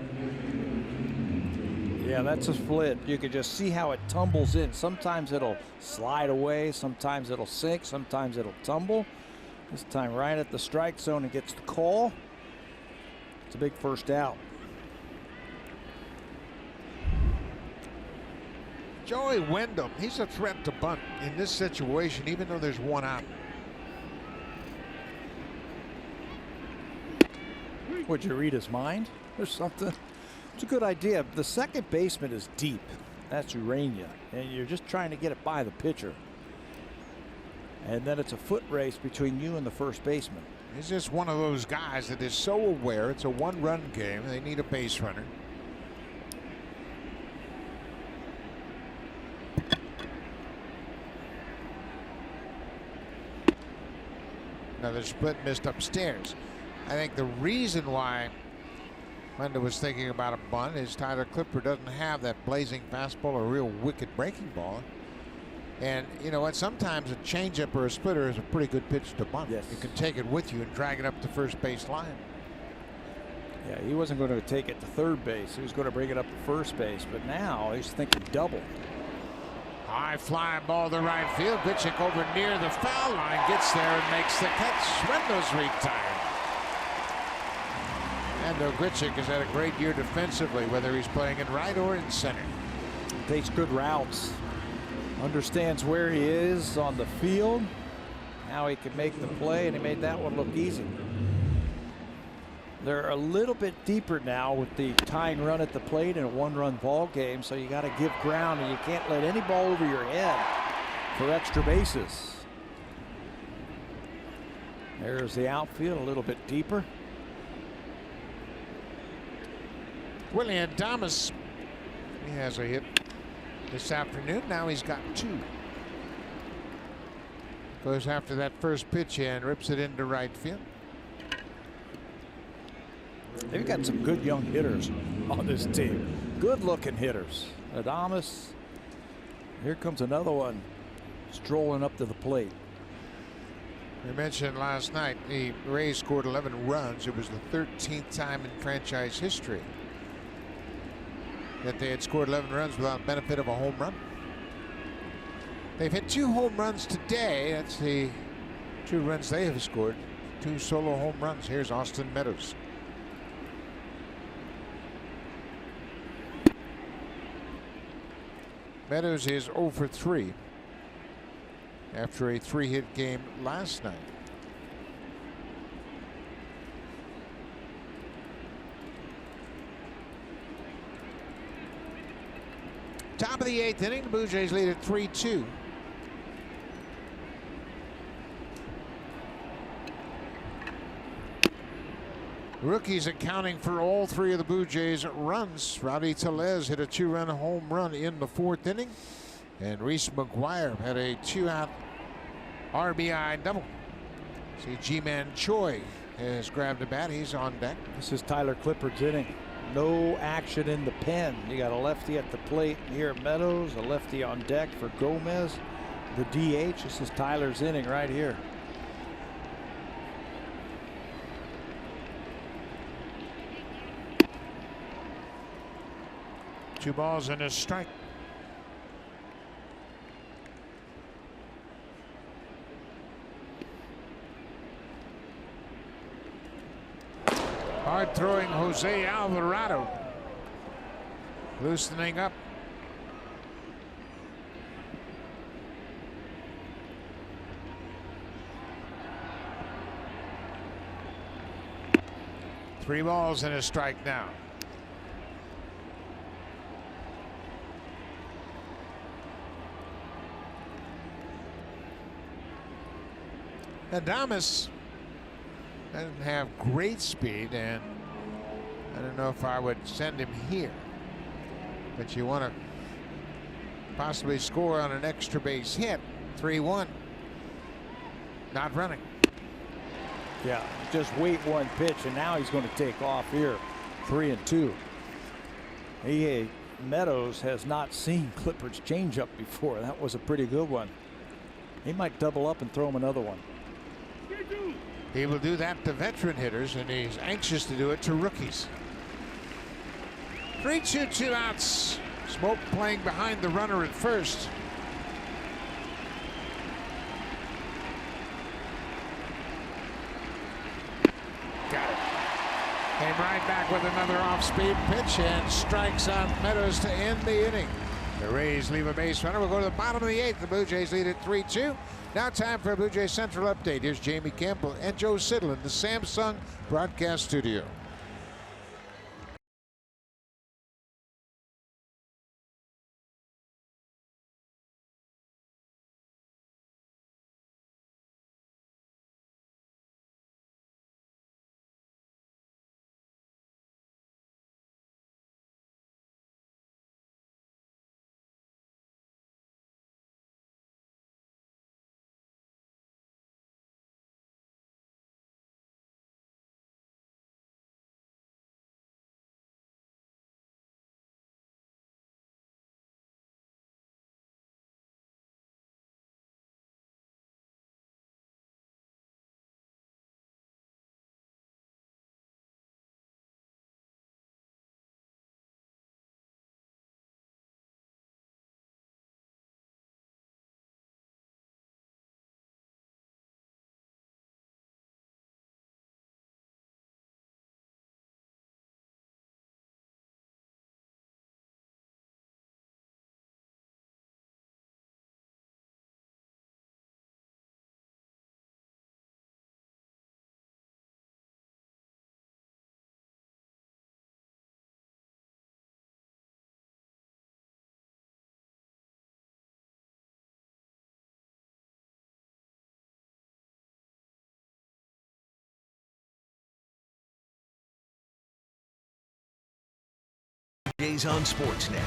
Yeah, that's a split. You can just see how it tumbles in. Sometimes it'll slide away, sometimes it'll sink, sometimes it'll tumble. This time right at the strike zone and gets the call. It's a big first out. Joey Wyndham, he's a threat to bunt in this situation, even though there's 1 out. Would you read his mind or something? It's a good idea. The second baseman is deep. That's Urania, and you're just trying to get it by the pitcher. And then it's a foot race between you and the first baseman. He's just one of those guys that is so aware it's a 1-run game. They need a base runner. Another split missed upstairs. I think the reason why Wyndham was thinking about a bunt is Tyler Clippard doesn't have that blazing fastball, a real wicked breaking ball. And you know what? Sometimes a changeup or a splitter is a pretty good pitch to bunt. Yes. You can take it with you and drag it up the first base line. Yeah, he wasn't going to take it to third base. He was going to bring it up to first base, but now he's thinking double. High fly ball to right field. Grichuk over near the foul line, gets there and makes the catch. Windows retired. And Grichuk has had a great year defensively, whether he's playing in right or in center. Takes good routes. Understands where he is on the field. Now he can make the play, and he made that one look easy. They're a little bit deeper now with the tying run at the plate in a 1-run ball game, so you got to give ground, and you can't let any ball over your head for extra bases. There's the outfield a little bit deeper. Willie Adames, he has a hit this afternoon. Now he's got 2. Goes after that first pitch and rips it into right field. They've got some good young hitters on this team. Good looking hitters. Adames. Here comes another one strolling up to the plate. We mentioned last night the Rays scored 11 runs. It was the 13th time in franchise history that they had scored 11 runs without benefit of a home run. They've hit 2 home runs today. That's the 2 runs they have scored. 2 solo home runs. Here's Austin Meadows. Meadows is 0 for 3 after a 3-hit game last night. Top of the 8th inning, the Bluejays lead at 3-2. Rookies accounting for all 3 of the Blue Jays' runs. Rowdy Tellez hit a 2-run home run in the 4th inning. And Reese Mcguire had a 2-out RBI double. See, G-Man Choi has grabbed a bat. He's on deck. This is Tyler Clippard's inning. No action in the pen. You got a lefty at the plate here at Meadows, a lefty on deck for Gomez, the DH. This is Tyler's inning right here. Two balls and a strike. Hard throwing Jose Alvarado. Loosening up. Three balls and a strike now. Adames doesn't have great speed, and I don't know if I would send him here, but you want to possibly score on an extra base hit. 3-1. Not running. Yeah, just wait one pitch, and now he's going to take off here. 3-2. Meadows has not seen Clippard's changeup before. That was a pretty good one. He might double up and throw him another one. He will do that to veteran hitters, and he's anxious to do it to rookies. 3-2, 2 outs. Smoke playing behind the runner at first. Got it. Came right back with another off-speed pitch and strikes out Meadows to end the inning. The Rays leave a base runner. We'll go to the bottom of the 8th. The Blue Jays lead at 3-2. Now time for a Blue Jay Central update. Here's Jamie Campbell and Joe Siddle in the Samsung broadcast studio. Days on Sportsnet.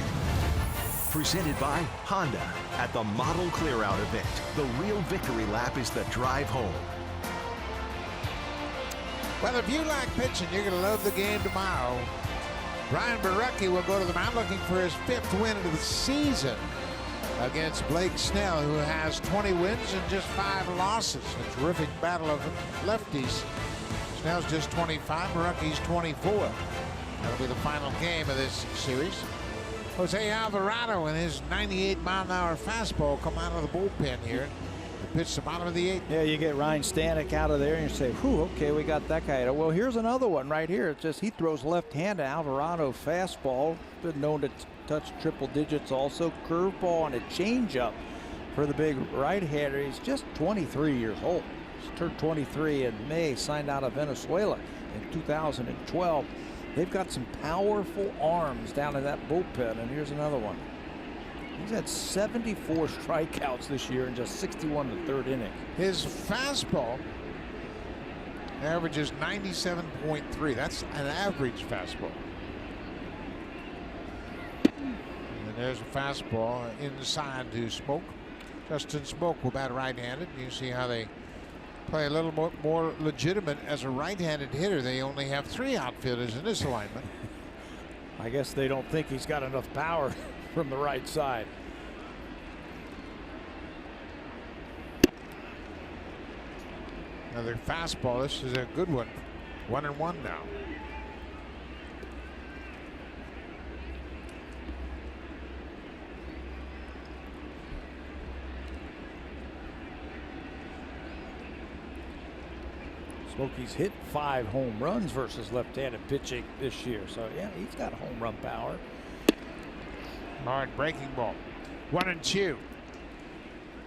Presented by Honda at the Model Clearout event. The real victory lap is the drive home. Well, if you like pitching, you're going to love the game tomorrow. Brian Borucki will go to the mound looking for his 5th win of the season against Blake Snell, who has 20 wins and just 5 losses. A terrific battle of lefties. Snell's just 25, Borucki's 24. That'll be the final game of this series. Jose Alvarado and his 98-mile-an-hour fastball come out of the bullpen here. Pitch the bottom of the 8th. Yeah, you get Ryan Stanek out of there and you say, whew, okay, we got that guy. Well, here's another one right here. It's just he throws left-handed. Alvarado fastball, been known to touch triple digits also. Curveball and a changeup for the big right-hander. He's just 23 years old. He's turned 23 in May, signed out of Venezuela in 2012. They've got some powerful arms down in that bullpen, and here's another one. He's had 74 strikeouts this year in just 61 in the third inning. His fastball averages 97.3. That's an average fastball. And there's a fastball inside to Smoke. Justin Smoke will bat right-handed. You see how they play a little more legitimate as a right-handed hitter. They only have 3 outfielders in this alignment. I guess they don't think he's got enough power from the right side. Another fastball. This is a good one. 1-1 now. Smokey's hit 5 home runs versus left-handed pitching this year. So, yeah, he's got home run power. Hard breaking ball. 1-2.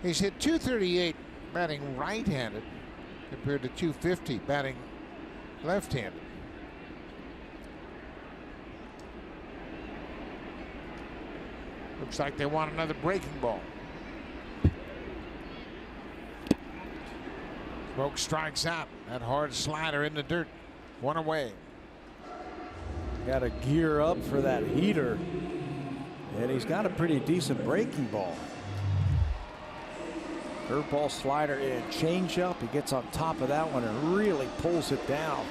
He's hit .238 batting right-handed compared to .250 batting left-handed. Looks like they want another breaking ball. Smoke strikes out. That hard slider in the dirt. 1 away. Got to gear up for that heater. And he's got a pretty decent breaking ball. Curveball, slider, and changeup. He gets on top of that one and really pulls it down.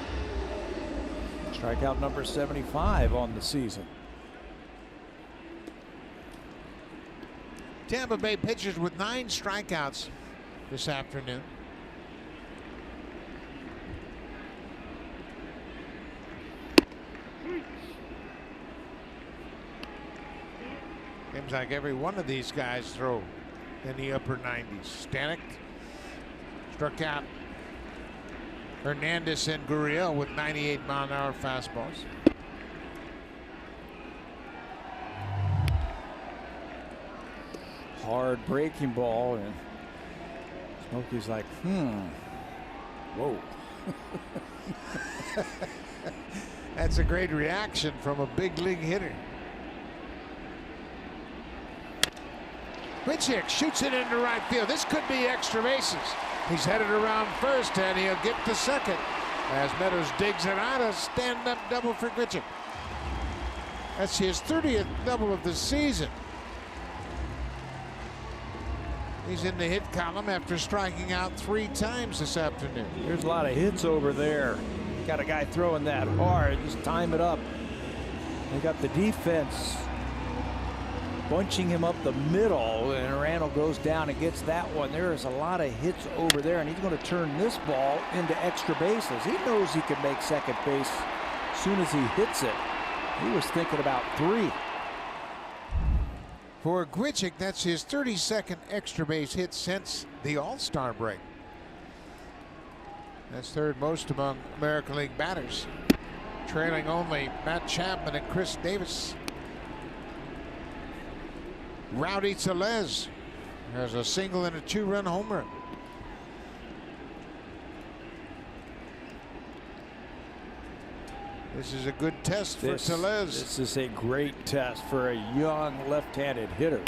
Strikeout number 75 on the season. Tampa Bay pitchers with 9 strikeouts this afternoon. Seems like every one of these guys throw in the upper 90s. Stanek struck out Hernandez and Gurriel with 98-mile-an-hour fastballs. Hard breaking ball, and Smokey's like, whoa. That's a great reaction from a big league hitter. Grichuk shoots it into right field. This could be extra bases. He's headed around first, and he'll get to second as Meadows digs it out. A stand-up double for Grichuk. That's his 30th double of the season. He's in the hit column after striking out 3 times this afternoon. There's a lot of hits over there. Got a guy throwing that hard. Just time it up. They got the defense bunching him up the middle, and Randall goes down and gets that one. There is a lot of hits over there, and he's going to turn this ball into extra bases. He knows he can make second base as soon as he hits it. He was thinking about 3. For Grichuk, that's his 32nd extra base hit since the All-Star break. That's 3rd most among American League batters, trailing only Matt Chapman and Chris Davis. Rowdy Tellez has a single and a 2-run homer. This is a good test for Tellez. This is a great test for a young left-handed hitter.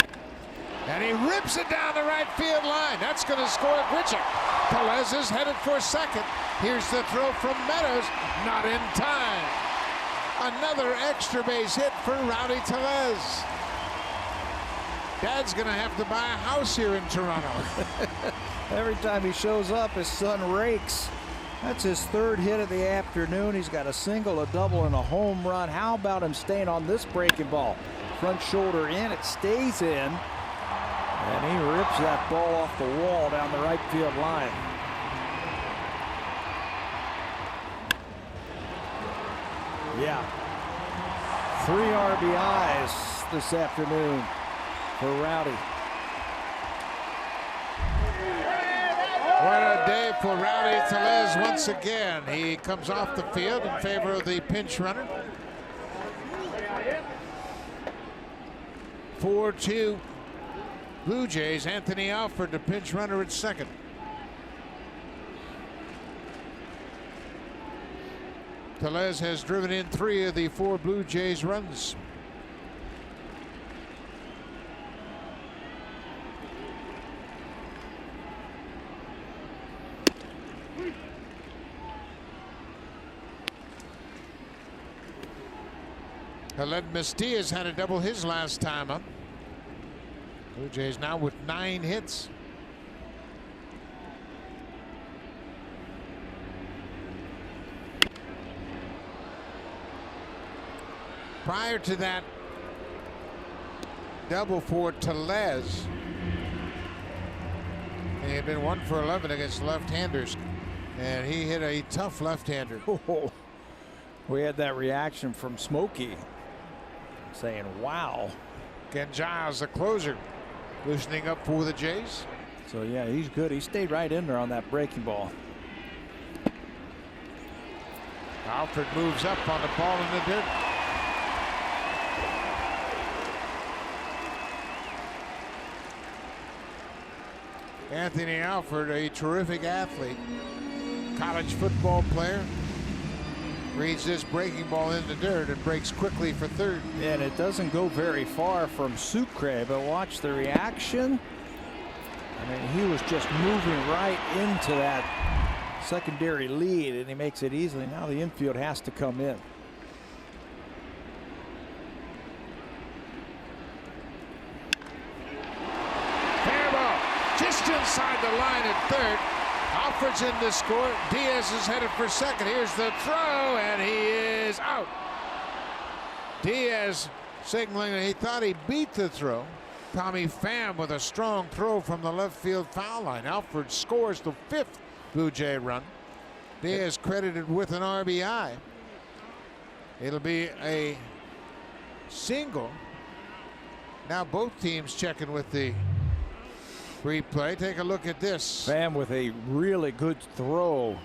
And he rips it down the right field line. That's going to score Grichuk. Tellez is headed for second. Here's the throw from Meadows. Not in time. Another extra base hit for Rowdy Tellez. Dad's going to have to buy a house here in Toronto. Every time he shows up, his son rakes. That's his 3rd hit of the afternoon. He's got a single, a double, and a home run. How about him staying on this breaking ball? Front shoulder in, it stays in. And he rips that ball off the wall down the right field line. Yeah. 3 RBIs this afternoon for Rowdy. What a day for Rowdy Tellez once again. He comes off the field in favor of the pinch runner. 4-2 Blue Jays. Anthony Alfred, the pinch runner at second. Tellez has driven in 3 of the 4 Blue Jays runs. Aledmus Diaz had a double his last time up. Blue Jays now with 9 hits. Prior to that double for Tellez, he had been 1 for 11 against left-handers, and he hit a tough left-hander. Oh, we had that reaction from Smokey saying, wow. Ken Giles, the closer, loosening up for the Jays. So yeah, he's good. He stayed right in there on that breaking ball. Alfred moves up on the ball in the dirt. Anthony Alfred, a terrific athlete, college football player, reads this breaking ball in the dirt and breaks quickly for third. And it doesn't go very far from Sucre, but watch the reaction. I mean, he was just moving right into that secondary lead, and he makes it easily. Now the infield has to come in. Just inside the line at third. Alfred's in to score. Diaz is headed for second. Here's the throw, and he is out. Diaz signaling that he thought he beat the throw. Tommy Pham with a strong throw from the left field foul line. Alfred scores the 5th Bluejay run. Diaz credited with an RBI. It'll be a single. Now both teams checking with the replay. Take a look at this. Pham with a really good throw.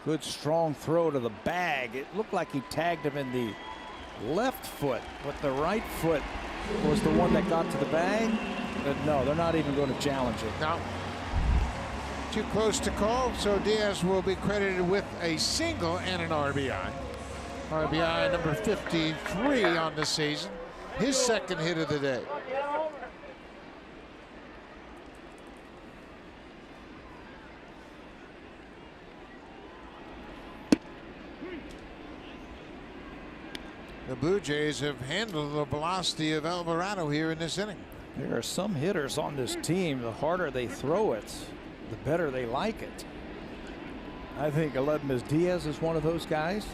Good strong throw to the bag. It looked like he tagged him in the left foot, but the right foot was the one that got to the bag. But no, they're not even going to challenge it. No. Too close to call, so Diaz will be credited with a single and an RBI. RBI number 53 on the season. His second hit of the day. The Blue Jays have handled the velocity of Alvarado here in this inning. There are some hitters on this team, the harder they throw it, the better they like it. I think Aledmus Diaz is one of those guys.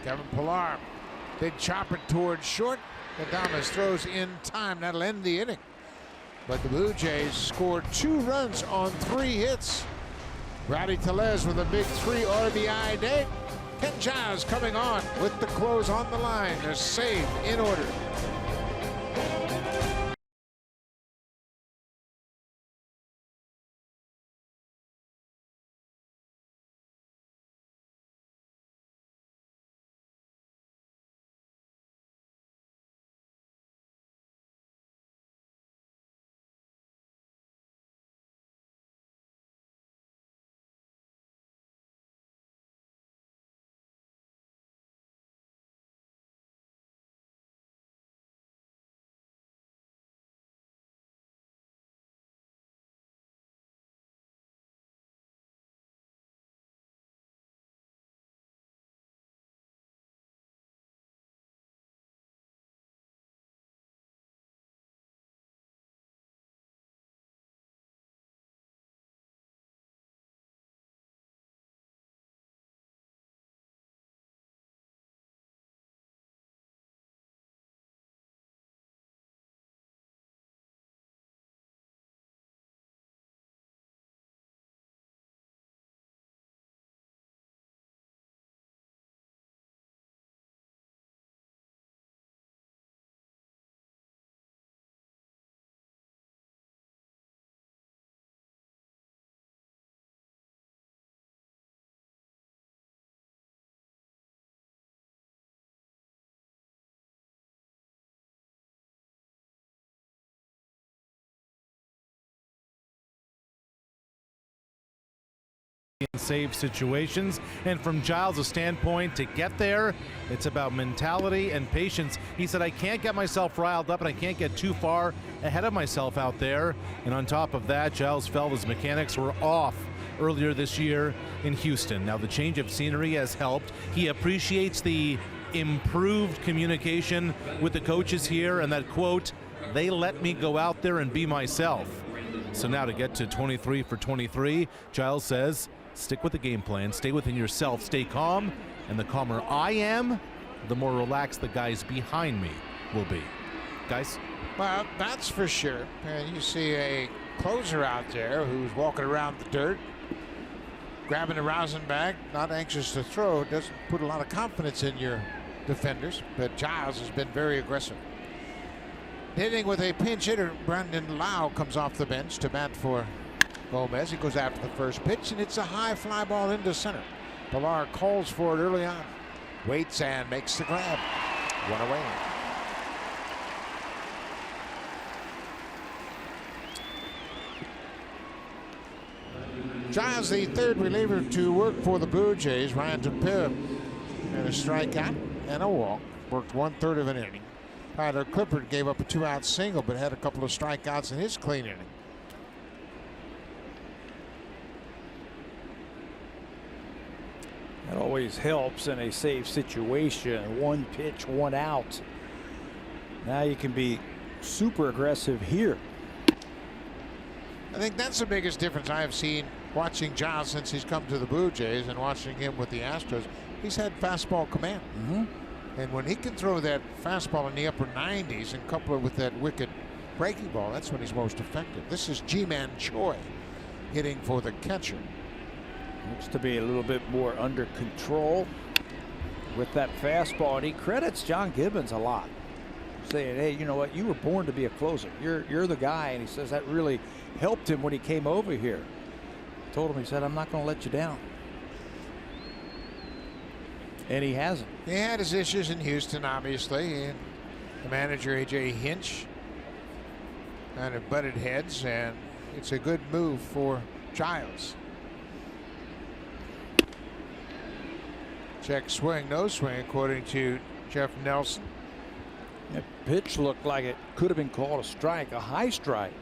Kevin Pillar, big chopper towards short. Adames throws in time. That'll end the inning. But the Blue Jays scored 2 runs on 3 hits. Rowdy Tellez with a big 3 RBI day. Ken Giles coming on with the close on the line. They're saved in order. In save situations, and from Giles' standpoint, to get there, it's about mentality and patience. He said, I can't get myself riled up and I can't get too far ahead of myself out there. And on top of that, Giles felt his mechanics were off earlier this year in Houston. Now, the change of scenery has helped. He appreciates the improved communication with the coaches here, and that quote, "They let me go out there and be myself." So now to get to 23 for 23, Giles says, stick with the game plan, stay within yourself, stay calm, and the calmer I am, the more relaxed the guys behind me will be. Guys? Well, that's for sure. And you see a closer out there who's walking around the dirt, grabbing a rosin bag, not anxious to throw. Doesn't put a lot of confidence in your defenders, but Giles has been very aggressive. Hitting with a pinch hitter, Brandon Lau comes off the bench to bat for Gomez. He goes after the first pitch, and it's a high fly ball into center. Pilar calls for it early on. Waits and makes the grab. One away. Giles, the third reliever to work for the Blue Jays. Ryan Tepera had a strikeout and a walk. Worked 1/3 of an inning. Tyler Clippard gave up a 2-out single, but had a couple of strikeouts in his clean inning. That always helps in a safe situation. 1 pitch, 1 out. Now you can be super aggressive here. I think that's the biggest difference I have seen watching Giles since he's come to the Blue Jays and watching him with the Astros. He's had fastball command. And when he can throw that fastball in the upper 90s and couple it with that wicked breaking ball, that's when he's most effective. This is Ji-Man Choi hitting for the catcher. Looks to be a little bit more under control with that fastball, and he credits John Gibbons a lot, saying, hey, you know what, you were born to be a closer. You're the guy. And he says that really helped him when he came over here. Told him, he said, I'm not going to let you down. And he hasn't. He had his issues in Houston, obviously. And the manager, A.J. Hinch, kind of butted heads, and it's a good move for Giles. Check swing, no swing, according to Jeff Nelson. That pitch looked like it could have been called a strike, a high strike.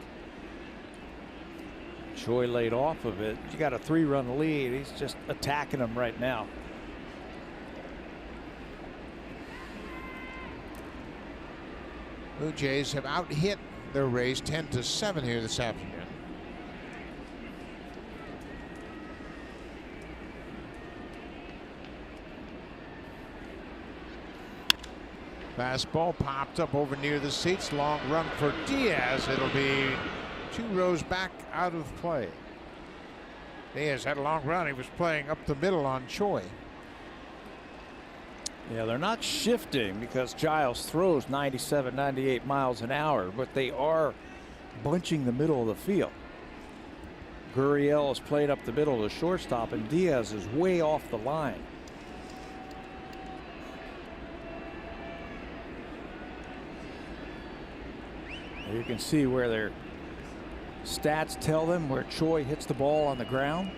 Choi laid off of it. You got a 3-run lead. He's just attacking him right now. Blue Jays have out-hit their Rays 10-7 here this afternoon. Fastball popped up over near the seats. Long run for Diaz. It'll be 2 rows back out of play. Diaz had a long run. He was playing up the middle on Choi. Yeah, they're not shifting because Giles throws 97, 98 miles an hour, but they are bunching the middle of the field. Gurriel is played up the middle of the shortstop, and Diaz is way off the line. You can see where their stats tell them where Choi hits the ball on the ground.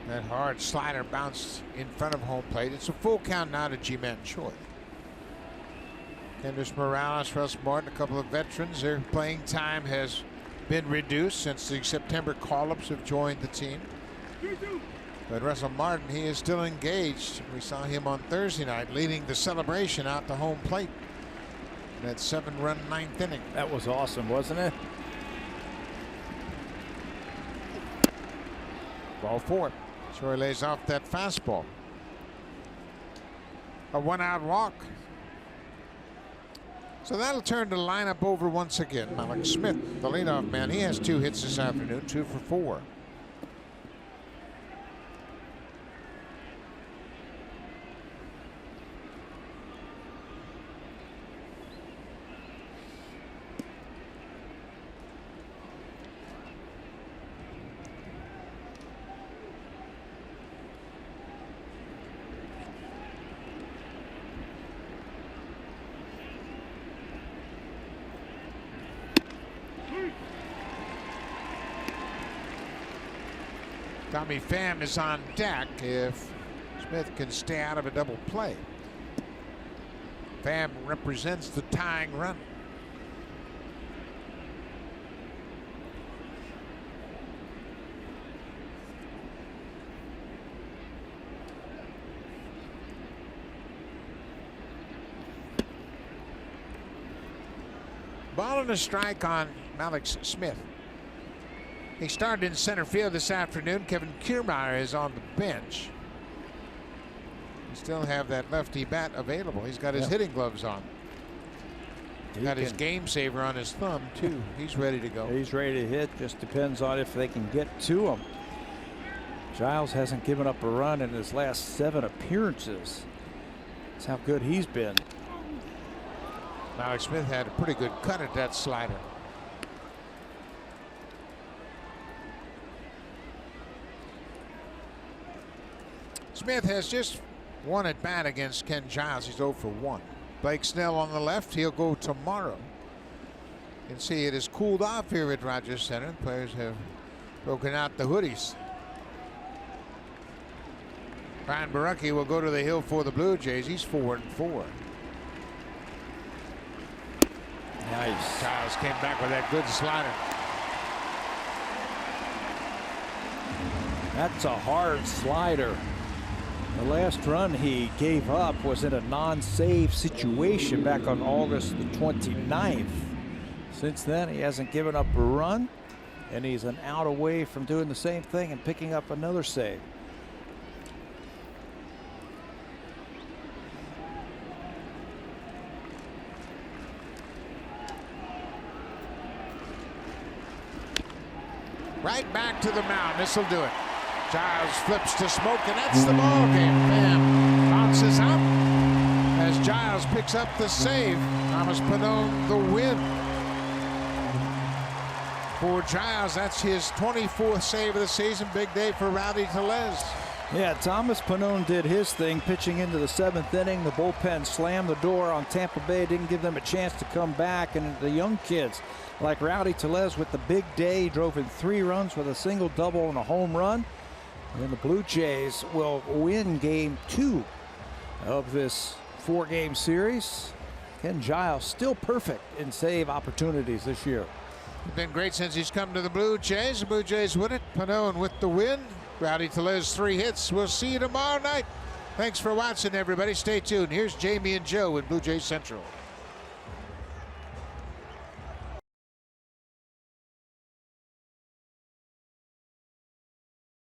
That hard slider bounced in front of home plate. It's a full count now to Ji-Man Choi. Kendrys Morales, Russ Martin, a couple of veterans. Their playing time has been reduced since the September call-ups have joined the team. But Russell Martin, he is still engaged. We saw him on Thursday night leading the celebration out to home plate. That 7-run 9th inning. That was awesome, wasn't it? Ball 4. Choi lays off that fastball. A 1-out walk. So that'll turn the lineup over once again. Malik Smith, the leadoff man, he has 2 hits this afternoon, 2 for 4. Tommy Pham is on deck if Smith can stay out of a double play. Pham represents the tying run. Ball and a strike on Alex Smith. He started in center field this afternoon. Kevin Kiermaier is on the bench. We still have that lefty bat available. He's got his hitting gloves on. He's got his game saver on his thumb too. He's ready to go. He's ready to hit. Just depends on if they can get to him. Giles hasn't given up a run in his last 7 appearances. That's how good he's been. Alex Smith had a pretty good cut at that slider. Smith has just one at bat against Ken Giles. He's 0 for 1. Blake Snell on the left. He'll go tomorrow. You can see it has cooled off here at Rogers Center. Players have broken out the hoodies. Brian Barucki will go to the hill for the Blue Jays. He's 4 and 4. Nice. Giles came back with that good slider. That's a hard slider. The last run he gave up was in a non-save situation back on August the 29th. Since then, he hasn't given up a run, and he's an out away from doing the same thing and picking up another save. Right back to the mound. This will do it. Giles flips to Smoke, and that's the ball game. Pham bounces out as Giles picks up the save. Thomas Ponine the win. For Giles, that's his 24th save of the season. Big day for Rowdy Tellez. Yeah, Thomas Ponine did his thing, pitching into the 7th inning. The bullpen slammed the door on Tampa Bay, didn't give them a chance to come back. And the young kids like Rowdy Tellez with the big day, drove in 3 runs with a single, double, and a home run. And the Blue Jays will win game 2 of this 4-game series. Ken Giles still perfect in save opportunities this year. It's been great since he's come to the Blue Jays. The Blue Jays win it. Ponine with the win. Rowdy Tellez 3 hits. We'll see you tomorrow night. Thanks for watching, everybody. Stay tuned. Here's Jamie and Joe in Blue Jays Central.